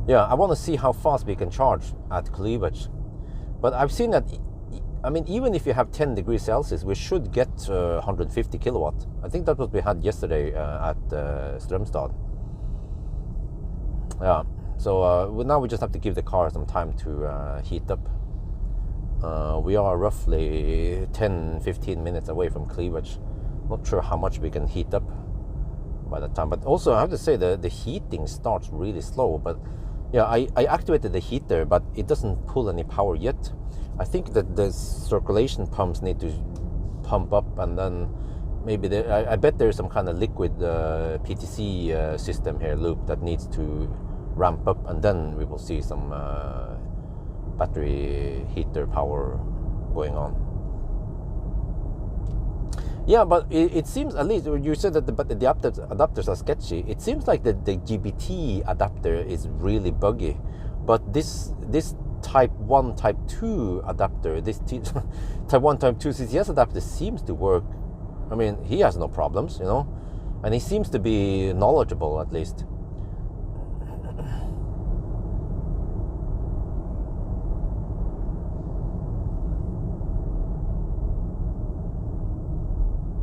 Yeah, I want to see how fast we can charge at cleavage. But I've seen that, I mean, even if you have 10 degrees Celsius, we should get 150 kilowatt. I think that's what we had yesterday at Strömstad. Yeah, so now we just have to give the car some time to heat up. We are roughly 10-15 minutes away from cleavage. Not sure how much we can heat up by that time. But also I have to say the heating starts really slow. But yeah, I activated the heater, but it doesn't pull any power yet. I think that the circulation pumps need to pump up, and then maybe I bet there's some kind of liquid PTC system here, loop, that needs to ramp up, and then we will see some battery heater power going on. Yeah, but it seems, at least you said that the adapters are sketchy. It seems like the GBT adapter is really buggy, but this Type 1, Type 2 adapter, this Type 1, Type 2 CCS adapter seems to work. I mean, he has no problems, you know, and he seems to be knowledgeable at least.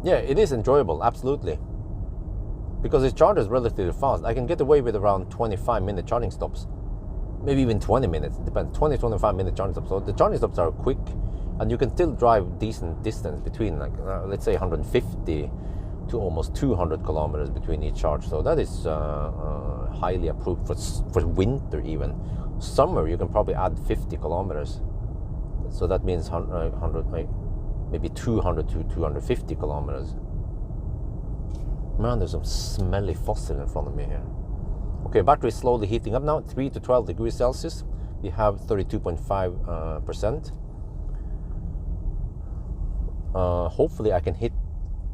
Yeah, it is enjoyable, absolutely. Because it charges relatively fast. I can get away with around 25-minute charging stops. Maybe even 20 minutes, it depends, 20-25-minute charging stops. So the charging stops are quick, and you can still drive decent distance between, like, let's say 150 to almost 200 kilometers between each charge. So that is highly approved for winter even. Summer you can probably add 50 kilometers. So that means 100, maybe 200 to 250 kilometers. Man, there's some smelly fossil in front of me here. Okay, battery is slowly heating up now, 3 to 12 degrees Celsius. We have 32.5%. Hopefully I can hit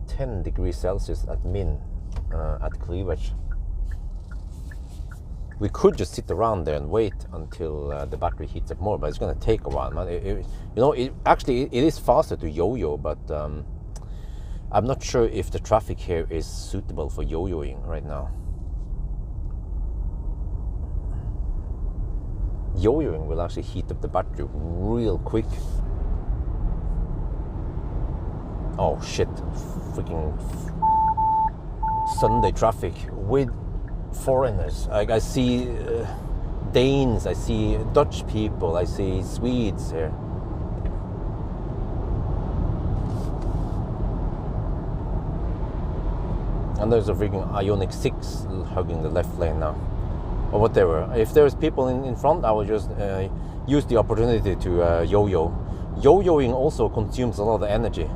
10 degrees Celsius at min at cleavage. We could just sit around there and wait until the battery heats up more, but it's going to take a while, man. It is faster to yo-yo, but I'm not sure if the traffic here is suitable for yo-yoing right now. Yo-yoing will actually heat up the battery real quick. Oh shit, freaking Sunday traffic with foreigners. I see Danes, I see Dutch people, I see Swedes here. And there's a freaking Ioniq 6 hugging the left lane now. Or whatever. If there's people in front, I will just use the opportunity to yo-yo. Yo-yoing also consumes a lot of energy,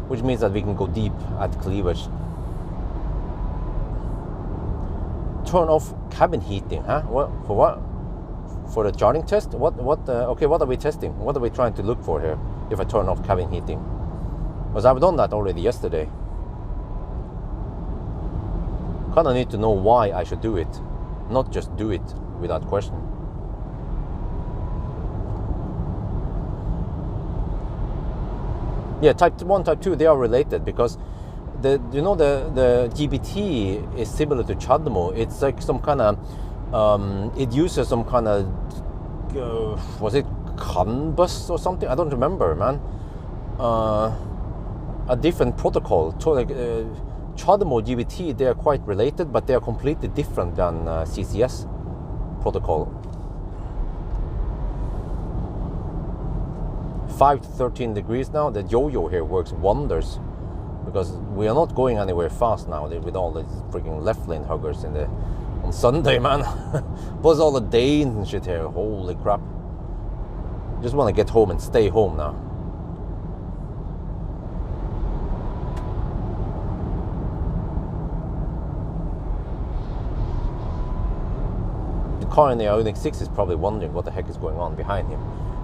which means that we can go deep at cleavage. Turn off cabin heating, huh? What, for what? For the charging test? Okay, what are we testing? What are we trying to look for here if I turn off cabin heating? Because I've done that already yesterday. Kinda need to know why I should do it, not just do it without question. Yeah, type 1, type 2, they are related because the GBT is similar to CHAdeMO. It's like some kind of, it uses some kind of, was it CAN bus or something? I don't remember, man. A different protocol. CHAdeMO, GBT, they are quite related, but they are completely different than CCS protocol. 5 to 13 degrees now. The yo-yo here works wonders because we are not going anywhere fast now with all these freaking left lane huggers on Sunday, man. Plus all the Danes and shit here. Holy crap. Just want to get home and stay home now. The car in the Ioniq 6 is probably wondering what the heck is going on behind him.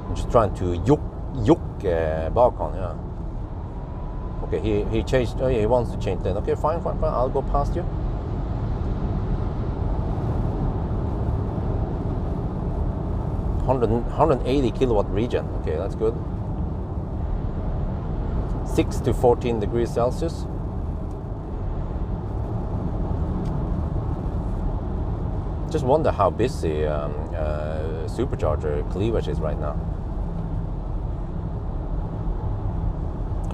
I'm just trying to yuck back on, yeah. Okay, he changed. Oh yeah, he wants to change lane. Okay, fine. I'll go past you. $180 kilowatt region. Okay, that's good. 6 to 14 degrees Celsius. Just wonder how busy supercharger cleavage is right now.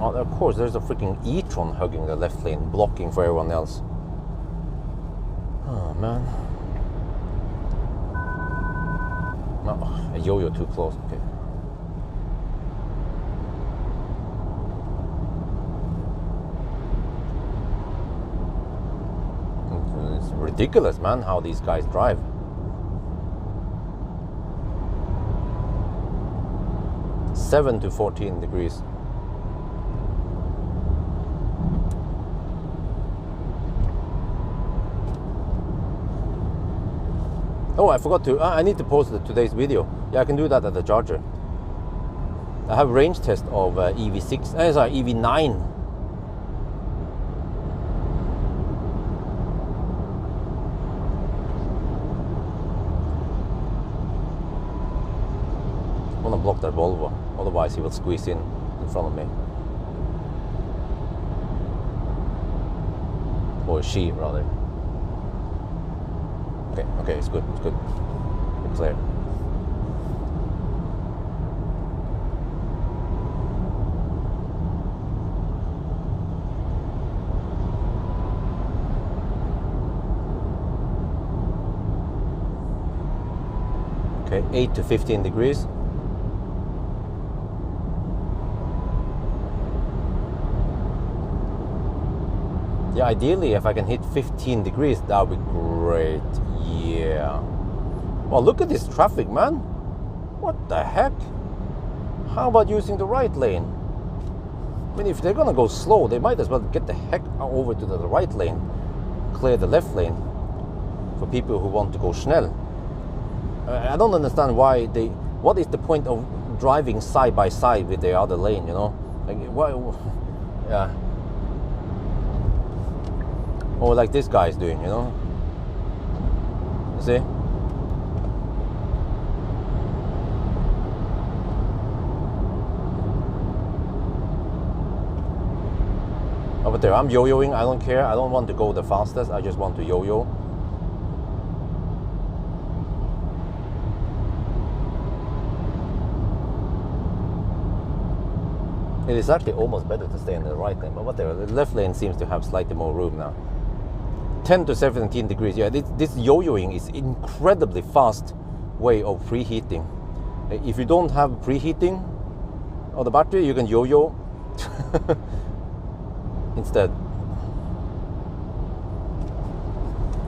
Oh, of course, there's a freaking e-tron hugging the left lane, blocking for everyone else. Oh, man. Oh, a yo-yo too close, okay. It's ridiculous, man, how these guys drive. Seven to 14 degrees. Oh, I forgot to. I need to post today's video. Yeah, I can do that at the charger. I have range test of EV6. Sorry, EV9. I want to block that Volvo, otherwise he will squeeze in front of me. Or she, rather. Okay, it's good, it's clear. Okay, 8 to 15 degrees. Yeah, ideally, if I can hit 15 degrees, that would be great. Yeah. Well, look at this traffic, man. What the heck? How about using the right lane? I mean, if they're gonna go slow, they might as well get the heck over to the right lane, clear the left lane for people who want to go schnell. I don't understand why they. What is the point of driving side by side with the other lane? You know, like why? Yeah. Or like this guy is doing. You know. You see. Over there, I'm yo-yoing. I don't care. I don't want to go the fastest. I just want to yo-yo. It is actually almost better to stay in the right lane, but whatever. The left lane seems to have slightly more room now. 10 to 17 degrees. Yeah, this yo-yoing is incredibly fast way of preheating. If you don't have preheating of the battery, you can yo-yo instead.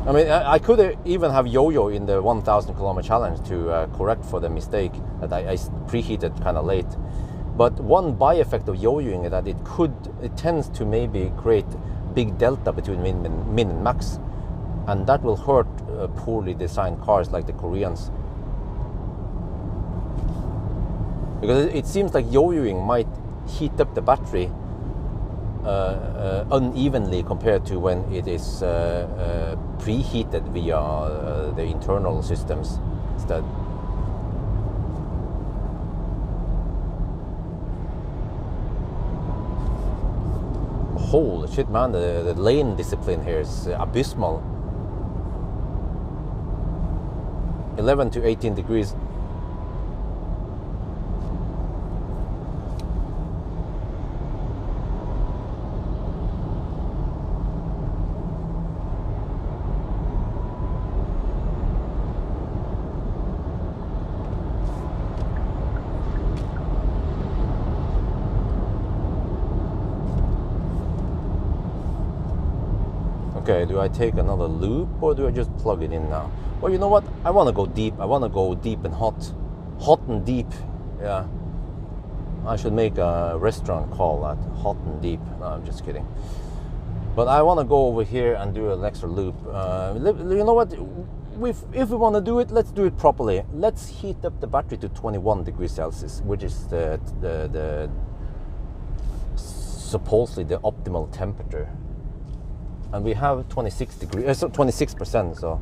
I mean, I could even have yo-yo in the 1,000 kilometer challenge to correct for the mistake that I preheated kind of late. But one by-effect of yo-yoing is that it tends to maybe create big delta between min and max, and that will hurt poorly designed cars like the Koreans. Because it seems like yo-yoing might heat up the battery unevenly compared to when it is preheated via the internal systems instead. Holy shit, man, the lane discipline here is abysmal. 11 to 18 degrees. Okay, do I take another loop or do I just plug it in now? Well, you know what? I want to go deep. I want to go deep and hot. Hot and deep. Yeah. I should make a restaurant call that. Hot and deep. No, I'm just kidding. But I want to go over here and do an extra loop. You know what? If we want to do it, let's do it properly. Let's heat up the battery to 21 degrees Celsius, which is the supposedly the optimal temperature. And we have 26 degrees, so 26%. So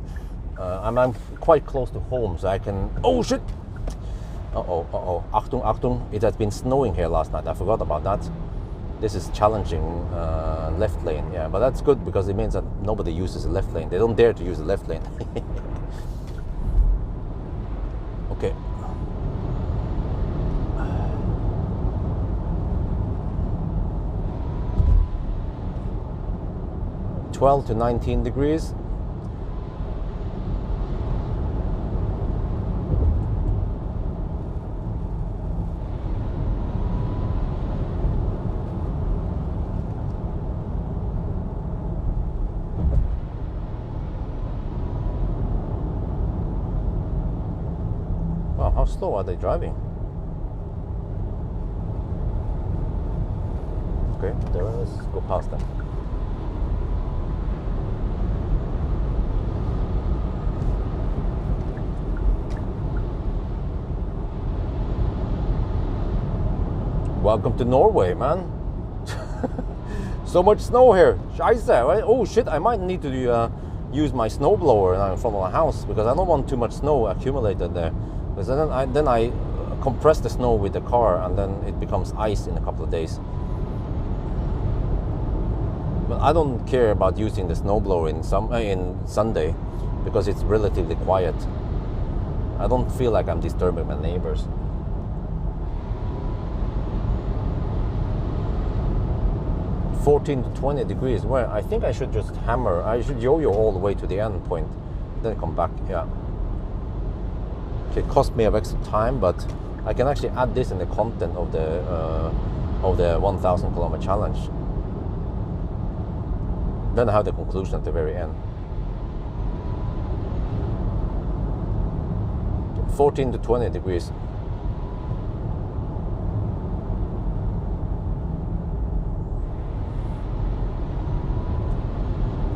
I'm quite close to home, so I can. Oh shit! Achtung, Achtung! It has been snowing here last night. I forgot about that. This is challenging left lane, yeah, but that's good because it means that nobody uses the left lane. They don't dare to use the left lane. Okay. (12 to 19 degrees). Wow, how slow are they driving? Okay, there, let's go past them. Welcome to Norway, man. So much snow here. Scheiße, right? Oh shit, I might need to use my snowblower now in front of my house because I don't want too much snow accumulated there. Because then I compress the snow with the car and then it becomes ice in a couple of days. But I don't care about using the snowblower in Sunday because it's relatively quiet. I don't feel like I'm disturbing my neighbors. (14 to 20 degrees). Where I think I should just hammer. I should yo-yo all the way to the end point, then come back. Yeah. It cost me a extra time, but I can actually add this in the content of the 1,000 kilometer challenge. Then I have the conclusion at the very end. 14 to 20 degrees.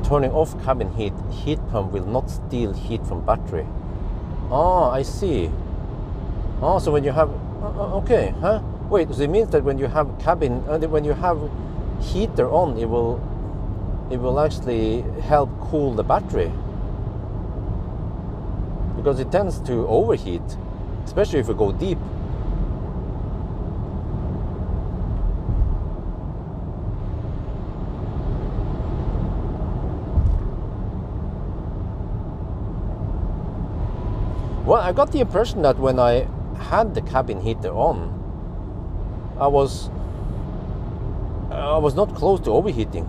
Turning off cabin heat pump will not steal heat from battery. Oh, I see. Oh, so when you have, okay, huh? Wait, so it means that when you have cabin, when you have heater on, it will actually help cool the battery, because it tends to overheat, especially if you go deep. Well, I got the impression that when I had the cabin heater on, I was not close to overheating.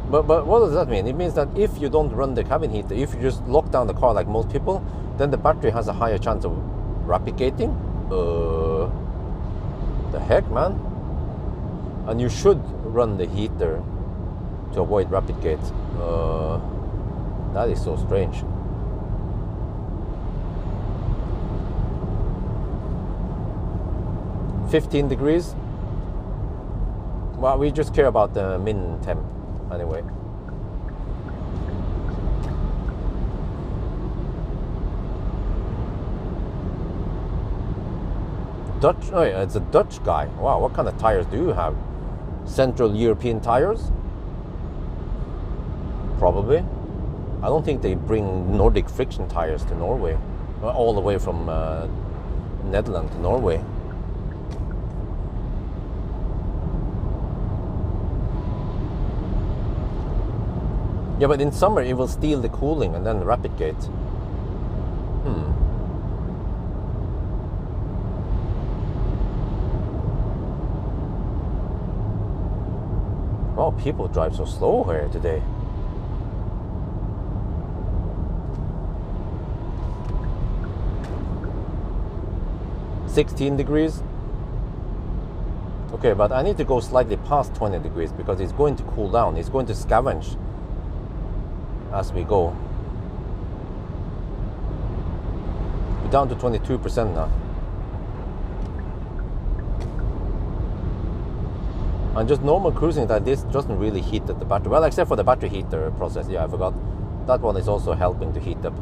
But what does that mean? It means that if you don't run the cabin heater, if you just lock down the car like most people, then the battery has a higher chance of rapid gating. The heck, man? And you should run the heater to avoid rapid gate. That is so strange. $15 degrees. Well, we just care about the min temp anyway. Dutch, oh yeah, it's a Dutch guy. Wow, what kind of tires do you have? Central European tires? Probably. I don't think they bring Nordic friction tires to Norway, all the way from Netherlands to Norway. Yeah, but in summer it will steal the cooling and then rapid gate. Oh, people drive so slow here today. $16 degrees. Okay, but I need to go slightly past 20 degrees because it's going to cool down. It's going to scavenge as we go. We're down to 22% now. And just normal cruising like this doesn't really heat up the battery. Well, except for the battery heater process. Yeah, I forgot. That one is also helping to heat up.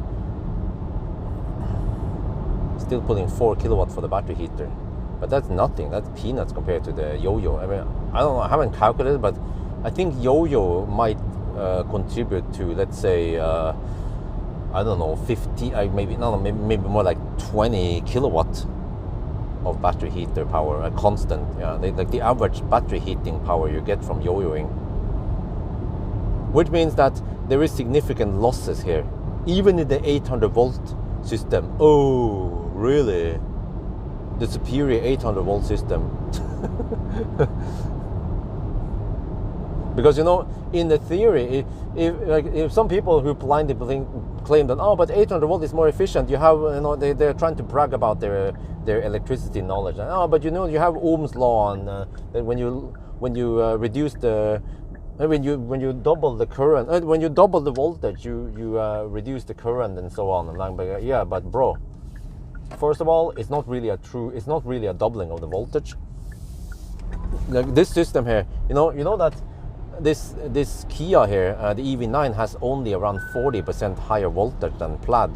Still pulling 4 kilowatt for the battery heater. But that's nothing. That's peanuts compared to the yo-yo. I mean, I don't know. I haven't calculated, but I think yo-yo might contribute to, let's say, I don't know, 50, maybe more like 20 kilowatt of battery heater power, a constant. Yeah, like the average battery heating power you get from yo-yoing, which means that there is significant losses here, even in the 800 volt system. Oh, really? The superior 800 volt system. Because, you know, in the theory, if some people who blindly claim that, oh, but 800 volt is more efficient, you have, you know, they're trying to brag about their electricity knowledge. And, oh, but you know, you have Ohm's law, and that when you reduce the, when you double the current, when you double the voltage, you reduce the current and so on. And I'm like, yeah, but bro, first of all, it's not really a doubling of the voltage. Like this system here, you know that this Kia here, the EV9 has only around 40% higher voltage than Plaid.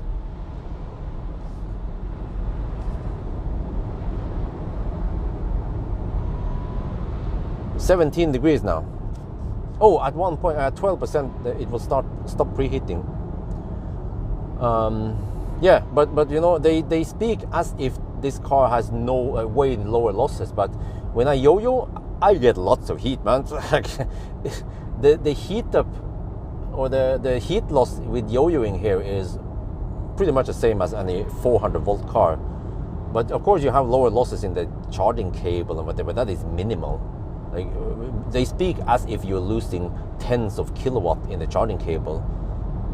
$17 degrees now. Oh, at one point, at 12%, it will stop preheating. Yeah, but you know, they speak as if this car has no way lower losses. But when I yo-yo, I get lots of heat, man. the heat up, or the heat loss with yo-yoing here is pretty much the same as any 400 volt car. But of course you have lower losses in the charging cable and whatever. That is minimal. Like, they speak as if you're losing tens of kilowatt in the charging cable,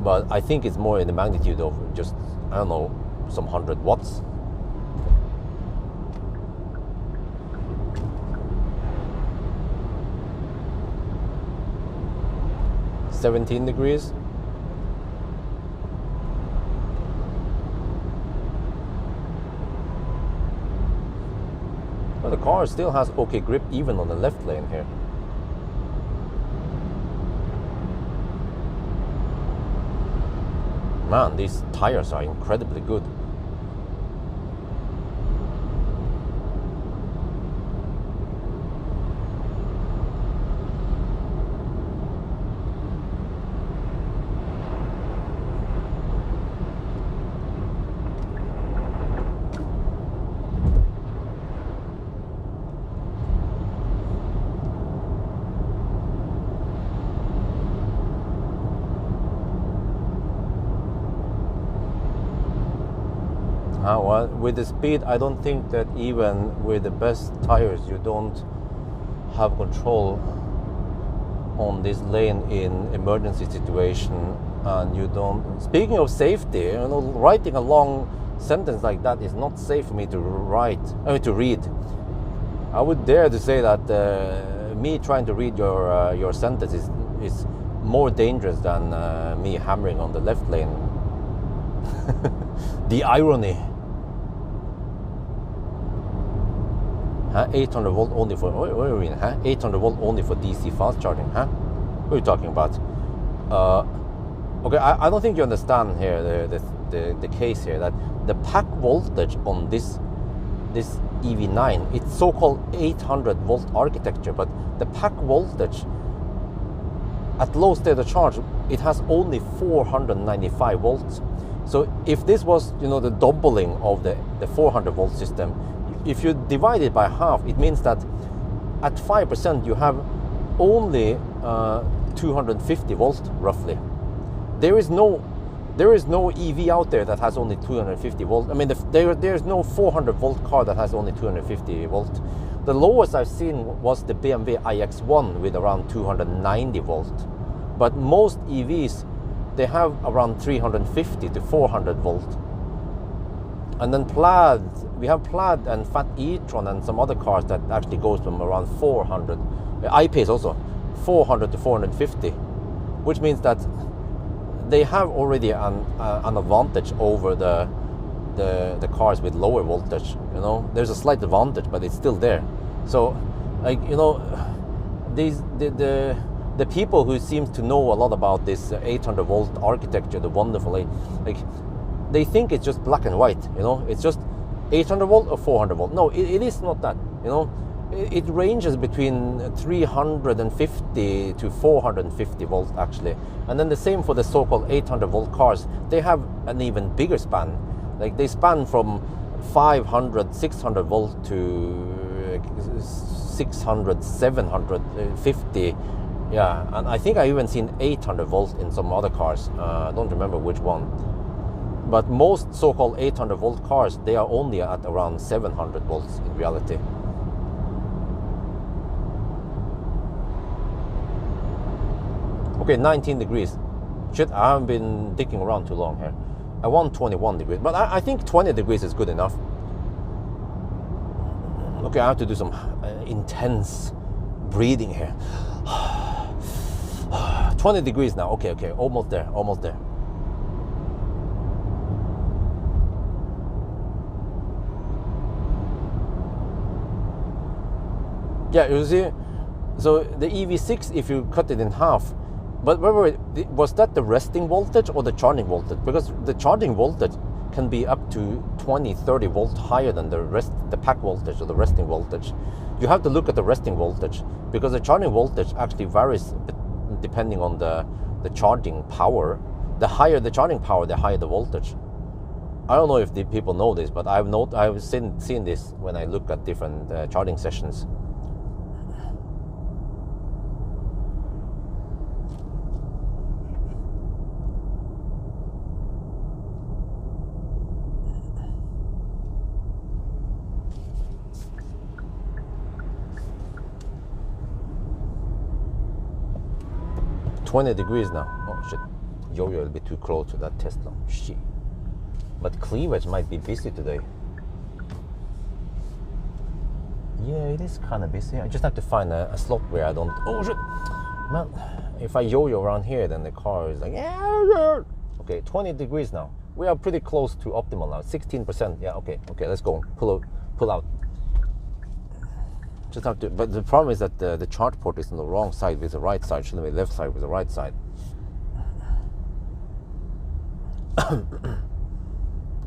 but I think it's more in the magnitude of just, I don't know, some 100 watts. 17 degrees. Well, the car still has okay grip even on the left lane here. Man, these tires are incredibly good. Well, with the speed, I don't think that even with the best tires, you don't have control on this lane in emergency situation, and you don't. Speaking of safety, you know, writing a long sentence like that is not safe for me to read. I would dare to say that me trying to read your sentence is more dangerous than me hammering on the left lane. The irony. 800 volt only for, what do you mean, 800 volt only for DC fast charging, What are you talking about? Okay, I don't think you understand here the case here, that the pack voltage on this EV9, it's so-called 800 volt architecture, but the pack voltage at low state of charge, it has only 495 volts. So if this was, you know, the doubling of the 400 volt system, if you divide it by half, it means that at 5% you have only 250 volts roughly. There is no EV out there that has only 250 volts. I mean, there's no 400 volt car that has only 250 volts. The lowest I've seen was the BMW iX1 with around 290 volts. But most EVs, they have around 350 to 400 volts. And then Plaid, we have Plaid and Fat e-tron and some other cars that actually goes from around 400. I-Pace also, 400 to 450, which means that they have already an advantage over the cars with lower voltage. You know, there's a slight advantage, but it's still there. So, like, you know, the people who seem to know a lot about this 800 volt architecture, the wonderful, like they think it's just black and white. You know, it's just 800 volt or 400 volt. No, it is not that. You know, it ranges between 350 to 450 volts actually. And then the same for the so-called 800 volt cars. They have an even bigger span. Like they span from 500, 600 volt to 600, 750. Yeah, and I think I even seen 800 volts in some other cars. I don't remember which one. But most so-called 800 volt cars, they are only at around 700 volts in reality. Okay, 19 degrees. Shit, I haven't been dicking around too long here. I want 21 degrees, but I think 20 degrees is good enough. Okay, I have to do some intense breathing here. 20 degrees now. Okay, almost there. Yeah, you see, so the EV6, if you cut it in half, but wait, was that the resting voltage or the charging voltage? Because the charging voltage can be up to 20, 30 volts higher than the pack voltage or the resting voltage. You have to look at the resting voltage, because the charging voltage actually varies depending on the charging power. The higher the charging power, the higher the voltage. I don't know if the people know this, but I've seen this when I look at different charging sessions. $20 degrees now. Oh shit, Yo-Yo will be too close to that Tesla. Shit. But cleavage might be busy today. Yeah, it is kind of busy. I just have to find a slot where I don't. Oh shit! Man, if I yo-yo around here, then the car is like, yeah. Okay, 20 degrees now. We are pretty close to optimal now. 16%. Yeah. Okay. Okay. Let's go. Pull out. Just have to. But the problem is that the charge port is on the wrong side with the right side. Shouldn't be left side with the right side.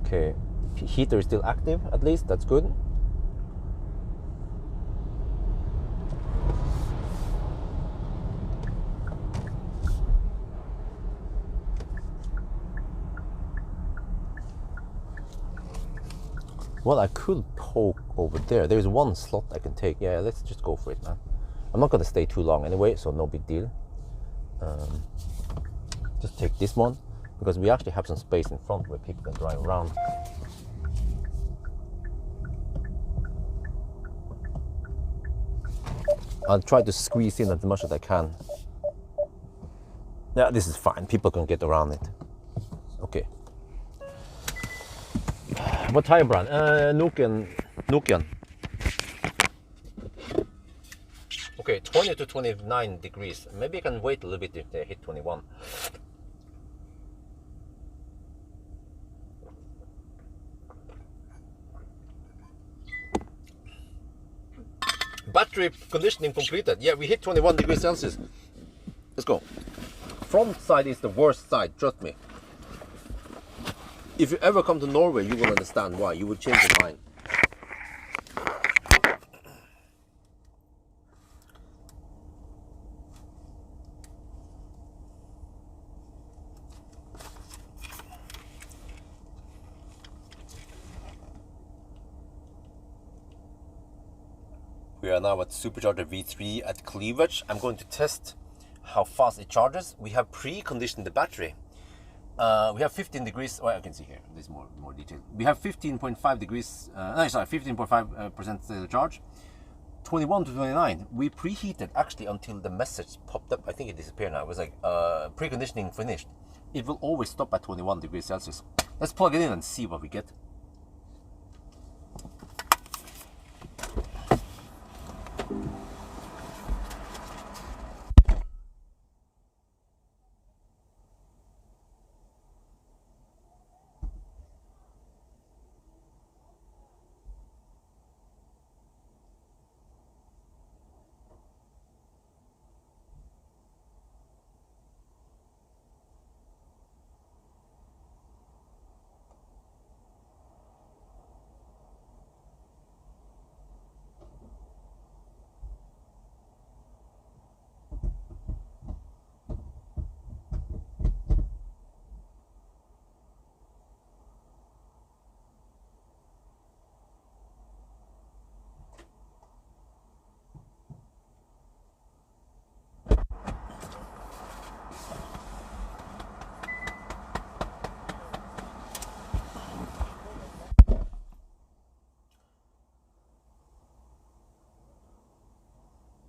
Okay. Heater is still active. At least that's good. Well, I could poke over there. There's one slot I can take. Yeah, let's just go for it, man. I'm not gonna stay too long anyway, so no big deal. Just take this one, because we actually have some space in front where people can drive around. I'll try to squeeze in as much as I can. Yeah, this is fine. People can get around it. Okay. What tire brand? Nokian. Okay, 20 to 29 degrees. Maybe I can wait a little bit if they hit 21. Battery conditioning completed. Yeah, we hit 21 degrees Celsius. Let's go. Front side is the worst side, trust me. If you ever come to Norway, you will understand why. You will change your mind. We are now at Supercharger V3 at Cleavage. I'm going to test how fast it charges. We have pre-conditioned the battery. We have 15 degrees. Well, I can see here. There's more detail. We have 15.5 degrees. 15.5% charge. 21 to 29. We preheated actually until the message popped up. I think it disappeared now. It was like preconditioning finished. It will always stop at 21 degrees Celsius. Let's plug it in and see what we get.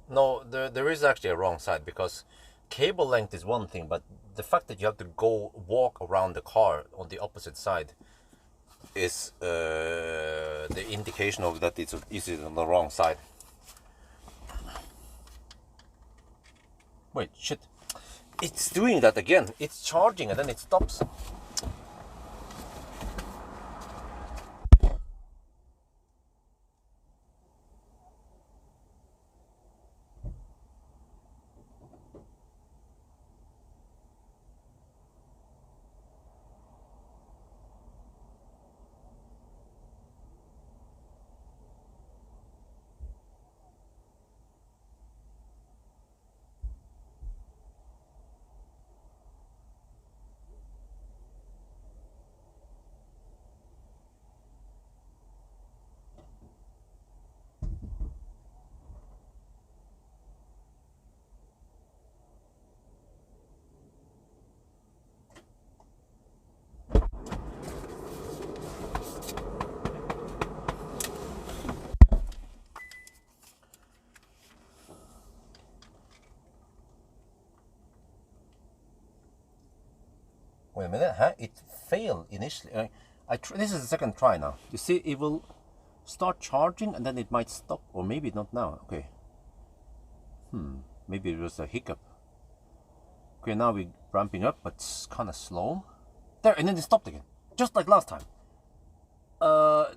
No, there is actually a wrong side, because cable length is one thing, but the fact that you have to walk around the car on the opposite side is the indication of that it's on the wrong side. Wait, shit. It's doing that again. It's charging and then it stops. Wait a minute, huh? It failed initially. This is the second try now. You see, it will start charging and then it might stop, or maybe not now. Okay. Maybe it was a hiccup. Okay, now we're ramping up, but it's kind of slow. There, and then it stopped again, just like last time.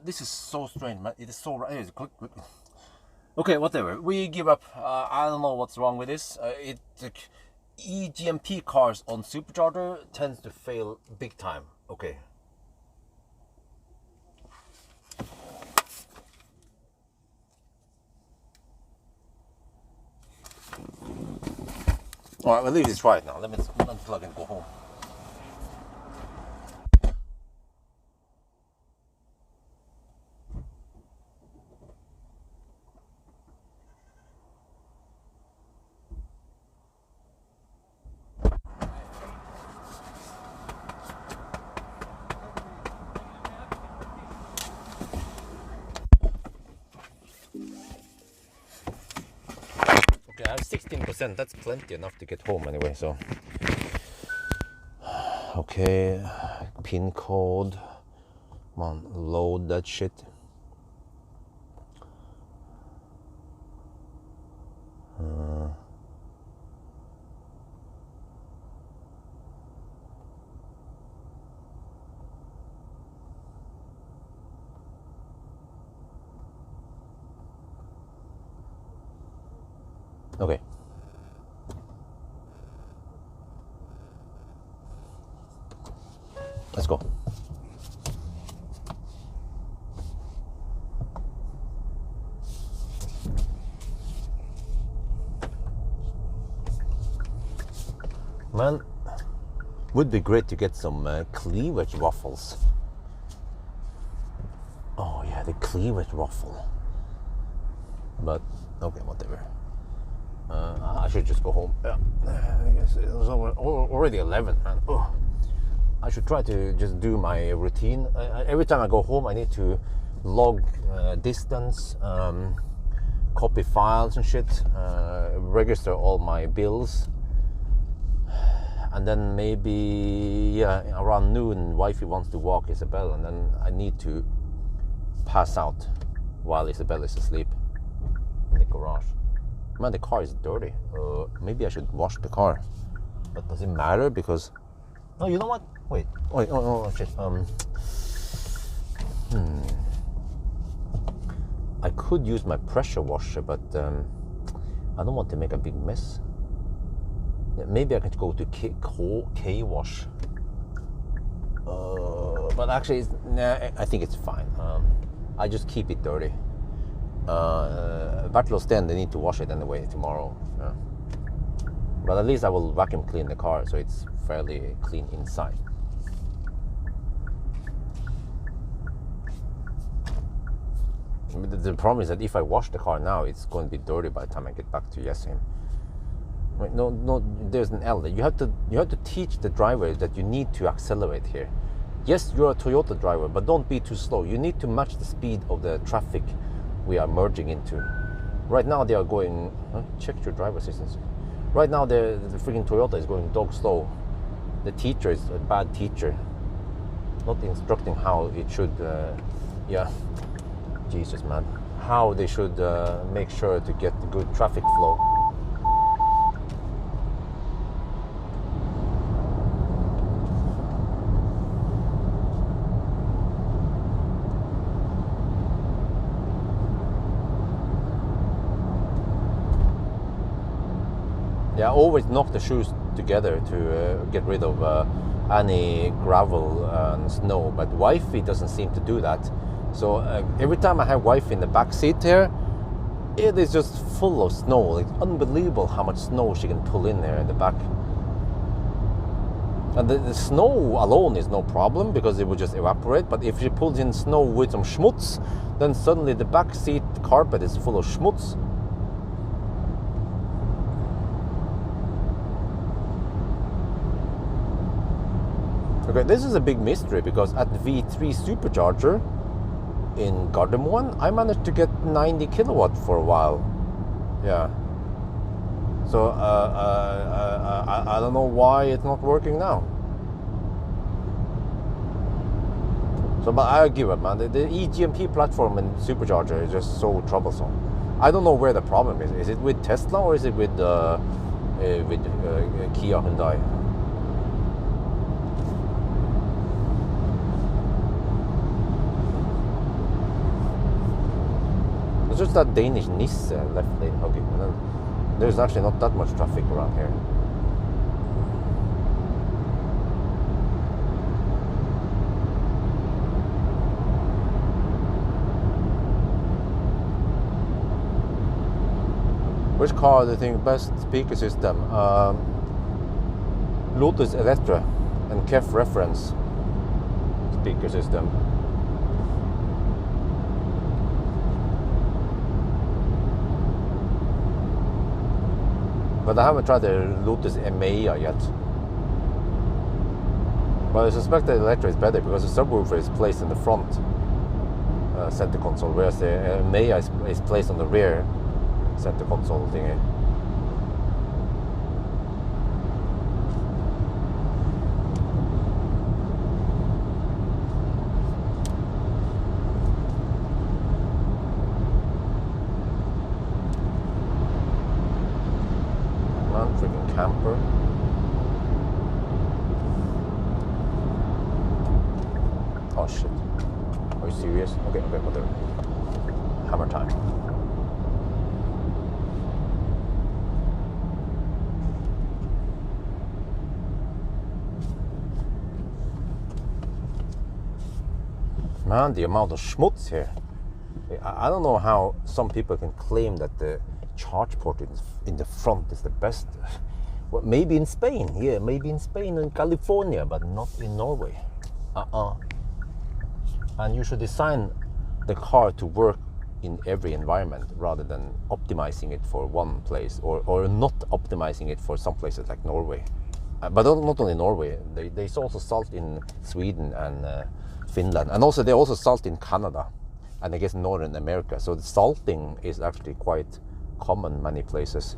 This is so strange, man. It is so right. Click. Okay, whatever. We give up. I don't know what's wrong with this. EGMP cars on supercharger tends to fail big time. Okay. All right, we'll leave this right now. Let me unplug and go home. I have 16%, that's plenty enough to get home anyway, so. Okay, pin code. Come on, load that shit. Okay. Let's go. Man, would be great to get some cleavage waffles. Oh yeah, the cleavage waffle. But okay, whatever. I should just go home. Yeah, I guess it was already 11, man. Oh. I should try to just do my routine. Every time I go home, I need to log distance, copy files and shit, register all my bills. And then maybe around noon, wifey wants to walk Isabel, and then I need to pass out while Isabel is asleep in the garage. Man, the car is dirty. Maybe I should wash the car. But does it matter? Because no, you know what? Wait. Oh shit. I could use my pressure washer, but I don't want to make a big mess. Maybe I could go to K-Wash. But actually, I think it's fine. I just keep it dirty. Bartolo Sten, they need to wash it anyway tomorrow. Yeah. But at least I will vacuum clean the car, so it's fairly clean inside. The problem is that if I wash the car now, it's going to be dirty by the time I get back to Yesim. Wait, no, there's an L. You have to teach the driver that you need to accelerate here. Yes, you're a Toyota driver, but don't be too slow. You need to match the speed of the traffic we are merging into. Right now they are going. Check your driver assistance. Right now the freaking Toyota is going dog slow. The teacher is a bad teacher, not instructing how it should. Jesus, man, how they should make sure to get the good traffic flow. Yeah, always knock the shoes together to get rid of any gravel and snow, but wifey doesn't seem to do that. So every time I have wifey in the back seat here, it is just full of snow. It's unbelievable how much snow she can pull in there in the back. And the snow alone is no problem because it will just evaporate, but if she pulls in snow with some schmutz, then suddenly the back seat carpet is full of schmutz. Okay, this is a big mystery because at V3 supercharger in Gardermoen, I managed to get 90 kilowatt for a while. Yeah. So I don't know why it's not working now. So, but I give up, man. The EGMP platform and supercharger is just so troublesome. I don't know where the problem is. Is it with Tesla or is it with with Kia Hyundai. It's just that Danish Nisse left lane hugging, and then there's actually not that much traffic around here. Which car do you think best speaker system? Lotus Electra and KEF reference speaker system. But I haven't tried the Lotus EMEA yet. But I suspect the Electra is better because the subwoofer is placed in the front center console, whereas the EMEA is placed on the rear center console thingy. Man, freaking camper. Oh shit. Are you serious? Okay, whatever. Hammer time. Man, the amount of schmutz here. I don't know how some people can claim that the charge port in the front is the best. Well, maybe in Spain, yeah, maybe in Spain and California, but not in Norway. And you should design the car to work in every environment rather than optimizing it for one place or not optimizing it for some places like Norway. But not only Norway, there's also salt in Sweden and Finland, and also they also salt in Canada and I guess Northern America. So the salting is actually quite common in many places.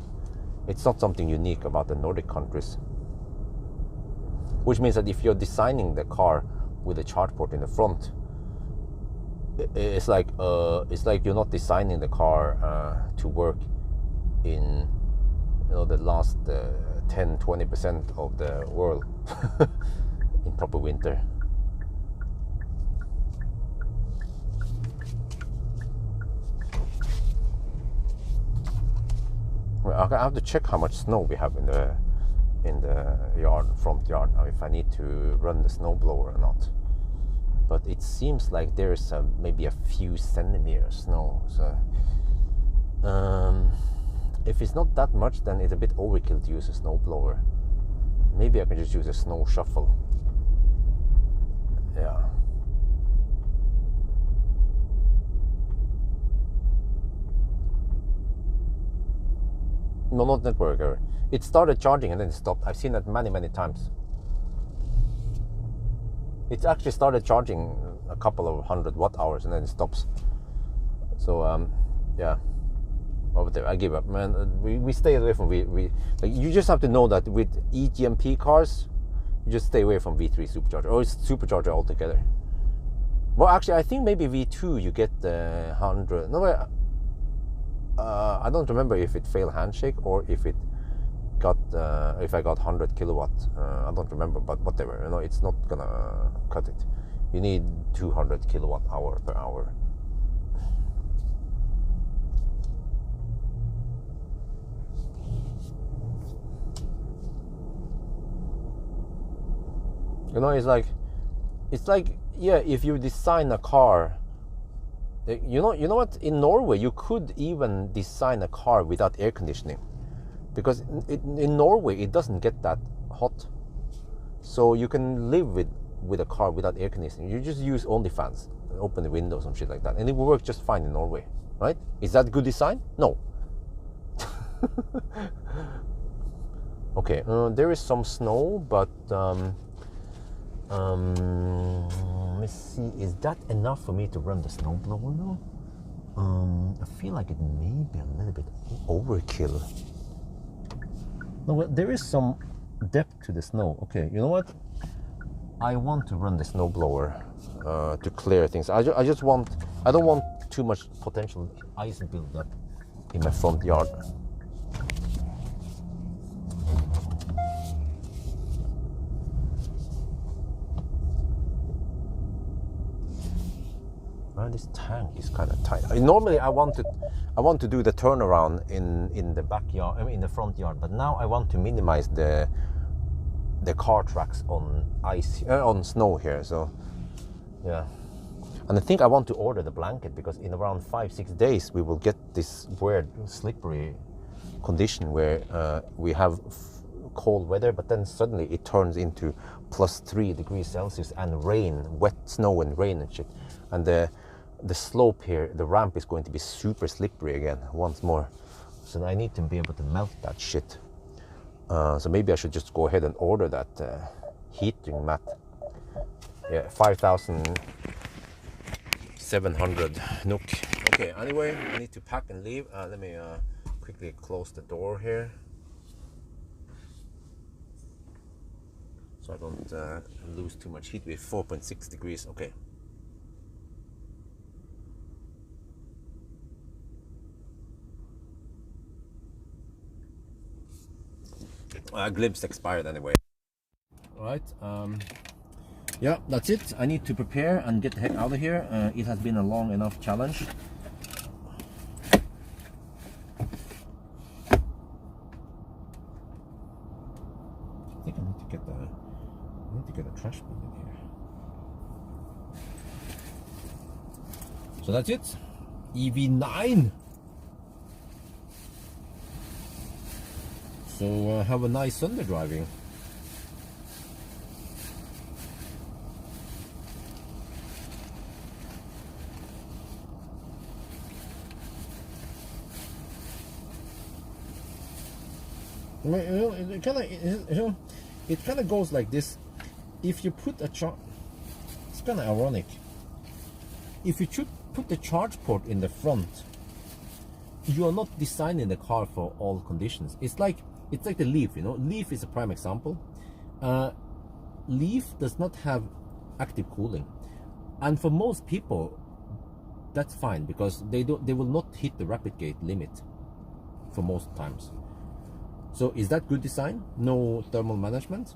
It's not something unique about the Nordic countries. Which means that if you're designing the car with a charge port in the front, it's like you're not designing the car to work in the last 10-20% of the world in proper winter. Well, I have to check how much snow we have in the yard, front yard now, if I need to run the snowblower or not. But it seems like there's maybe a few centimeters snow. So if it's not that much, then it's a bit overkill to use a snowblower. Maybe I can just use a snow shuffle. Yeah. No, not network error. It started charging and then it stopped. I've seen that many times. It actually started charging a couple of 100 watt hours and then it stops. So yeah, over there I give up, man. We stay away from like, you just have to know that with EGMP cars, you just stay away from V3 supercharger or it's supercharger altogether. Well, actually, I think maybe V2 you get the 100. No, I don't remember if it failed handshake or if it got if I got 100 kilowatt. I don't remember, but whatever. It's not gonna cut it. You need 200 kilowatt hour per hour. It's like yeah, if you design a car. You know what? In Norway, you could even design a car without air conditioning, because in Norway it doesn't get that hot, so you can live with a car without air conditioning. You just use only fans, and open the windows and shit like that, and it will work just fine in Norway, right? Is that good design? No. Okay, there is some snow, but let's see, is that enough for me to run the snowblower now? I feel like it may be a little bit overkill. No, well, there is some depth to the snow. Okay, you know what? I want to run the snowblower to clear things. I don't want too much potential ice buildup in my front yard. this tank is kind of tight. Normally I want to do the turnaround in the backyard, I mean in the front yard, but now I want to minimize the car tracks on ice, on snow here. So yeah, and I think I want to order the blanket because in around 5-6 days we will get this weird slippery condition where we have cold weather, but then suddenly it turns into +3 degrees Celsius and rain, wet snow and rain and shit. And the slope here, the ramp is going to be super slippery again once more. So I need to be able to melt that shit. So maybe I should just go ahead and order that heating mat. Yeah, 5,700 NOK. Okay, anyway, I need to pack and leave. Let me quickly close the door here, so I don't lose too much heat with 4.6 degrees. Okay. Glimpse expired anyway. Alright, yeah, that's it. I need to prepare and get the heck out of here. It has been a long enough challenge. I think I need to get a trash bin in here. So that's it. EV9. So have a nice Sunday driving. I mean, it kind of goes like this. If you put a charge, it's kind of ironic. If you should put the charge port in the front, you are not designing the car for all conditions. It's like the Leaf, you know. Leaf is a prime example. Leaf does not have active cooling, and for most people, that's fine because they will not hit the rapid gate limit for most times. So is that good design? No thermal management.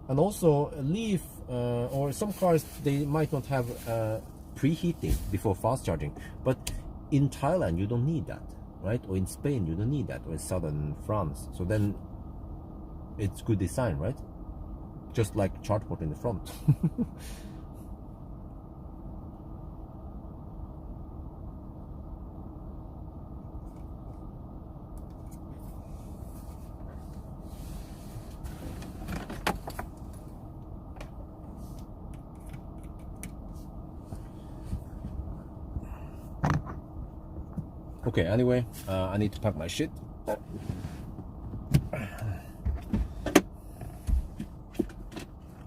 And also Leaf or some cars, they might not have preheating before fast charging, but in Thailand you don't need that, right? Or in Spain you don't need that, or in southern France. So then it's good design, right? Just like charge port in the front. Okay, anyway, I need to pack my shit.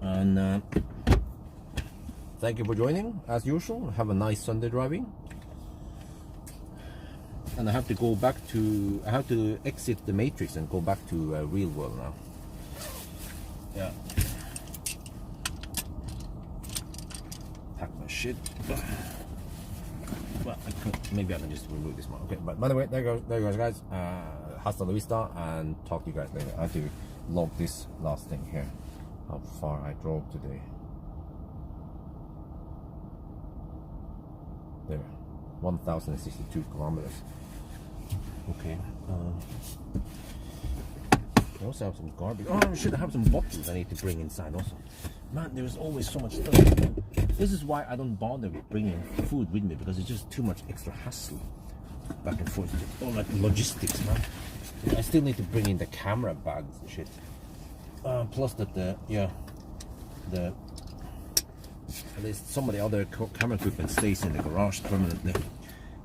And thank you for joining, as usual. Have a nice Sunday driving. And I have to go back to, I have to exit the matrix and go back to real world now. Yeah. Pack my shit. Well, maybe I can just remove this one. Okay, but by the way, there you go, guys. Hasta la vista, and talk to you guys later. I have to log this last thing here. How far I drove today. There, 1,062 kilometers. Okay. I also have some garbage. Oh, I should have some bottles I need to bring inside also. Man, there's always so much stuff. This is why I don't bother bringing food with me, because it's just too much extra hassle back and forth. All like logistics, man. I still need to bring in the camera bags and shit. Plus that at least some of the other camera equipment stays in the garage permanently.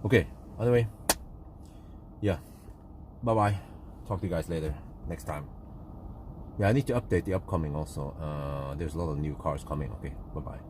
Okay, anyway, yeah, bye bye. Talk to you guys later next time. Yeah, I need to update the upcoming also. There's a lot of new cars coming. Okay, bye bye.